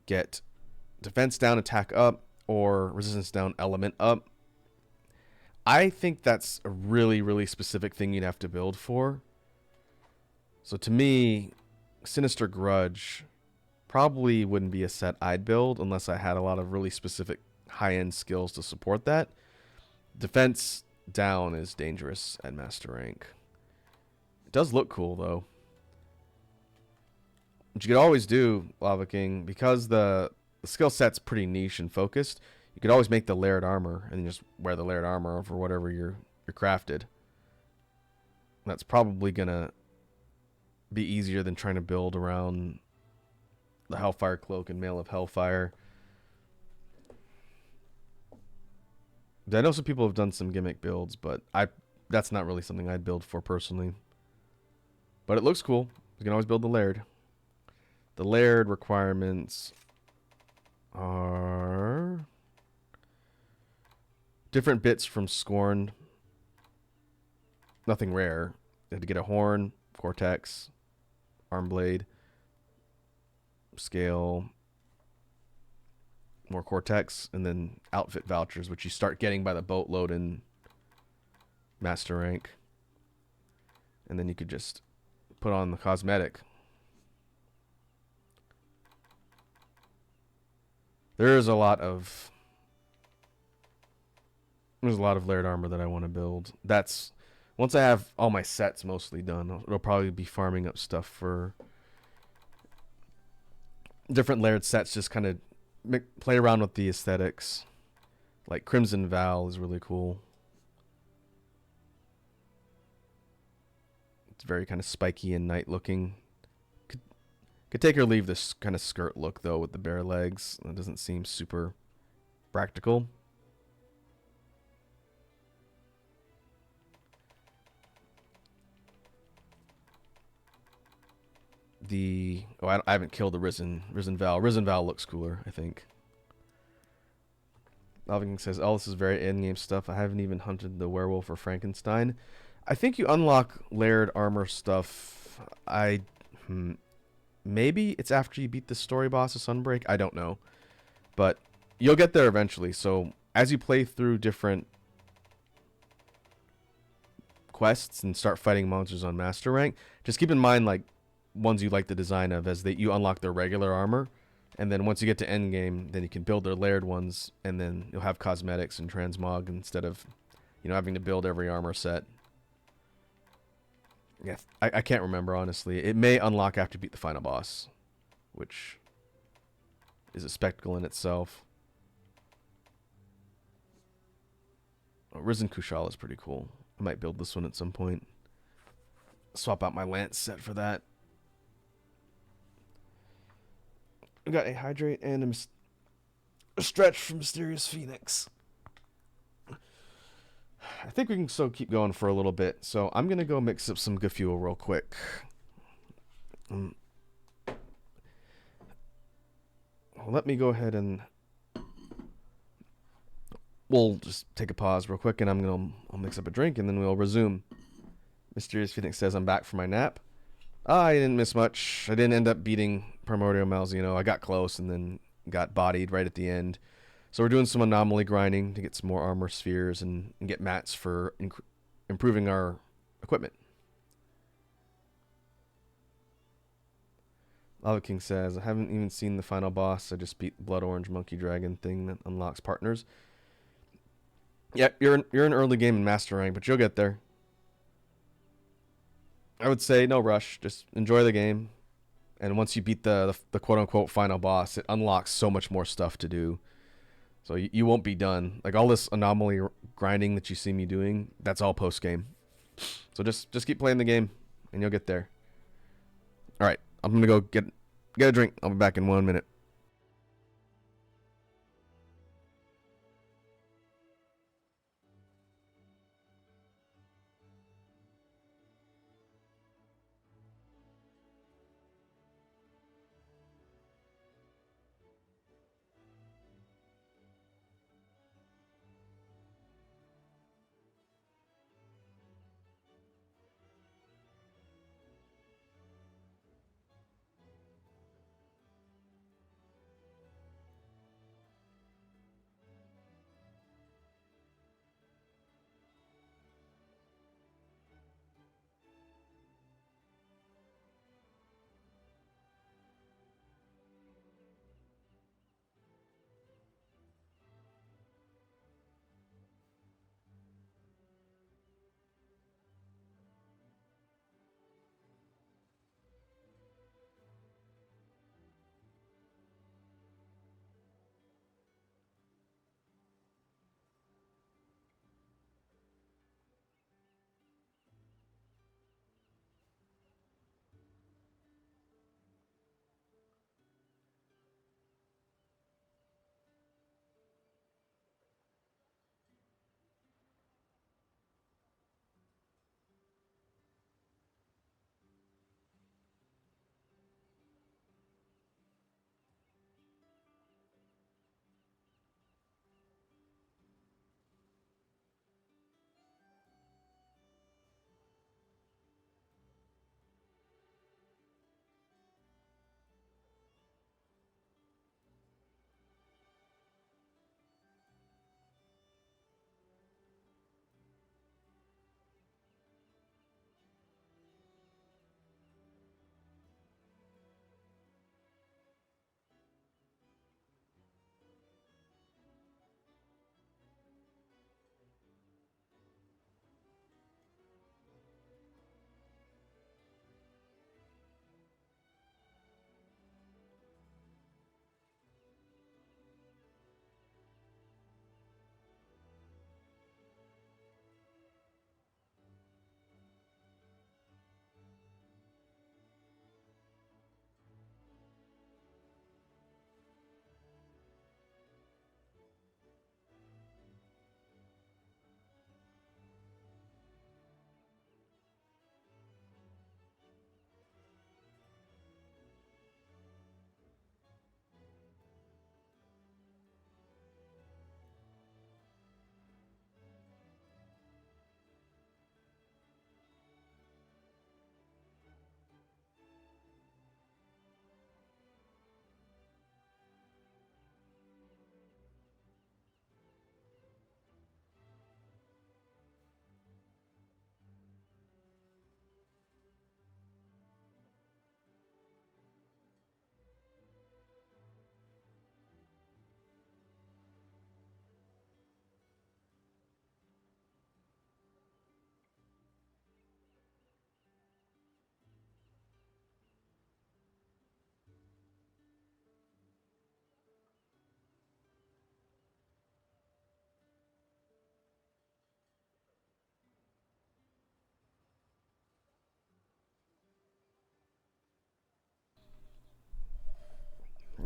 Speaker 1: get defense down, attack up, or resistance down, element up. I think that's a really, really specific thing you'd have to build for. So to me, Sinister Grudge probably wouldn't be a set I'd build unless I had a lot of really specific high-end skills to support that. Defense down is dangerous at Master Rank. It does look cool, though. What you could always do, Lava King, because the skill set's pretty niche and focused, You could always make the layered armor and just wear the layered armor for whatever you're crafted. That's probably gonna be easier than trying to build around the Hellfire Cloak and Mail of Hellfire. I know some people have done some gimmick builds, but that's not really something I'd build for personally. But it looks cool. You can always build the layered. The layered requirements are different bits from Scorn. Nothing rare. You have to get a horn, cortex, arm blade, scale, more cortex, and then outfit vouchers, which you start getting by the boatload in master rank. And then you could just put on the cosmetic. There's a lot of layered armor that I want to build. That's once I have all my sets mostly done, it'll probably be farming up stuff for different layered sets. Just kind of play around with the aesthetics. Like Crimson Val is really cool. It's very kind of spiky and night looking. Could take or leave this kind of skirt look though with the bare legs. That doesn't seem super practical. I haven't killed the Risen Val. Risen Val looks cooler, I think. Alvin says, "Oh, this is very in-game stuff. I haven't even hunted the werewolf or Frankenstein." I think you unlock layered armor stuff. Maybe it's after you beat the story boss of Sunbreak. I don't know, but you'll get there eventually. So as you play through different quests and start fighting monsters on master rank, just keep in mind like ones you like the design of, as that you unlock their regular armor, and then once you get to end game, then you can build their layered ones, and then you'll have cosmetics and transmog instead of, having to build every armor set. Yeah, I can't remember honestly. It may unlock after you beat the final boss, which is a spectacle in itself. Risen Kushal is pretty cool. I might build this one at some point. Swap out my lance set for that. We got a hydrate and a stretch from Mysterious Phoenix. I think we can still keep going for a little bit. So I'm going to go mix up some good fuel real quick. Let me go ahead and we'll just take a pause real quick, and I'll mix up a drink, and then we'll resume. Mysterious Phoenix says, "I'm back from my nap." I didn't miss much. I didn't end up beating Primordial Malzeno. I got close and then got bodied right at the end. So we're doing some anomaly grinding to get some more armor spheres and get mats for improving our equipment. Lava King says, "I haven't even seen the final boss. I just beat the Blood Orange Monkey Dragon thing that unlocks partners." Yeah, you're in early game in Master Rank, but you'll get there. I would say no rush. Just enjoy the game. And once you beat the quote-unquote final boss, it unlocks so much more stuff to do. So you won't be done. Like all this anomaly grinding that you see me doing, that's all post-game. So just keep playing the game, and you'll get there. All right, I'm going to go get a drink. I'll be back in 1 minute.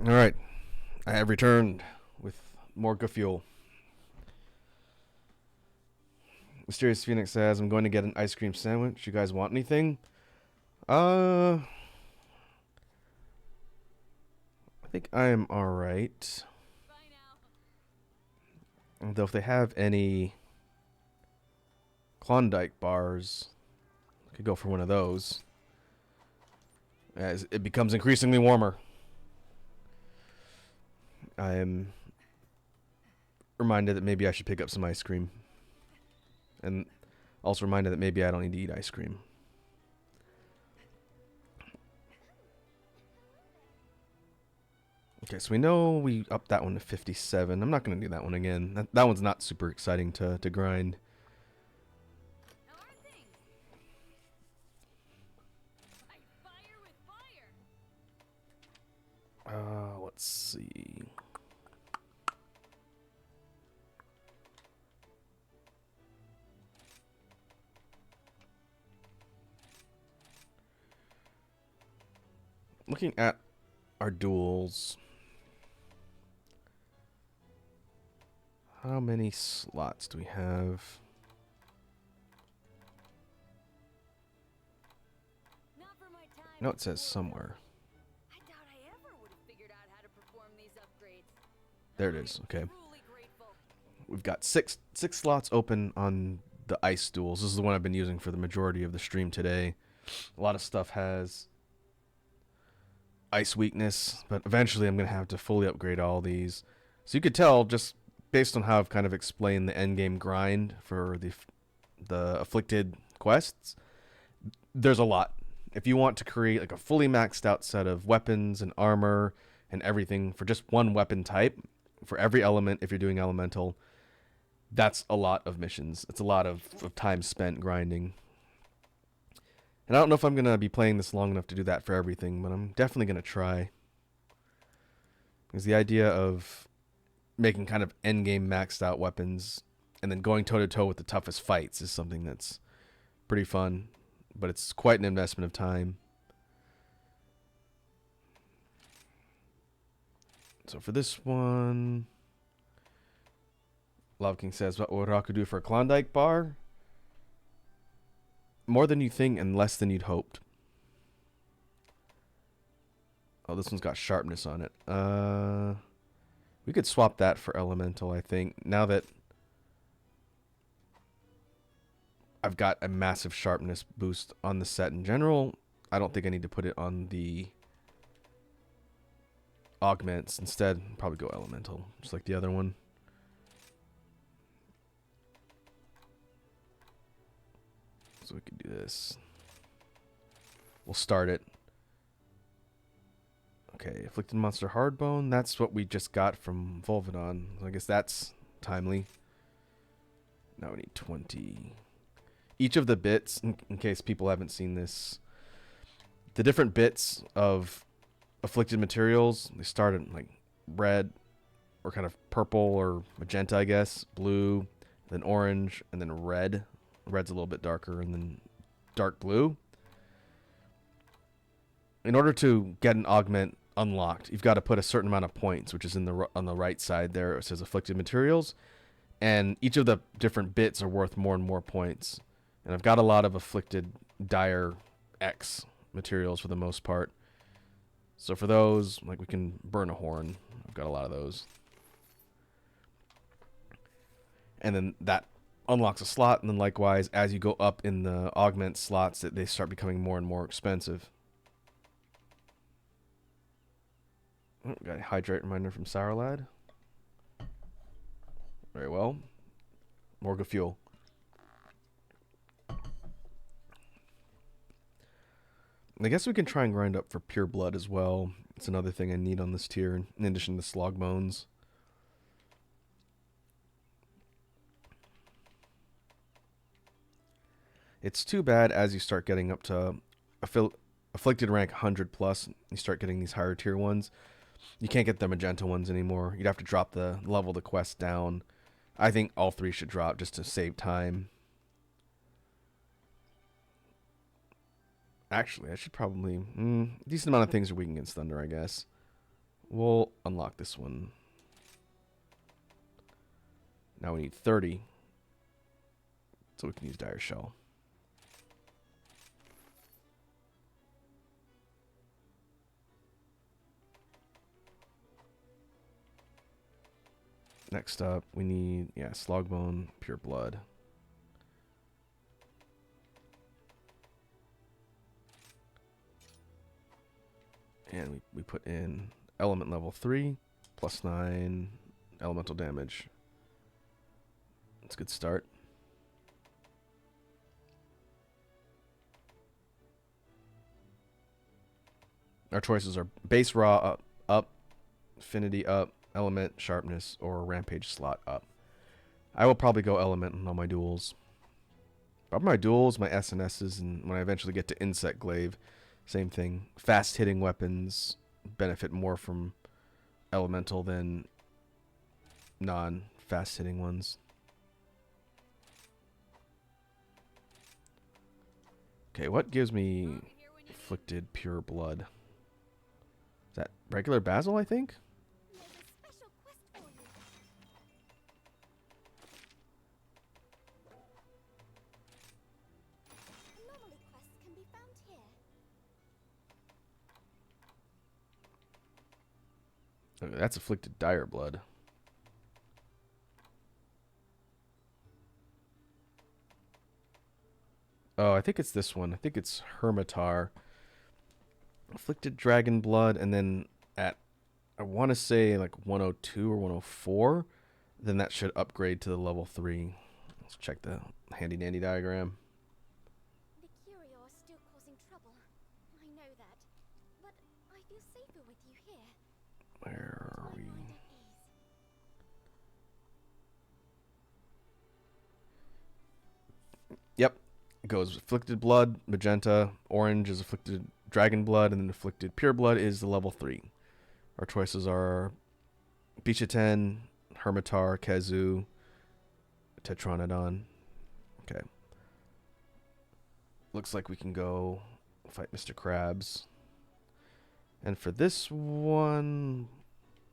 Speaker 1: All right, I have returned with more good fuel. Mysterious Phoenix says, I'm going to get an ice cream sandwich. You guys want anything? I think I am alright.
Speaker 3: Bye now.
Speaker 1: Though if they have any Klondike bars, I could go for one of those. As it becomes increasingly warmer. I am reminded that maybe I should pick up some ice cream. And also reminded that maybe I don't need to eat ice cream. Okay, so we know we upped that one to 57. I'm not going to do that one again. That one's not super exciting to grind.
Speaker 3: How are things? Fight fire with fire.
Speaker 1: Let's see. Looking at our duels, how many slots do we have?
Speaker 3: Not for my time.
Speaker 1: No, it says somewhere.
Speaker 3: I doubt I ever would have figured out how to perform these upgrades.
Speaker 1: There it is. Okay.
Speaker 3: Truly grateful.
Speaker 1: We've got six slots open on the ice duels. This is the one I've been using for the majority of the stream today. A lot of stuff has ice weakness, but eventually I'm going to have to fully upgrade all these. So you could tell just based on how I've kind of explained the endgame grind for the afflicted quests, there's a lot. If you want to create like a fully maxed out set of weapons and armor and everything for just one weapon type, for every element, if you're doing elemental, that's a lot of missions. It's a lot of time spent grinding. And I don't know if I'm going to be playing this long enough to do that for everything, but I'm definitely going to try. Because the idea of making kind of endgame maxed out weapons and then going toe-to-toe with the toughest fights is something that's pretty fun, but it's quite an investment of time. So for this one, Love King says, what would Raku do for a Klondike bar? More than you think and less than you'd hoped. Oh, this one's got sharpness on it. We could swap that for elemental, I think. Now that I've got a massive sharpness boost on the set in general, I don't think I need to put it on the augments. Instead, probably go elemental, just like the other one. So we could do this. We'll start it. Okay, Afflicted Monster Hardbone. That's what we just got from Volvidon. So I guess that's timely. Now we need 20. Each of the bits, in case people haven't seen this, the different bits of afflicted materials, they start in like red or kind of purple or magenta, I guess, blue, then orange, and then red. Red's a little bit darker, and then dark blue. In order to get an augment unlocked, you've got to put a certain amount of points, which is in on the right side there. It says afflicted materials, and each of the different bits are worth more and more points. And I've got a lot of afflicted dire X materials for the most part. So for those, like we can burn a horn. I've got a lot of those. And then that unlocks a slot, and then likewise, as you go up in the augment slots, they start becoming more and more expensive. Oh, got a hydrate reminder from Sour Lad. Very well. More good fuel. I guess we can try and grind up for pure blood as well. It's another thing I need on this tier, in addition to slog bones. It's too bad as you start getting up to afflicted rank 100 plus, you start getting these higher tier ones. You can't get the magenta ones anymore. You'd have to drop the level of the quest down. I think all three should drop just to save time. Actually, I should probably... decent amount of things are weak against thunder, I guess. We'll unlock this one. Now we need 30. So we can use Dire Shell. Next up, we need, Slogbone, Pure Blood. And we put in Element level 3, plus 9 elemental damage. That's a good start. Our choices are base raw up, affinity up, element, sharpness, or rampage slot up. I will probably go element on all my duels. Probably my duels, my SNSs, and when I eventually get to Insect Glaive, same thing. Fast hitting weapons benefit more from elemental than non-fast hitting ones. Okay, what gives me afflicted pure blood? Is that regular basil, I think?
Speaker 3: There's a special quest for you. Anomaly quests can be found here.
Speaker 1: Okay, that's afflicted dire blood. Oh, I think it's this one. I think it's Hermitar. Afflicted dragon blood, and then at, I want to say like 102 or 104, then that should upgrade to the level 3. Let's check the handy dandy diagram.
Speaker 3: The Curio are still causing trouble. I know that. But I feel safer with you here.
Speaker 1: Where are we?
Speaker 3: My mind at ease.
Speaker 1: Yep. It goes afflicted blood, magenta, orange is afflicted dragon blood, and then afflicted pure blood is the level 3. Our choices are Bicheten, Hermitar, Kazu, Tetranodon. Okay. Looks like we can go fight Mr. Krabs. And for this one,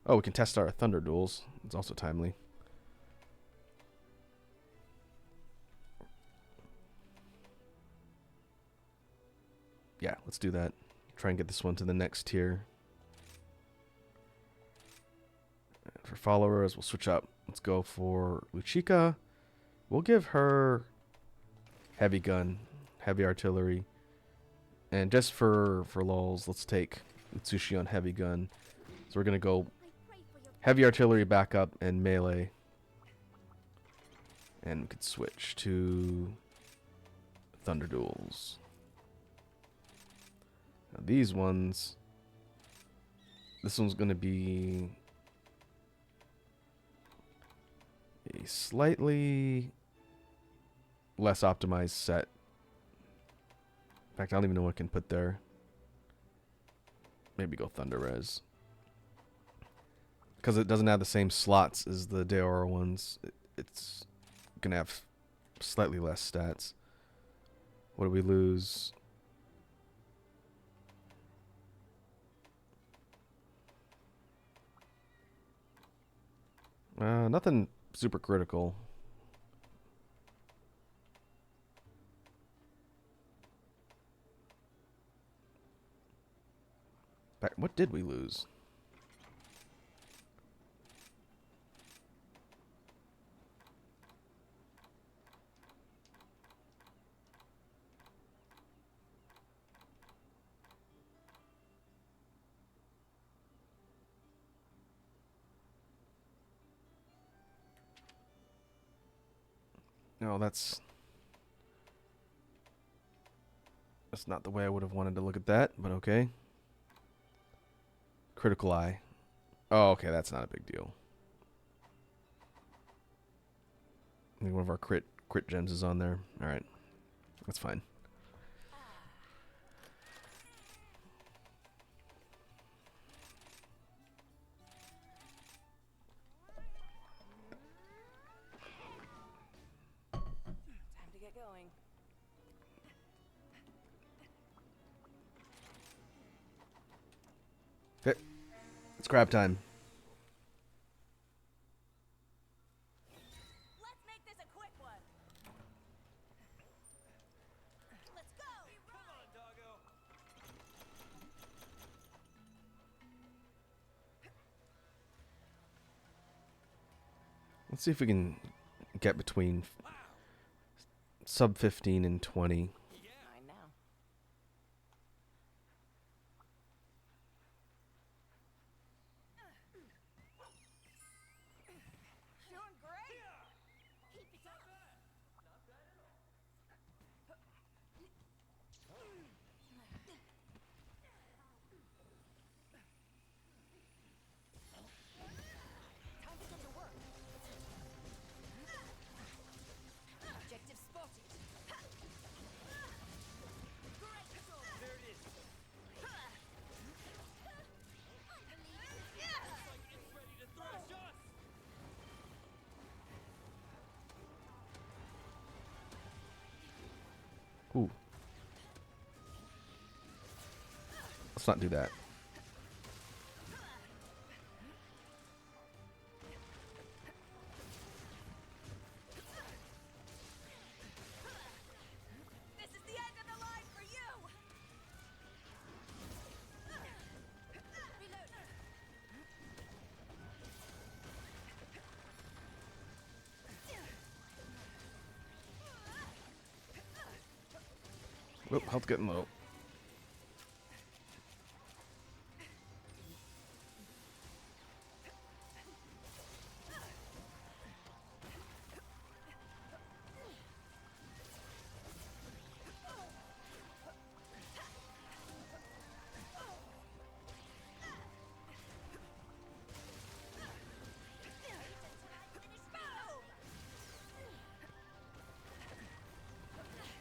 Speaker 1: oh, we can test our Thunder Duels. It's also timely. Yeah, let's do that. Try and get this one to the next tier. And for followers, we'll switch up. Let's go for Luchika. We'll give her heavy gun, heavy artillery. And just for lulz, let's take Utsushi on heavy gun. So we're going to go
Speaker 3: I pray for your
Speaker 1: heavy artillery backup and melee. And we could switch to Thunder Duels. Now these ones, this one's going to be a slightly less optimized set. In fact, I don't even know what I can put there. Maybe go Thunder Res. Because it doesn't have the same slots as the Deora ones. It's going to have slightly less stats. What do we lose? Nothing super critical. What did we lose? No, that's not the way I would have wanted to look at that, but okay. Critical Eye. Oh, okay, that's not a big deal. I think one of our crit gems is on there. All right, that's fine.
Speaker 2: Time to get going.
Speaker 1: It's grab time.
Speaker 2: Let's make this a quick one. Let's go.
Speaker 4: Come on, doggo.
Speaker 1: Let's see if we can get between sub 15 and 20.
Speaker 4: Yeah.
Speaker 2: I know. Doing great.
Speaker 3: Keep it up.
Speaker 2: Time to get to work. Objective spotted. Great shot.
Speaker 4: There it is. Like it's ready to thrash us.
Speaker 1: Ooh. Let's not do that.
Speaker 2: This is the end of the line for you. Reload.
Speaker 1: Oh, health getting low.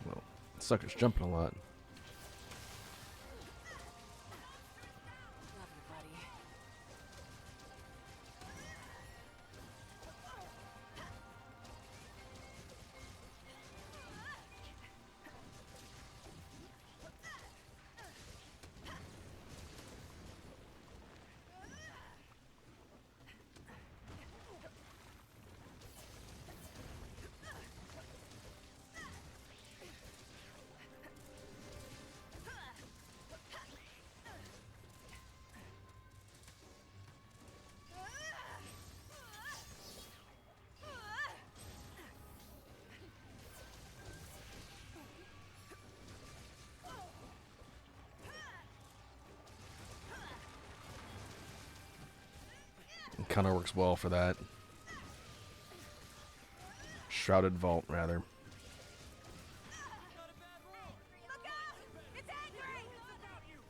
Speaker 1: Well, sucker's jumping a lot.
Speaker 2: Love you, buddy.
Speaker 1: It kind of works well for that. Shrouded Vault, rather.
Speaker 4: Not a bad roll.
Speaker 2: Look out! It's angry!
Speaker 4: About you.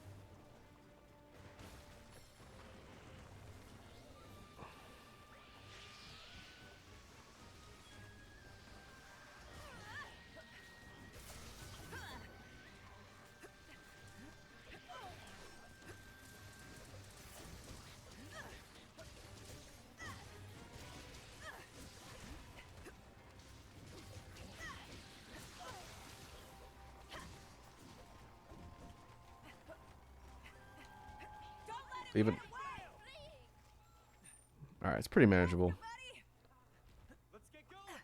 Speaker 2: Don't let him
Speaker 1: Even.
Speaker 2: get away!
Speaker 1: Alright, it's pretty manageable.
Speaker 2: Buddy!
Speaker 4: Let's get going.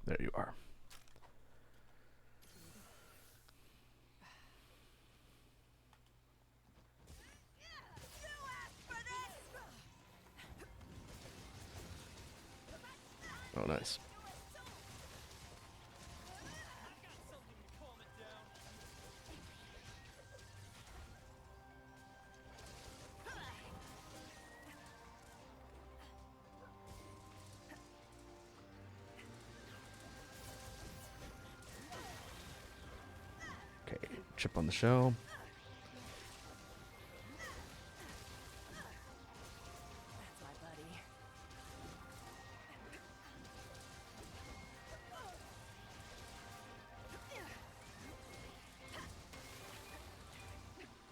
Speaker 1: There you are.
Speaker 2: You asked for this!
Speaker 1: Oh, nice.
Speaker 4: I've got something to calm it down.
Speaker 1: Okay, chip on the shell.
Speaker 2: That's my buddy.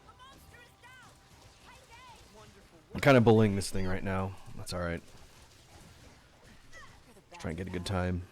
Speaker 2: The monster is down!
Speaker 4: Wonderful
Speaker 1: I'm kind of bullying this thing right now. That's alright.
Speaker 2: You're the
Speaker 1: Trying Try and get a good time.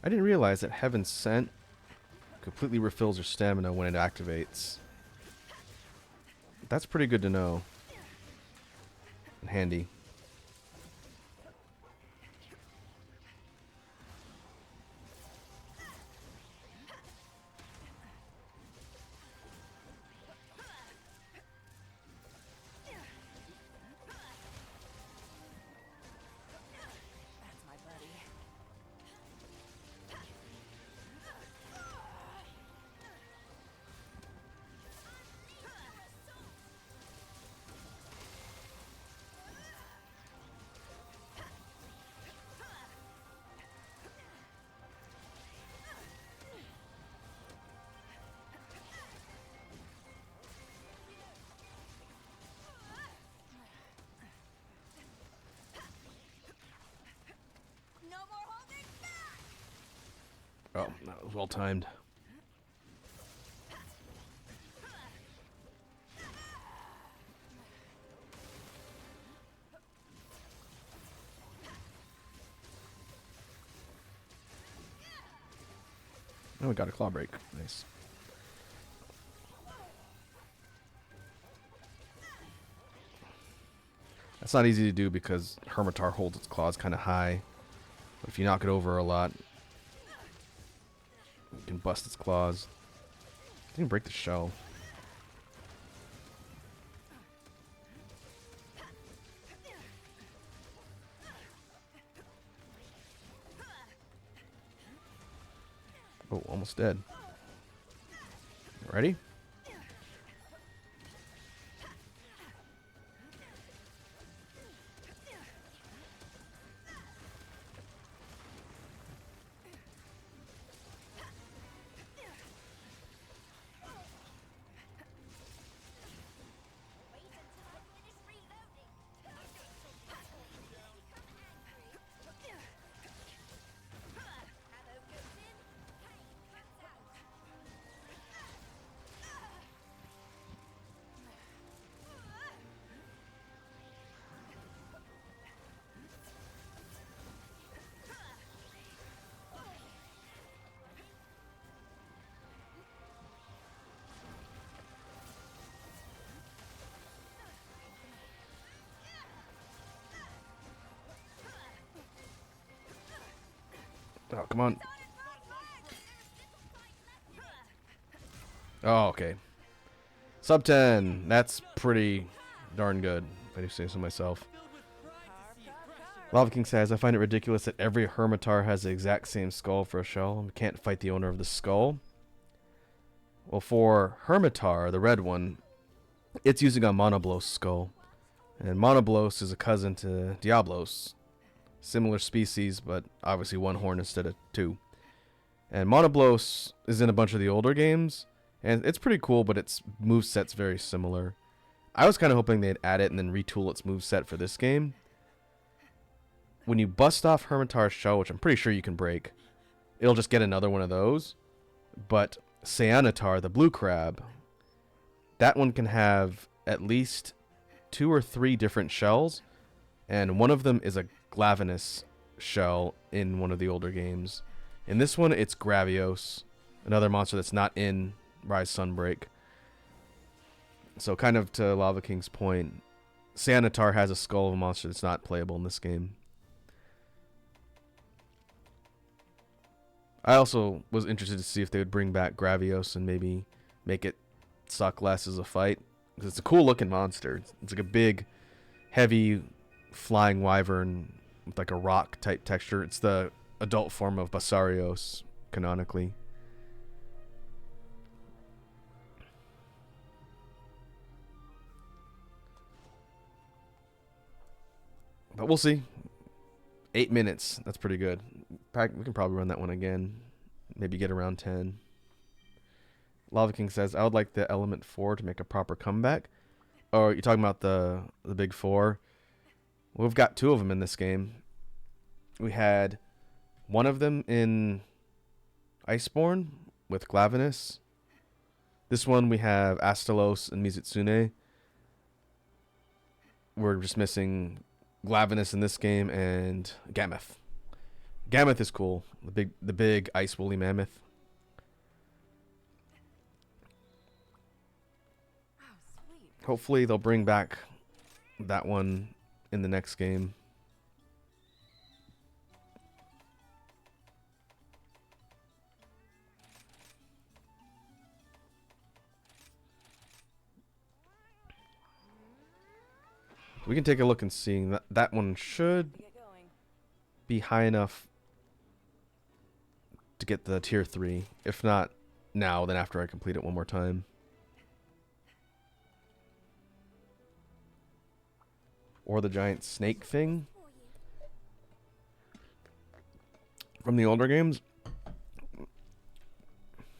Speaker 1: I didn't realize that Heaven Sent completely refills your stamina when it activates. That's pretty good to know. And handy.
Speaker 2: That's my buddy. No more holding back!
Speaker 1: Oh, that was well timed. Oh, we got a claw break. Nice. That's not easy to do because Hermitar holds its claws kind of high. But if you knock it over a lot, you can bust its claws. I think break the shell. Oh, almost dead. Ready?
Speaker 2: Wait until I finish reloading. Ammo goes in, pain comes out.
Speaker 1: Oh, come on. Oh, okay. Sub 10. That's pretty darn good, if I do say so myself.
Speaker 4: Filled with pride to see it crashing.
Speaker 1: Lava King says, I find it ridiculous that every Hermitar has the exact same skull for a shell and can't fight the owner of the skull. Well, for Hermitar, the red one, it's using a Monoblos skull. And Monoblos is a cousin to Diablos. Similar species, but obviously one horn instead of two. And Monoblos is in a bunch of the older games. And it's pretty cool, but its moveset's very similar. I was kind of hoping they'd add it and then retool its moveset for this game. When you bust off Hermitar's shell, which I'm pretty sure you can break, it'll just get another one of those. But Cyanitar, the blue crab, that one can have at least 2 or 3 different shells. And one of them is a Glavenus shell in one of the older games. In this one, it's Gravios, another monster that's not in Rise Sunbreak. So kind of to Lava King's point, Cyanitar has a skull of a monster that's not playable in this game. I also was interested to see if they would bring back Gravios and maybe make it suck less as a fight. It's a cool looking monster. It's like a big, heavy, flying wyvern with like a rock type texture. It's the adult form of Basarios, canonically. But we'll see. 8 minutes. That's pretty good. We can probably run that one again. Maybe get around 10. Lava King says, I would like the Element 4 to make a proper comeback. Oh, you're talking about the big 4? Well, we've got 2 of them in this game. We had one of them in Iceborne with Glavenus. This one we have Astalos and Mizutsune. We're just missing Glavenus in this game and Gammoth. Gammoth is cool. The big ice woolly mammoth.
Speaker 2: Oh, sweet.
Speaker 1: Hopefully they'll bring back that one in the next game. We can take a look and see. That one should
Speaker 2: Get going.
Speaker 1: be high enough to get the tier 3. If not now, then after I complete it one more time. Or the giant snake thing from the older games.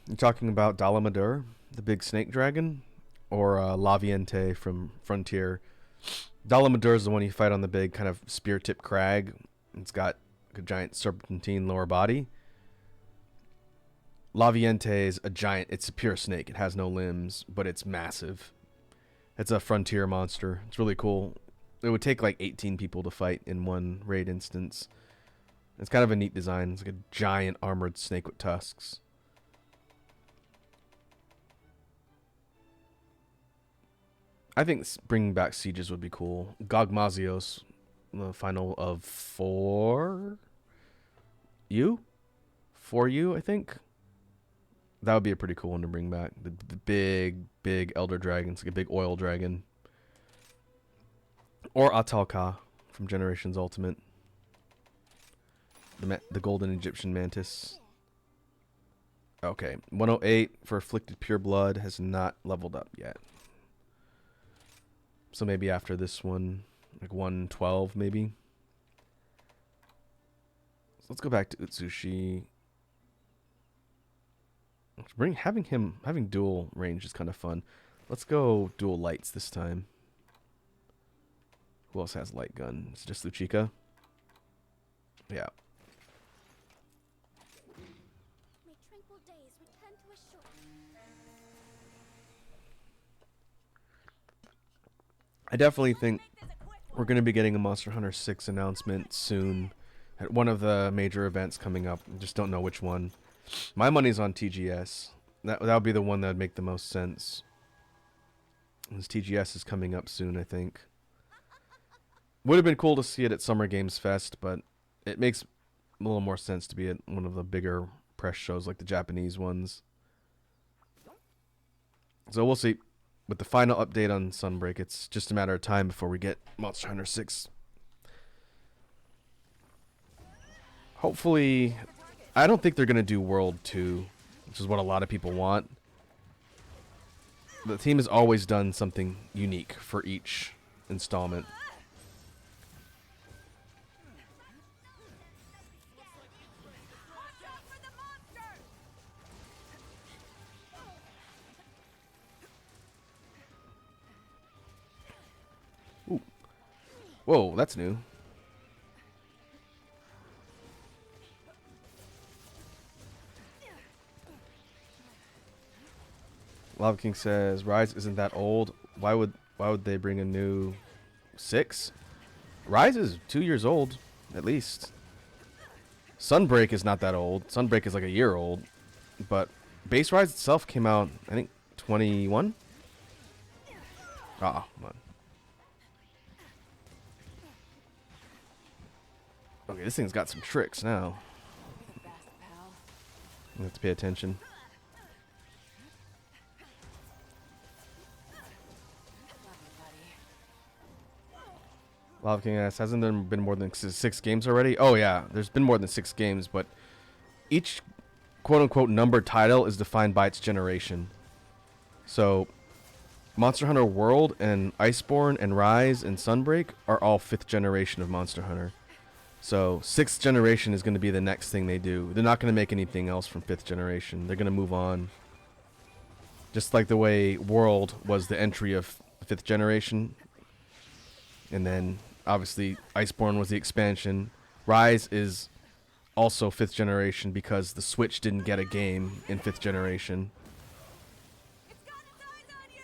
Speaker 1: You're talking about Dalamadur, the big snake dragon, or Laviente from Frontier. Dalamadur is the one you fight on the big kind of spear tip crag. It's got a giant serpentine lower body. Laviente is a giant. It's a pure snake. It has no limbs, but it's massive. It's a Frontier monster. It's really cool. It would take like 18 people to fight in one raid instance. It's kind of a neat design. It's like a giant armored snake with tusks. I think bringing back sieges would be cool. Gogmazios, the final of 4 U? 4U, I think. That would be a pretty cool one to bring back. The big elder dragon. It's like a big oil dragon. Or Atalka from Generations Ultimate. The golden Egyptian mantis. Okay, 108 for Afflicted Pure Blood has not leveled up yet. So maybe after this one, like 112 maybe. So let's go back to Utsushi. Having dual range is kind of fun. Let's go dual lights this time. Who else has light gun? It's just Luchika. Yeah.
Speaker 3: May tranquil days return to us shortly.
Speaker 1: I definitely think we're going to be getting a Monster Hunter 6 announcement soon at one of the major events coming up. I just don't know which one. My money's on TGS. That would be the one that would make the most sense. This TGS is coming up soon, I think. Would have been cool to see it at Summer Games Fest, but it makes a little more sense to be at one of the bigger press shows like the Japanese ones. So we'll see. With the final update on Sunbreak, it's just a matter of time before we get Monster Hunter 6. Hopefully, I don't think they're going to do World 2, which is what a lot of people want. The team has always done something unique for each installment.
Speaker 2: Watch out for the monsters!
Speaker 1: Whoa, that's new. Lava King says, Rise isn't that old. Why would they bring a new 6? Rise is 2 years old, at least. Sunbreak is not that old. Sunbreak is like a year old. But Base Rise itself came out, I think, 21? Ah, come on. Okay, this thing's got some tricks now.
Speaker 2: Fast, pal.
Speaker 1: You have to pay attention. Lava King asks, hasn't there been more than 6 games already? Oh yeah, there's been more than 6 games, but each quote-unquote numbered title is defined by its generation. So Monster Hunter World and Iceborne and Rise and Sunbreak are all 5th generation of Monster Hunter. So 6th generation is going to be the next thing they do. They're not going to make anything else from 5th generation. They're going to move on. Just like the way World was the entry of 5th generation. And then obviously Iceborne was the expansion. Rise is also 5th generation because the Switch didn't get a game in 5th generation.
Speaker 2: It's got its eyes on you!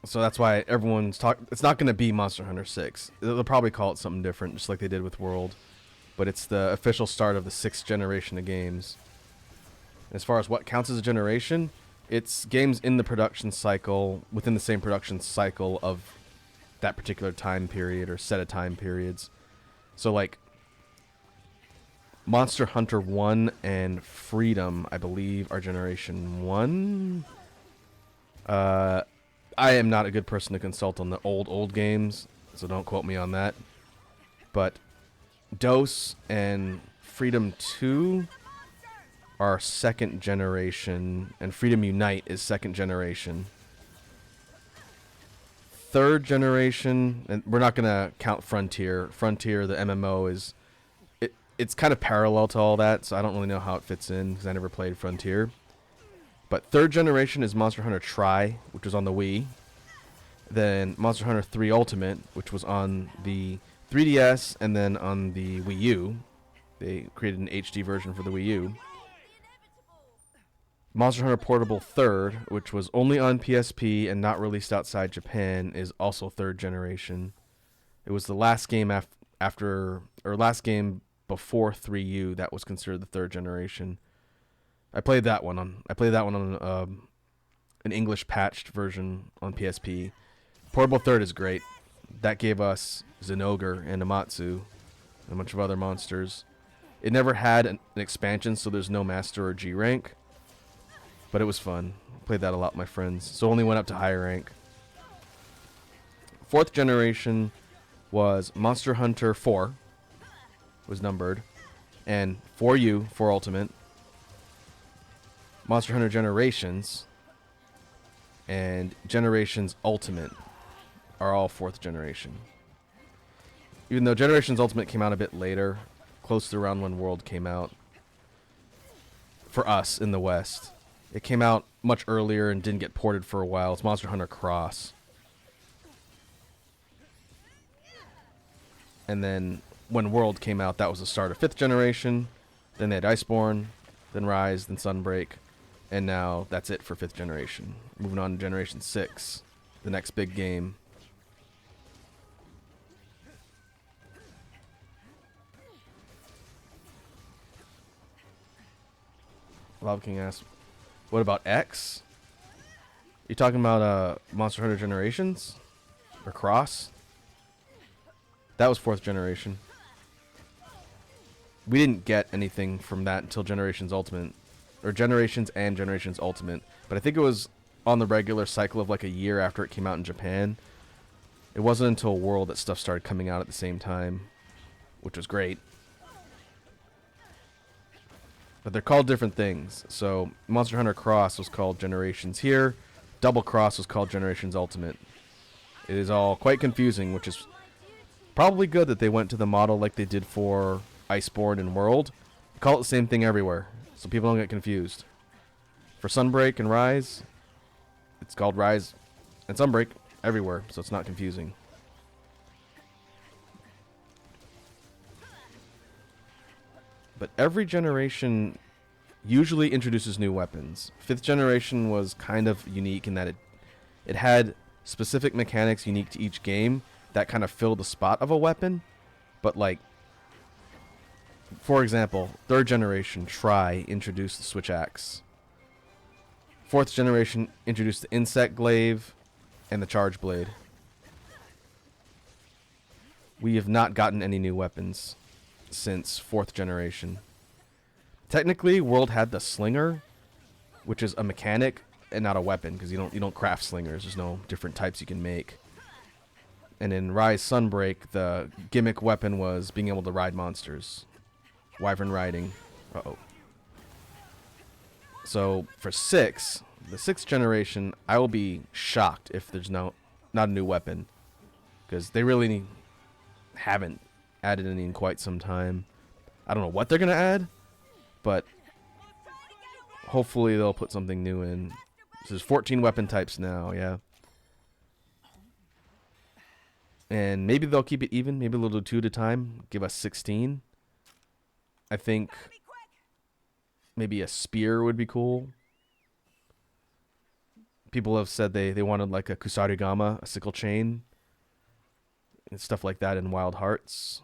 Speaker 1: So that's why everyone's talking. It's not going to be Monster Hunter 6. They'll probably call it something different, just like they did with World. But it's the official start of the 6th generation of games. As far as what counts as a generation, it's games in the production cycle, within the same production cycle of that particular time period or set of time periods. So like Monster Hunter 1 and Freedom, I believe, are generation 1. I am not a good person to consult on the old games, so don't quote me on that. But Dose and Freedom 2 are 2nd generation, and Freedom Unite is 2nd generation. 3rd generation, and we're not going to count Frontier. Frontier, the MMO, it's kind of parallel to all that, so I don't really know how it fits in because I never played Frontier. But 3rd generation is Monster Hunter Tri, which was on the Wii. Then Monster Hunter 3 Ultimate, which was on the 3DS and then on the Wii U. They created an HD version for the Wii U. Monster Hunter Portable 3rd, which was only on PSP and not released outside Japan, is also 3rd generation. It was the last game last game before 3U that was considered the 3rd generation. I played that one on an English patched version on PSP. Portable 3rd is great. That gave us Zinogre and Amatsu and a bunch of other monsters. It never had an expansion, so there's no Master or G rank. But it was fun. Played that a lot with my friends. So only went up to higher rank. 4th generation was Monster Hunter 4. Was numbered. And 4U, 4 Ultimate. Monster Hunter Generations. And Generations Ultimate are all 4th generation. Even though Generations Ultimate came out a bit later. Close to around when World came out. For us in the West. It came out much earlier and didn't get ported for a while. It's Monster Hunter Cross. And then when World came out, that was the start of 5th generation. Then they had Iceborne, then Rise, then Sunbreak. And now that's it for 5th generation. Moving on to Generation 6, the next big game. Lava King asks, what about X? You talking about Monster Hunter Generations? Or Cross? That was 4th generation. We didn't get anything from that until Generations Ultimate. Or Generations and Generations Ultimate. But I think it was on the regular cycle of like a year after it came out in Japan. It wasn't until World that stuff started coming out at the same time. Which was great. But they're called different things. So Monster Hunter Cross was called Generations here. Double Cross was called Generations Ultimate. It is all quite confusing, which is probably good that they went to the model like they did for Iceborne and World. Call it the same thing everywhere, so people don't get confused. For Sunbreak and Rise, it's called Rise and Sunbreak everywhere, so it's not confusing. But every generation usually introduces new weapons. 5th generation was kind of unique in that it had specific mechanics unique to each game that kind of filled the spot of a weapon. But like, for example, 3rd generation Tri introduced the Switch Axe. 4th generation introduced the Insect Glaive and the Charge Blade. We have not gotten any new weapons since 4th generation. Technically, World had the Slinger, which is a mechanic and not a weapon, because you don't craft slingers. There's no different types you can make. And in Rise Sunbreak, the gimmick weapon was being able to ride monsters. Wyvern riding. Uh-oh. So for 6, the 6th generation, I will be shocked if there's not a new weapon, because they really haven't added any in quite some time. I don't know what they're gonna add, but hopefully they'll put something new in. So there's 14 weapon types now, yeah. And maybe they'll keep it even. Maybe they'll do 2 at a time. Give us 16. I think maybe a spear would be cool. People have said they wanted like a Kusarigama, a sickle chain, and stuff like that in Wild Hearts.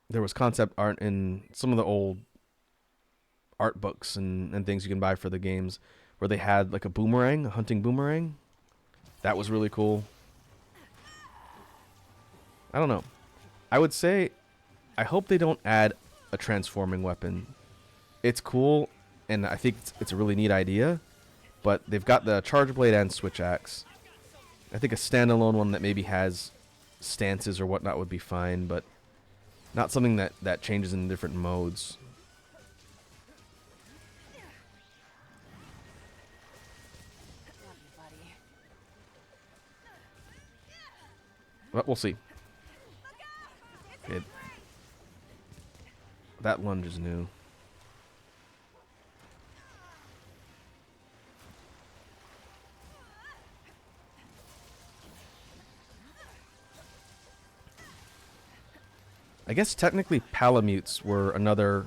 Speaker 1: There was concept art in some of the old art books and things you can buy for the games where they had like a boomerang, a hunting boomerang. That was really cool. I don't know. I would say I hope they don't add a transforming weapon. It's cool, and I think it's a really neat idea, but they've got the Charge Blade and Switch Axe. I think a standalone one that maybe has stances or whatnot would be fine, but not something that changes in different modes. But we'll see. That lunge is new. I guess technically Palamutes were another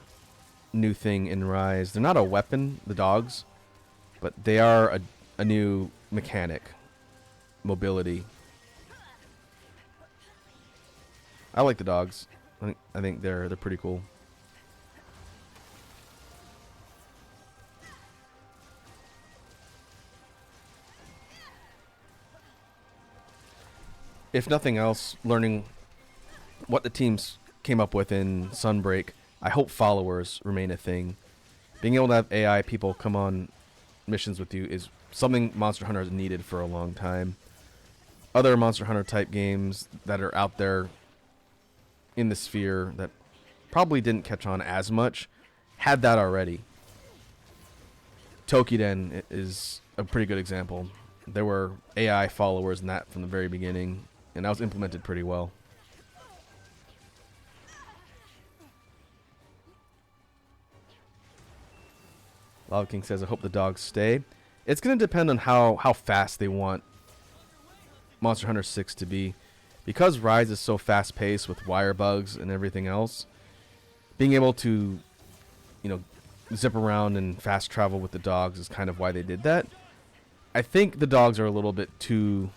Speaker 1: new thing in Rise. They're not a weapon, the dogs, but they are a new mechanic. Mobility. I like the dogs. I think they're pretty cool. If nothing else, learning what the teams came up with in Sunbreak, I hope followers remain a thing. Being able to have AI people come on missions with you is something Monster Hunter has needed for a long time. Other Monster Hunter type games that are out there in the sphere that probably didn't catch on as much had that already. Tokiden is a pretty good example. There were AI followers in that from the very beginning, and that was implemented pretty well. Lava King says, I hope the dogs stay. It's going to depend on how fast they want Monster Hunter 6 to be. Because Rise is so fast-paced with wire bugs and everything else, being able to, zip around and fast travel with the dogs is kind of why they did that. I think the dogs are a little bit too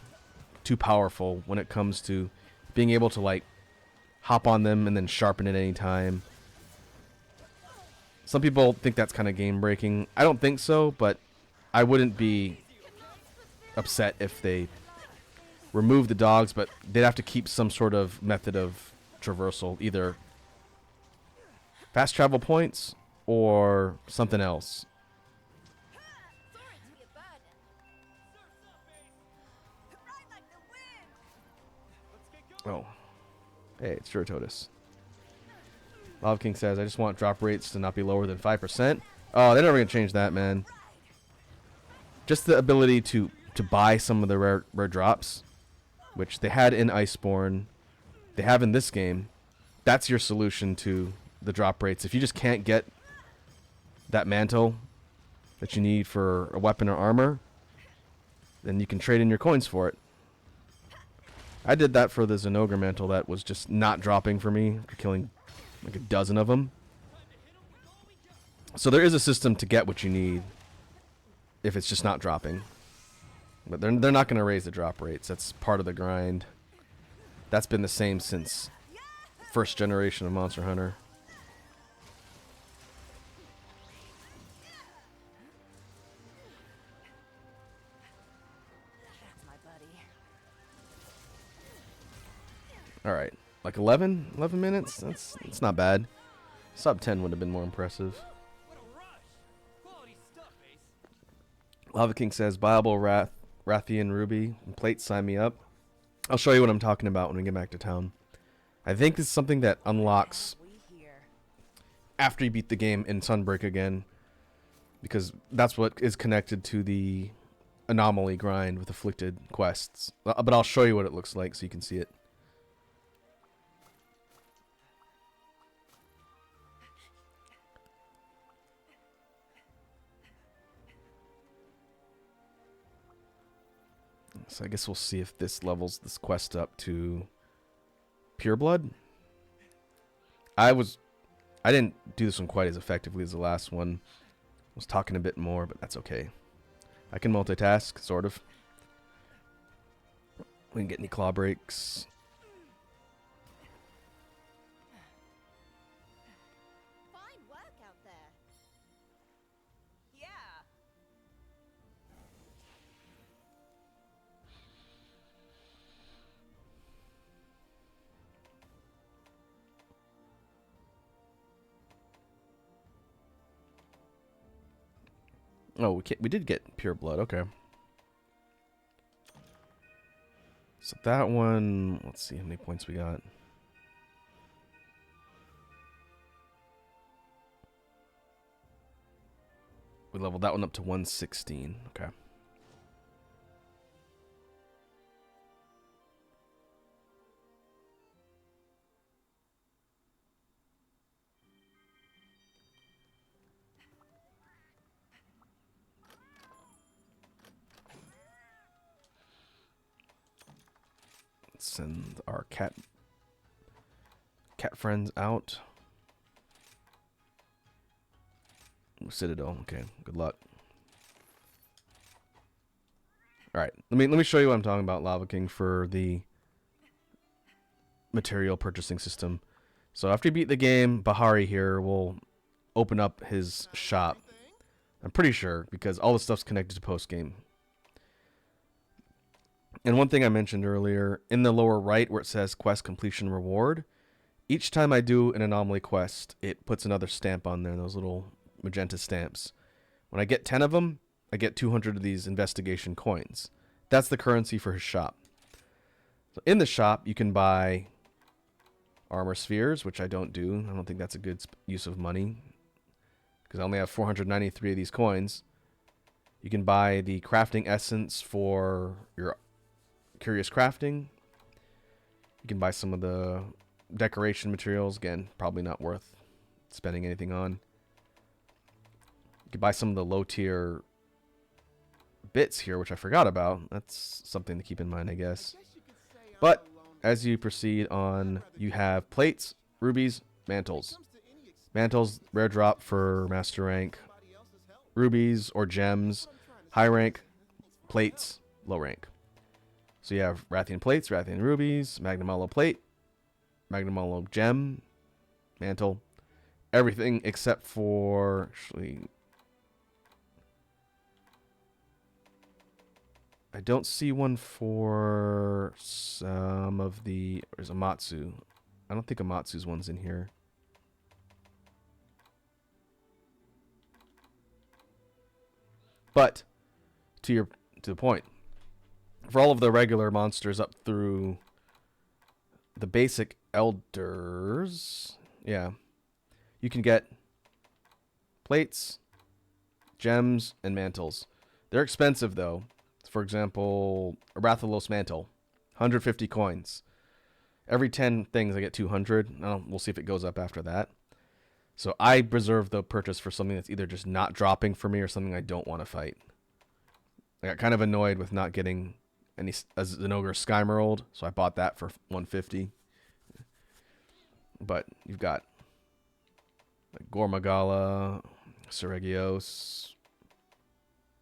Speaker 1: powerful when it comes to being able to, like, hop on them and then sharpen at any time. Some people think that's kind of game-breaking. I don't think so, but I wouldn't be upset if they remove the dogs, but they'd have to keep some sort of method of traversal, either fast travel points or something else.
Speaker 3: Sorry to be a burden.
Speaker 2: Ride like the wind.
Speaker 1: Oh. Hey, it's Turtotus. Lava King says, I just want drop rates to not be lower than 5%. Oh, they're never going to change that, man. Just the ability to buy some of the rare drops, which they had in Iceborne, they have in this game. That's your solution to the drop rates. If you just can't get that mantle that you need for a weapon or armor, then you can trade in your coins for it. I did that for the Zenogre mantle that was just not dropping for me, after killing like a dozen of them. So there is a system to get what you need if it's just not dropping. But they're not going to raise the drop rates. That's part of the grind. That's been the same since first generation of Monster Hunter.
Speaker 2: That's my buddy.
Speaker 1: Alright, like 11 minutes? That's not bad. Sub 10 would have been more impressive.
Speaker 4: What a
Speaker 1: Lava King says, viable Rathian Ruby and plate, sign me up. I'll show you what I'm talking about when we get back to town. I think this is something that unlocks after you beat the game in Sunbreak again, because that's what is connected to the anomaly grind with afflicted quests. But I'll show you what it looks like so you can see it. So I guess we'll see if this levels this quest up to Pure Blood. I didn't do this one quite as effectively as the last one. I was talking a bit more, but that's okay. I can multitask, sort of. We didn't get any claw breaks.
Speaker 3: Fine work out there.
Speaker 2: Yeah.
Speaker 1: Oh, we did get Pure Blood. Okay. So that one, let's see how many points we got. We leveled that one up to 116. Okay. Let's send our cat friends out. Ooh, Citadel. Okay. Good luck. All right. Let me show you what I'm talking about, Lava King, for the material purchasing system. So after you beat the game, Bahari here will open up his shop. I'm pretty sure, because all the stuff's connected to post game. And one thing I mentioned earlier, in the lower right where it says quest completion reward, each time I do an anomaly quest, it puts another stamp on there, those little magenta stamps. When I get 10 of them, I get 200 of these investigation coins. That's the currency for his shop. So in the shop, you can buy armor spheres, which I don't do. I don't think that's a good use of money, because I only have 493 of these coins. You can buy the crafting essence for your curious crafting. You can buy some of the decoration materials. Again, probably not worth spending anything on. You can buy some of the low tier bits here, which I forgot about. That's something to keep in mind, I guess. But as you proceed on, you have plates, rubies, mantles. Mantles, rare drop for master rank. Rubies or gems, high rank. Plates, low rank. So you have Rathian plates, Rathian rubies, Magnum Hollow plate, Magnum Hollow gem, mantle, everything except for, actually, I don't see one for some of the, there's Amatsu. I don't think Amatsu's one's in here. But to the point, for all of the regular monsters up through the basic elders, yeah, you can get plates, gems, and mantles. They're expensive though. For example, a Rathalos mantle, 150 coins. Every 10 things I get 200. We'll see if it goes up after that. So I reserve the purchase for something that's either just not dropping for me or something I don't want to fight. I got kind of annoyed with not getting any Zenogre Skymerald, so I bought that for 150. But you've got like Gormagala, Seregios.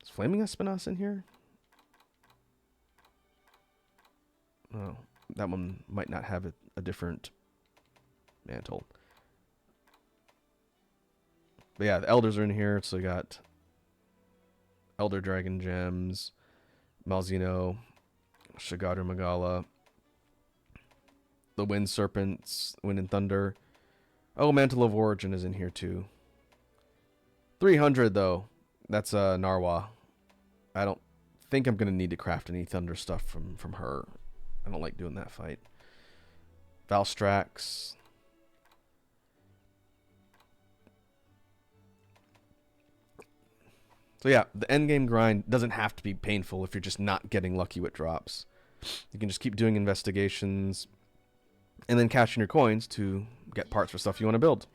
Speaker 1: Is Flaming Espinas in here? Oh, that one might not have a different mantle. But yeah, the elders are in here, so you got Elder Dragon Gems, Malzeno, Shagaru Magala, the Wind Serpents, Wind and Thunder. Oh, Mantle of Origin is in here too. 300 though. That's Narwa. I don't think I'm going to need to craft any thunder stuff from her. I don't like doing that fight. Valstrax. So yeah, the endgame grind doesn't have to be painful if you're just not getting lucky with drops. You can just keep doing investigations and then cashing your coins to get parts for stuff you want to build.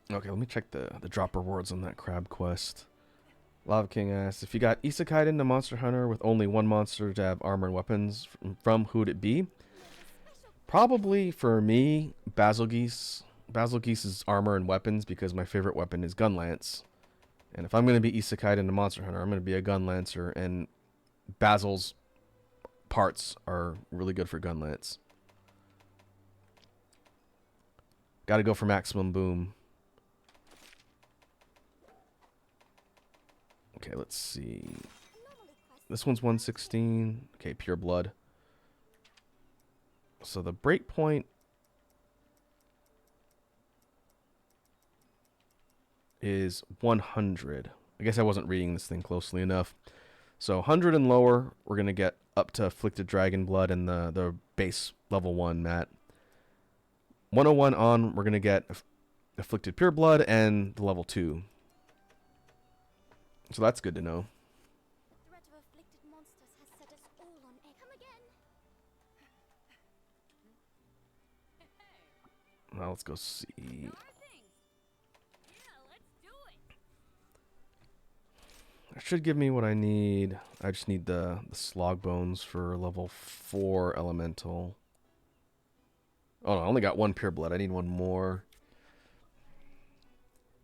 Speaker 1: Okay, let me check the drop rewards on that crab quest. Lava King asks, if you got isekai'd into Monster Hunter with only one monster to have armor and weapons from, who would it be? Probably, for me, Basilgeuse. Basilgeuse's armor and weapons, because my favorite weapon is Gunlance. And if I'm going to be isekai'd into Monster Hunter, I'm going to be a Gunlancer, and Basil's parts are really good for Gunlance. Gotta go for maximum boom. Okay, let's see. This one's 116. Okay, pure blood. So the breakpoint is 100. I guess I wasn't reading this thing closely enough. So 100 and lower, we're going to get up to Afflicted Dragon Blood and the base level 1 mat. 101 on, we're going to get Afflicted Pure Blood and the level 2. So that's good to know.
Speaker 3: The threat of afflicted monsters has set us all on edge. Come again.
Speaker 1: Well, let's go see.
Speaker 3: There are things. Yeah, let's do it.
Speaker 1: That should give me what I need. I just need the slog bones for level 4 elemental. Oh no, I only got one pure blood. I need one more.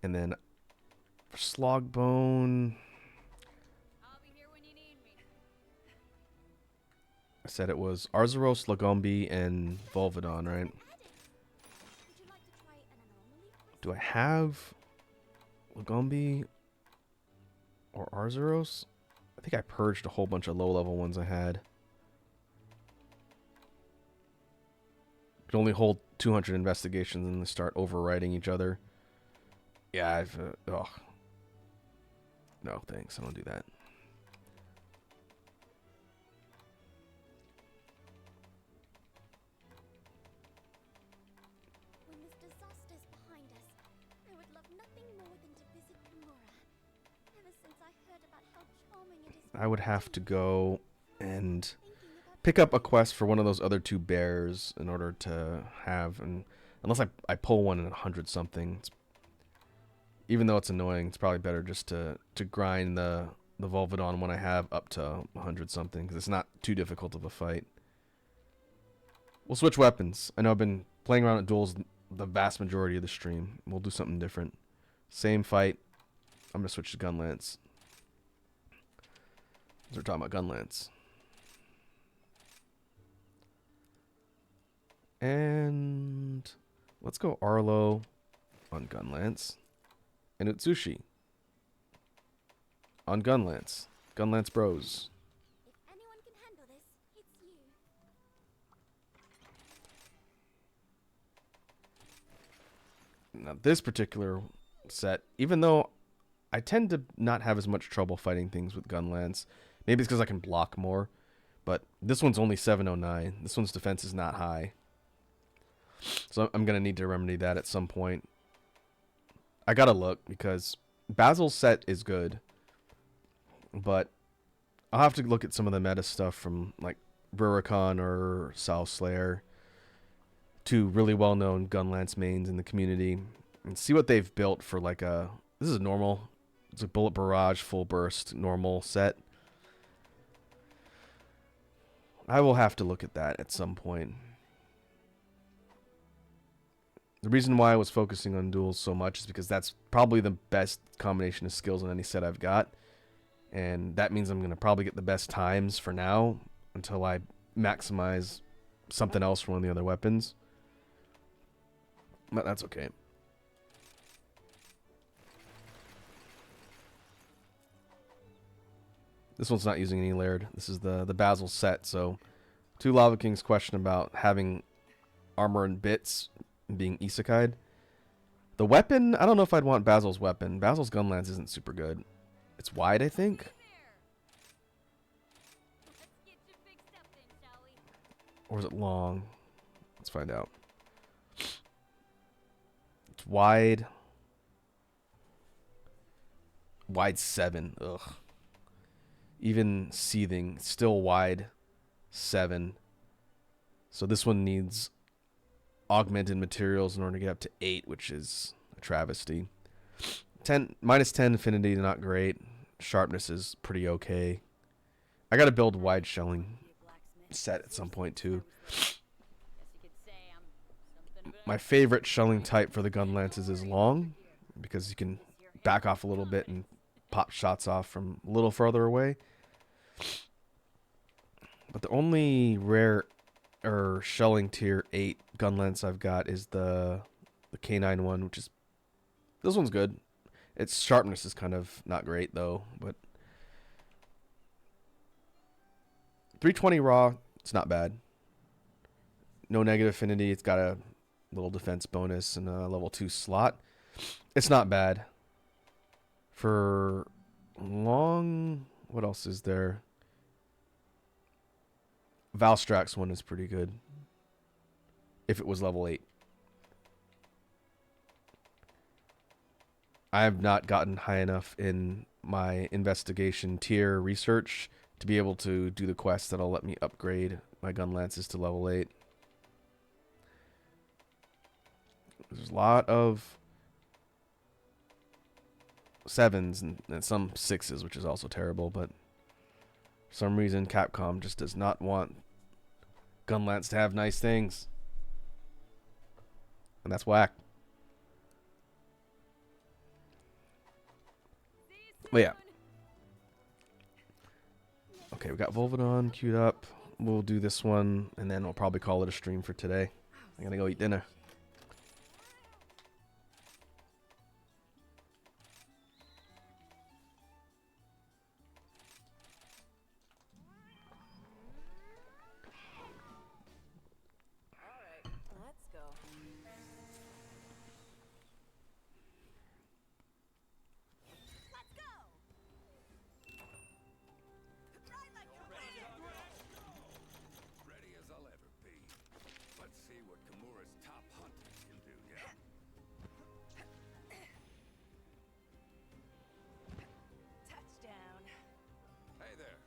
Speaker 1: And then for slog bone,
Speaker 3: I'll be here when you need me.
Speaker 1: I said it was Arzuros, Lagombi, and Volvidon, right?
Speaker 3: Would you like to try an anomaly quest?
Speaker 1: Do I have Lagombi or Arzuros? I think I purged a whole bunch of low-level ones I had. Could only hold 200 investigations and they start overriding each other. Yeah, I've... oh. No, thanks. I don't do that.
Speaker 3: When this disaster's behind us, I would love nothing more than to visit Primora. Ever since I heard about how charming it is.
Speaker 1: I would have to go and
Speaker 3: Thinking about
Speaker 1: pick up a quest for one of those other two bears in order to have, and unless I pull one in 100 something, even though it's annoying, it's probably better just to grind the Volvidon when I have up to 100 something, because it's not too difficult of a fight. We'll switch weapons. I know I've been playing around at duels the vast majority of the stream. We'll do something different. Same fight. I'm going to switch to Gunlance. We're talking about Gunlance. And let's go Arlo on Gunlance. And Utsushi on Gunlance. Gunlance Bros.
Speaker 3: if anyone can handle this, it's you.
Speaker 1: Now this particular set, even though I tend to not have as much trouble fighting things with Gunlance, maybe it's because I can block more, but this one's only 709. This one's defense is not high. So I'm going to need to remedy that at some point. I gotta look, because Basil's set is good, but I'll have to look at some of the meta stuff from like Rurikon or Soul Slayer, two really well-known Gunlance mains in the community, and see what they've built for like a... This is normal. It's a Bullet Barrage full burst normal set. I will have to look at that at some point. The reason why I was focusing on duels so much is because that's probably the best combination of skills in any set I've got. And that means I'm going to probably get the best times for now until I maximize something else for one of the other weapons. But that's okay. This one's not using any layered. This is the Basil set. So, 2 Lava Kings question about having armor and bits and being isekai'd. The weapon, I don't know if I'd want Basil's weapon. Basil's gun lance isn't super good. It's wide, I think.
Speaker 3: Let's get you fixed up then, shall we?
Speaker 1: Or is it long? Let's find out. It's wide. Wide 7. Ugh. Even seething, still wide 7. So this one needs augmented materials in order to get up to 8, which is a travesty. -10 affinity, not great. Sharpness is pretty okay. I gotta build wide shelling set at some point too.
Speaker 3: Guess you could say I'm something of an
Speaker 1: My favorite shelling type for the gun lances is long, because you can back off a little bit and pop shots off from a little further away. But the only rare or shelling tier 8 gun lance I've got is the K9 one, which is, this one's good. Its sharpness is kind of not great though, but 320 raw, it's not bad. No negative affinity. It's got a little defense bonus and a level 2 slot. It's not bad. For long, what else is there? Valstrax one is pretty good. If it was level 8. I have not gotten high enough in my investigation tier research to be able to do the quest that'll let me upgrade my gun lances to level 8. There's a lot of 7s and some 6s, which is also terrible, but for some reason Capcom just does not want gun lance to have nice things. And that's whack. But yeah. Okay, we got Volvodon queued up. We'll do this one, and then we'll probably call it a stream for today. I'm gonna go eat dinner.
Speaker 2: Alright, let's go. Let's go! Ride like you're ready!
Speaker 6: Ready as I'll ever be. Let's see what Kimura's top hunters can do, yeah?
Speaker 2: Touchdown.
Speaker 6: Hey there.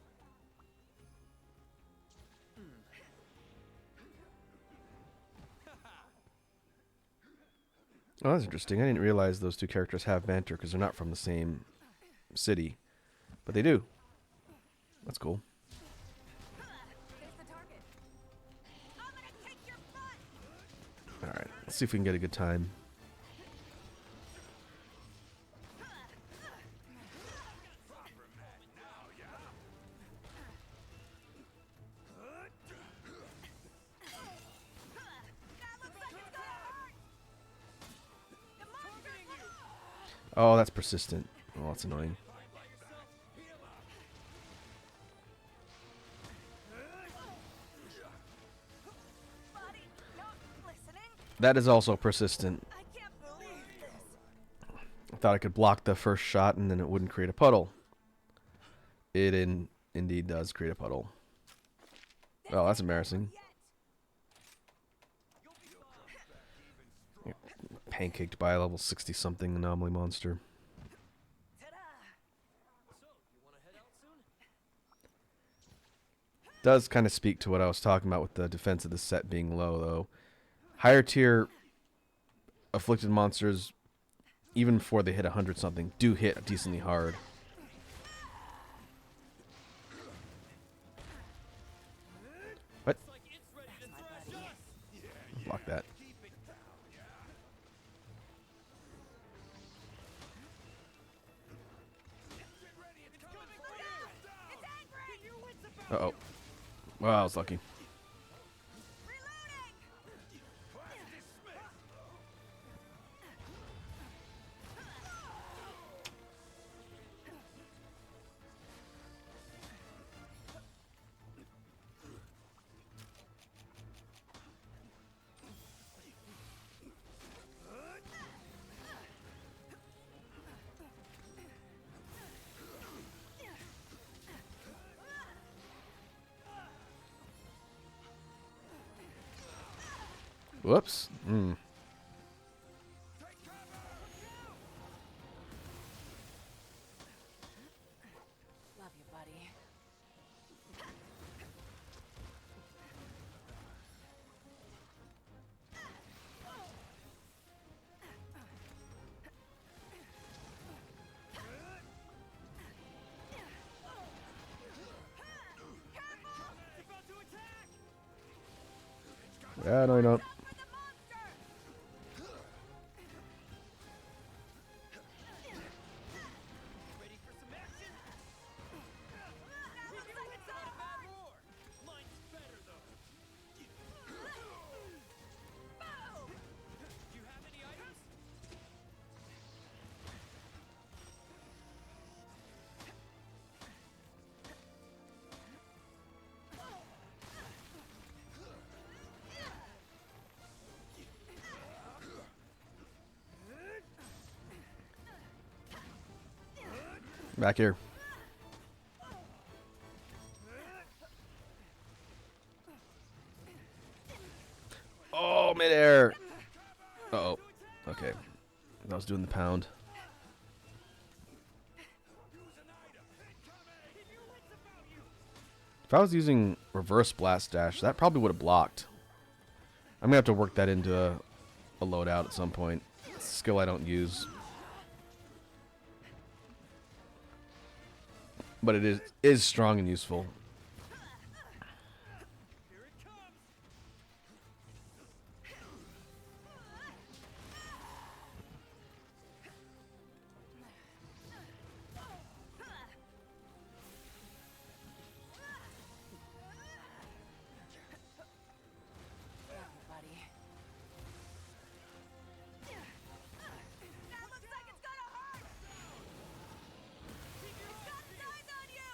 Speaker 1: Oh, that's interesting. I didn't realize those 2 characters have banter because they're not from the same city. But they do. That's cool.
Speaker 2: There's the target. I'm gonna kick your butt!
Speaker 1: Alright, let's see if we can get a good time.
Speaker 2: That looks like it's gonna hurt! The monster's
Speaker 1: Oh, that's persistent. Oh, that's annoying.
Speaker 2: body not listening.
Speaker 1: That is also persistent.
Speaker 2: I can't believe this.
Speaker 1: I thought I could block the first shot and then it wouldn't create a puddle. It indeed does create a puddle. Oh, that's embarrassing. Pancaked by a level 60 something anomaly monster.
Speaker 2: Ta-da!
Speaker 1: Does kind of speak to what I was talking about with the defense of the set being low, though. Higher tier afflicted monsters, even before they hit 100 something, do hit decently hard. What? Block that. Uh-oh. Well, I was lucky. Whoops. Mm.
Speaker 3: Love you, buddy.
Speaker 4: It's about to attack!
Speaker 1: Yeah, no, you're not.
Speaker 2: For the monster!
Speaker 4: Ready for some action?
Speaker 2: Now looks like it's
Speaker 4: Not
Speaker 2: all
Speaker 4: a bad
Speaker 2: hard!
Speaker 4: roar! Mine's better, though.
Speaker 2: Boom!
Speaker 4: Do you have any items?
Speaker 1: Back here. Oh, midair. Uh-oh. Okay. I was doing the pound. If I was using reverse blast dash, that probably would have blocked. I'm gonna have to work that into a loadout at some point. It's a skill I don't use. But it is strong and useful.
Speaker 4: Here it comes!
Speaker 3: Love you, buddy.
Speaker 2: That looks like it's gonna hurt! It's got signs on you!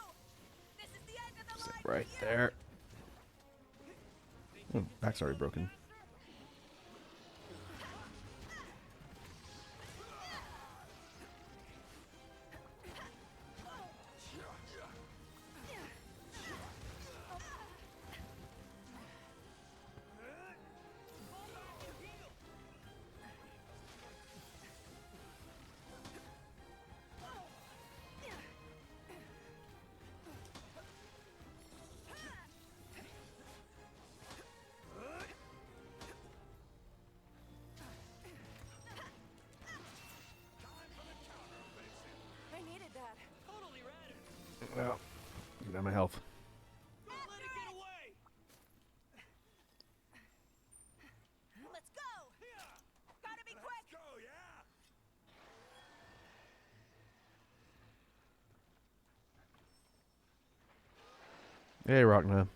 Speaker 2: This is the end of the line
Speaker 1: Right
Speaker 2: for you!
Speaker 1: there. Oh, back's already broken.
Speaker 3: I needed that.
Speaker 4: Totally rad.
Speaker 1: Well, get out my health.
Speaker 4: Don't let it get away!
Speaker 2: Let's go! Gotta be quick!
Speaker 6: Go, yeah!
Speaker 1: Hey, Rockna.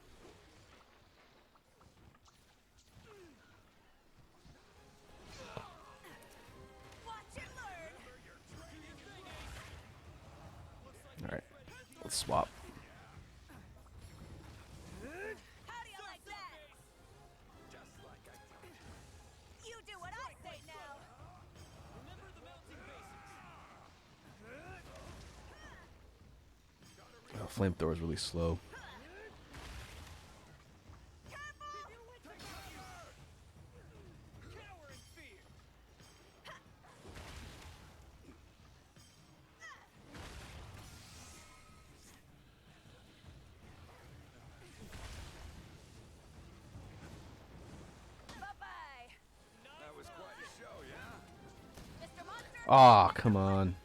Speaker 2: Watch and learn!
Speaker 1: Alright, let's swap.
Speaker 2: How do you like that?
Speaker 6: Just like I told you.
Speaker 2: You do what I say now!
Speaker 4: Remember the mounting basics.
Speaker 1: Oh, flamethrower is really slow.
Speaker 4: Cower in fear!
Speaker 2: Bye-bye!
Speaker 6: That was quite a show, yeah?
Speaker 2: Mr. Monster!
Speaker 1: Ah, come on.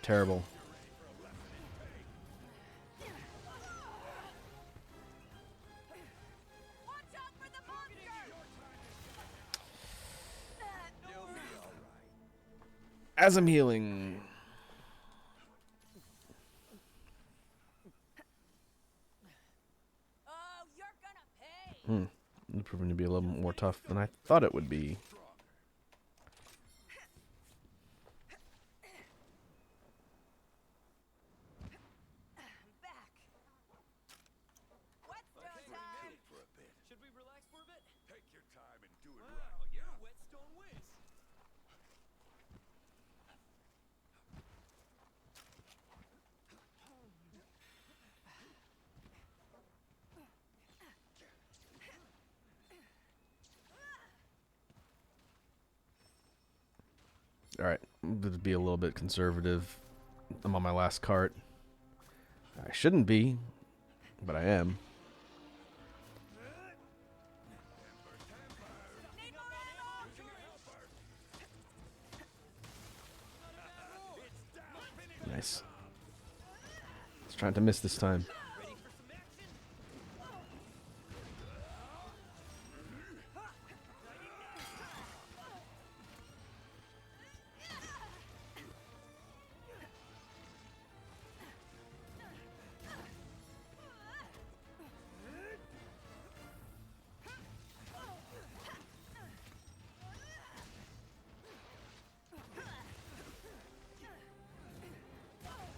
Speaker 1: Terrible.
Speaker 2: Watch out for the monster!
Speaker 6: You'll be all right.
Speaker 1: As I'm healing.
Speaker 2: Oh, you're gonna pay!
Speaker 1: It's proving to be a little more tough than I thought it would be.
Speaker 2: Back! Whetstone
Speaker 6: Hang
Speaker 2: time!
Speaker 6: out for a bit.
Speaker 4: Should we relax for a bit?
Speaker 6: Take your time and do it
Speaker 4: Wow,
Speaker 6: right.
Speaker 4: you're a whetstone whiz.
Speaker 1: Alright, I'm going to be a little bit conservative. I'm on my last cart. I shouldn't be, but I am.
Speaker 2: Need more ammo!
Speaker 1: Nice. It's trying to miss this time.
Speaker 4: Ready for some action?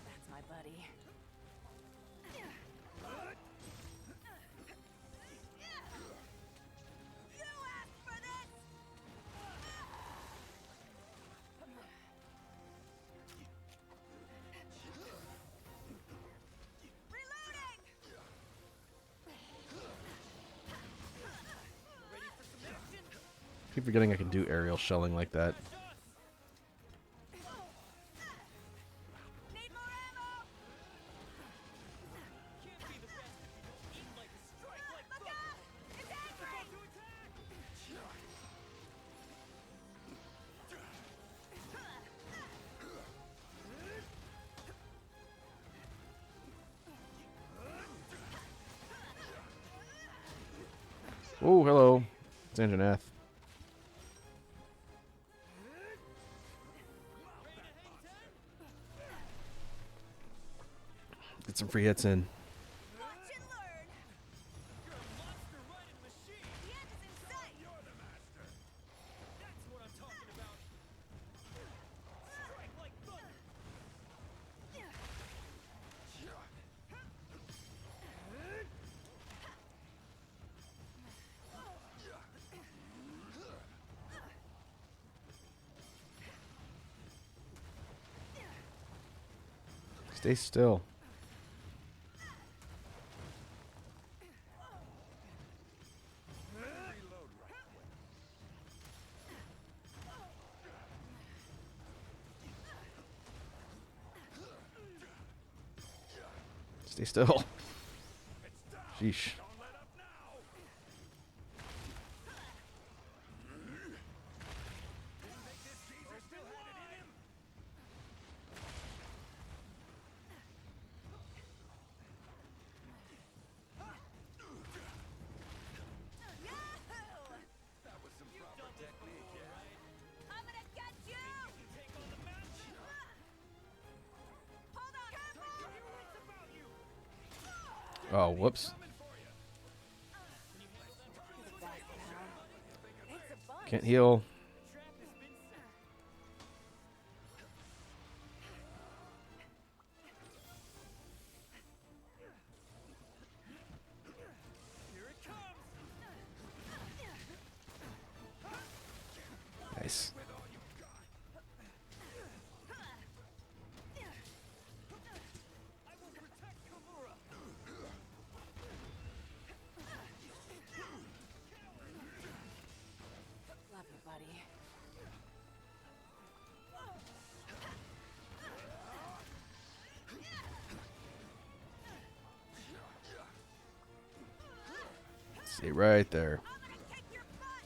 Speaker 2: That's my buddy. You asked for this! Reloading!
Speaker 4: Ready for some action?
Speaker 1: Keep forgetting I can do aerial shelling like that.
Speaker 2: Need more ammo!
Speaker 4: Can't be the best if you don't eat like a strike like
Speaker 2: Look
Speaker 4: thunder.
Speaker 2: out! It's angry!
Speaker 4: To attack!
Speaker 1: Oh, hello. It's Anjanath. Get some free hits in.
Speaker 2: Watch and learn!
Speaker 4: You're a monster riding machine.
Speaker 2: The end is in sight!
Speaker 4: That's what I'm talking about. Strike like thunder.
Speaker 1: Stay still. Stay still. Sheesh.
Speaker 2: I'm gonna get you!
Speaker 4: Take on the match.
Speaker 2: Hold on! Careful!
Speaker 1: Oh, whoops. Can't heal.
Speaker 4: Trap has been set. Here it comes.
Speaker 1: Nice.
Speaker 4: I will protect Kamura.
Speaker 2: Love you, buddy.
Speaker 1: Stay right there.
Speaker 2: I'm gonna kick your butt!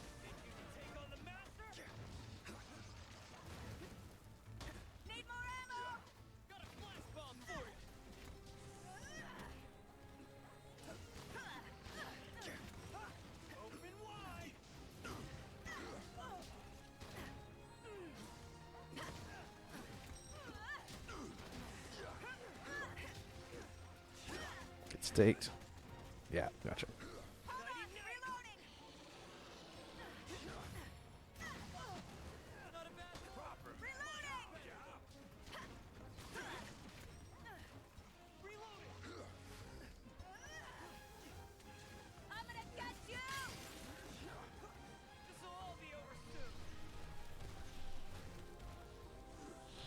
Speaker 4: Take on the master.
Speaker 2: Need more ammo!
Speaker 4: Got a flash bomb for you. Open wide.
Speaker 1: Get staked. Yeah, gotcha.
Speaker 2: Hold on! Reloading!
Speaker 4: Not a bad proper.
Speaker 2: Reloading!
Speaker 4: Reloading.
Speaker 2: I'm gonna get you!
Speaker 4: This will all be over soon.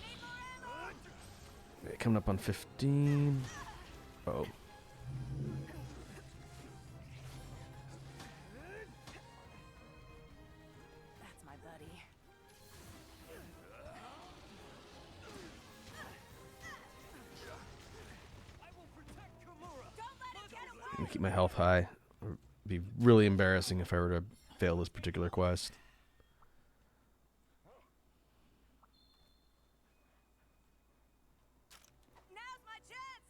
Speaker 2: Need more ammo!
Speaker 1: Okay, coming up on 15. Oh.
Speaker 2: That's my buddy.
Speaker 1: keep my health high. It'd be really embarrassing if I were to fail this particular quest.
Speaker 2: Now's my chance.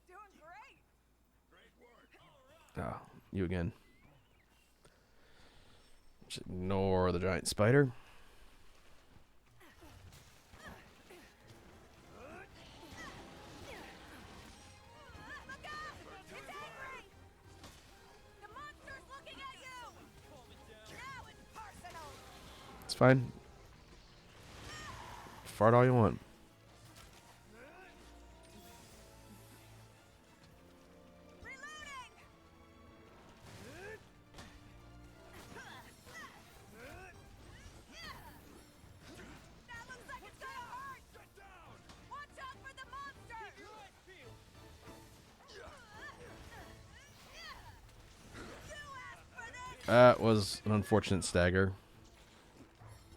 Speaker 2: Doing great.
Speaker 1: Ah, you again. Just ignore the giant spider.
Speaker 2: Look out! It's angry! The monster's looking at you! Now it's personal!
Speaker 1: It's fine. Fart all you want.
Speaker 2: Reloading! That looks like it's gonna hurt!
Speaker 6: Get down!
Speaker 2: Watch out for the monster! You asked for this!
Speaker 1: That was an unfortunate stagger.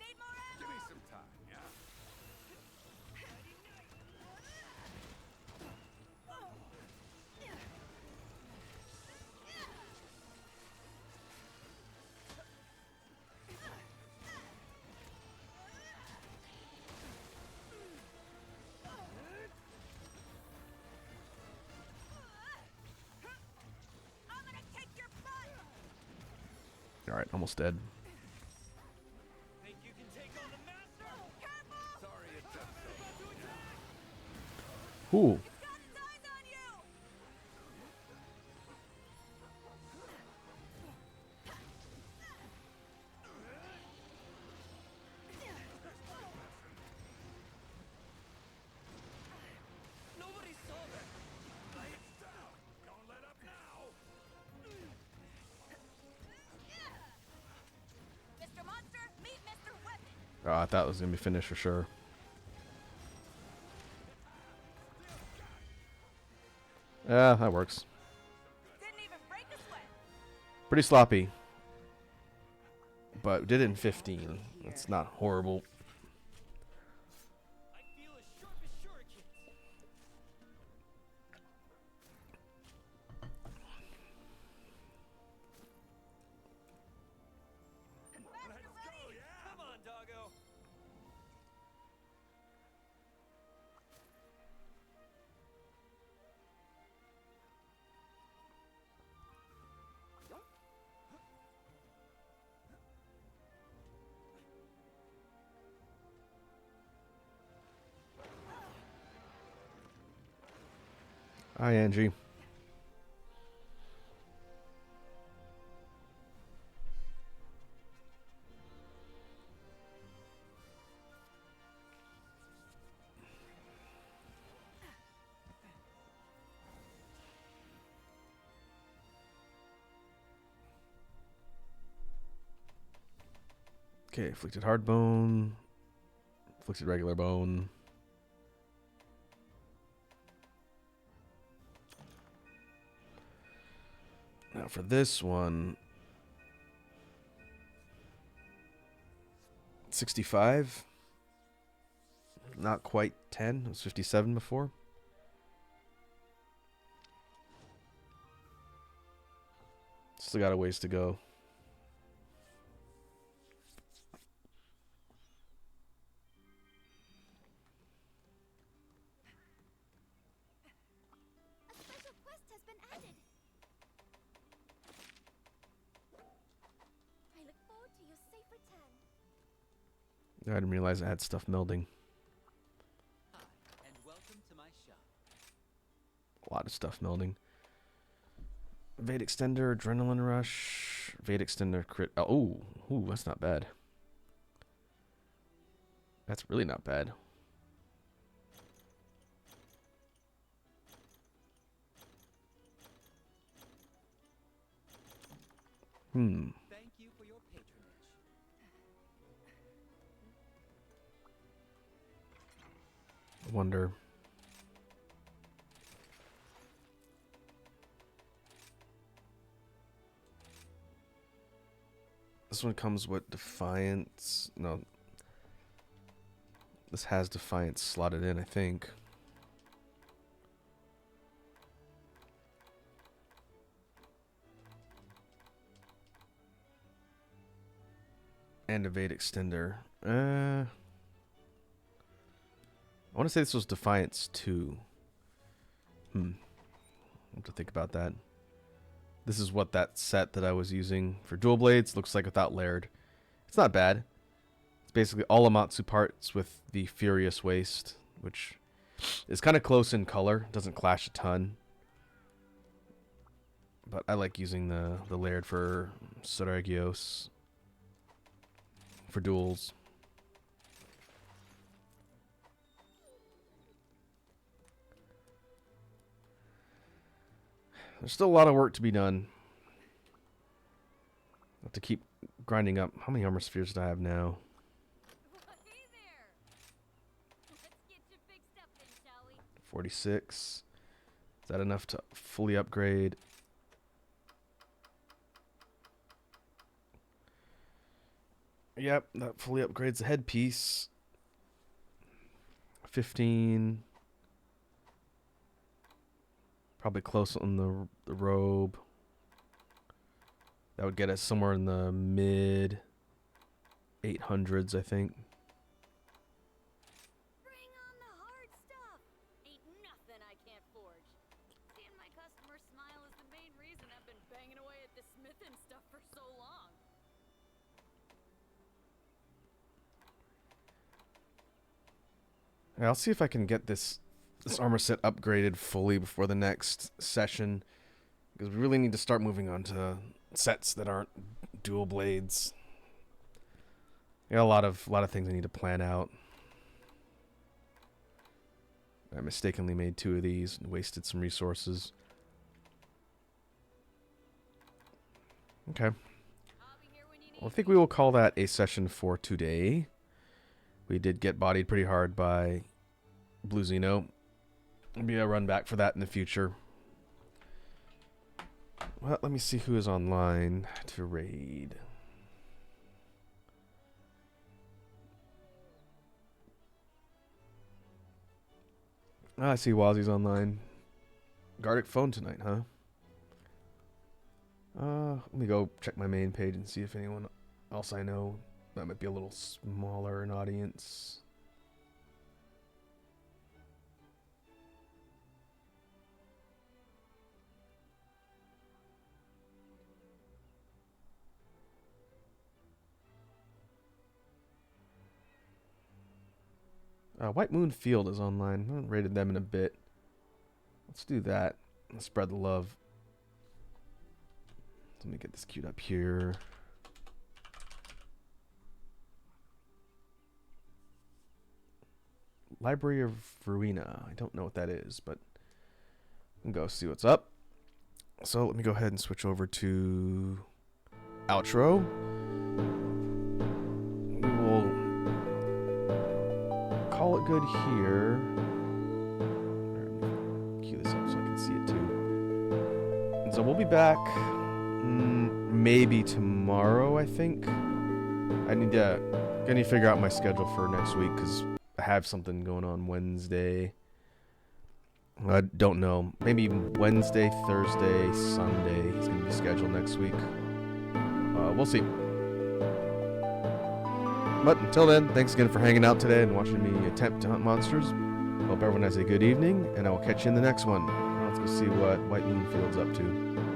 Speaker 2: Need more
Speaker 6: Give
Speaker 2: ammo?
Speaker 6: me some time, yeah?
Speaker 2: I'm gonna kick your butt!
Speaker 1: Alright, almost dead.
Speaker 4: Think you can take on the master?
Speaker 2: Careful!
Speaker 6: Sorry it took so long.
Speaker 1: Ooh.
Speaker 2: It's got its eyes on you!
Speaker 4: Nobody saw that.
Speaker 6: Lights down! Don't let up now!
Speaker 2: Mr. Monster, meet Mr. Weapon!
Speaker 1: Oh, I thought it was going to be finished for sure. Yeah, that works.
Speaker 2: Didn't even break a sweat!
Speaker 1: Pretty sloppy. But we did it in 15. That's not horrible.
Speaker 4: I feel as sharp as shurikens.
Speaker 6: Let's go, yeah?
Speaker 4: Come on, doggo.
Speaker 1: Hi, Angie. Okay, afflicted hard bone. Afflicted regular bone. Now for this one, 65. Not quite 10. It was 57 before. Still got a ways to go.
Speaker 3: A special quest has been added. I look forward to your safe return.
Speaker 1: I didn't realize I had stuff melding.
Speaker 7: Hi, and welcome to my shop.
Speaker 1: A lot of stuff melding. Vade Extender, Adrenaline Rush, Vade Extender crit. Oh, ooh, that's not bad. That's really not bad.
Speaker 7: Thank you for your patronage.
Speaker 1: I wonder. This one comes with Defiance. No. This has Defiance slotted in, I think. And Evade Extender. I want to say this was Defiance 2. I have to think about that. This is what that set that I was using for dual blades looks like without layered. It's not bad. It's basically all Amatsu parts with the Furious Waste, which is kind of close in color. Doesn't clash a ton. But I like using the layered for Soragios for duels. There's still a lot of work to be done. I have to keep grinding up. How many armor spheres do I have now?
Speaker 3: Hey there! Let's get you fixed up then, shall we?
Speaker 1: 46. Is that enough to fully upgrade? Yep, that fully upgrades the headpiece. 15. Probably close on the robe. That would get us somewhere in the mid 800s, I think.
Speaker 3: Bring on the hard stuff! Ain't nothing I can't forge. Seeing my customers smile is the main reason I've been banging away at the smithing stuff for so long.
Speaker 1: Yeah, I'll see if I can get this armor set upgraded fully before the next session, because we really need to start moving on to sets that aren't dual blades. Yeah, a lot of things I need to plan out. I mistakenly made 2 of these and wasted some resources. Okay.
Speaker 3: I'll be here when you need
Speaker 1: Well, I think we will call that a session for today. We did get bodied pretty hard by Blue Xeno. Maybe a run back for that in the future. Well, let me see who is online to raid. Ah, I see Wazzy's online. Gardic phone tonight, huh? Let me go check my main page and see if anyone else I know that might be a little smaller in audience. White Moon Field is online. I haven't rated them in a bit. Let's do that. Let's spread the love. Let me get this queued up here. Library of Verena. I don't know what that is, but we can go see what's up. So let me go ahead and switch over to outro. We will call it good here. Cue this up so I can see it too. And so we'll be back maybe tomorrow, I think. I need to figure out my schedule for next week because I have something going on Wednesday. I don't know. Maybe Wednesday, Thursday, Sunday is going to be scheduled next week. We'll see. But until then, thanks again for hanging out today and watching me attempt to hunt monsters. Hope everyone has a good evening, and I will catch you in the next one. Now let's go see what White Moon Field's up to.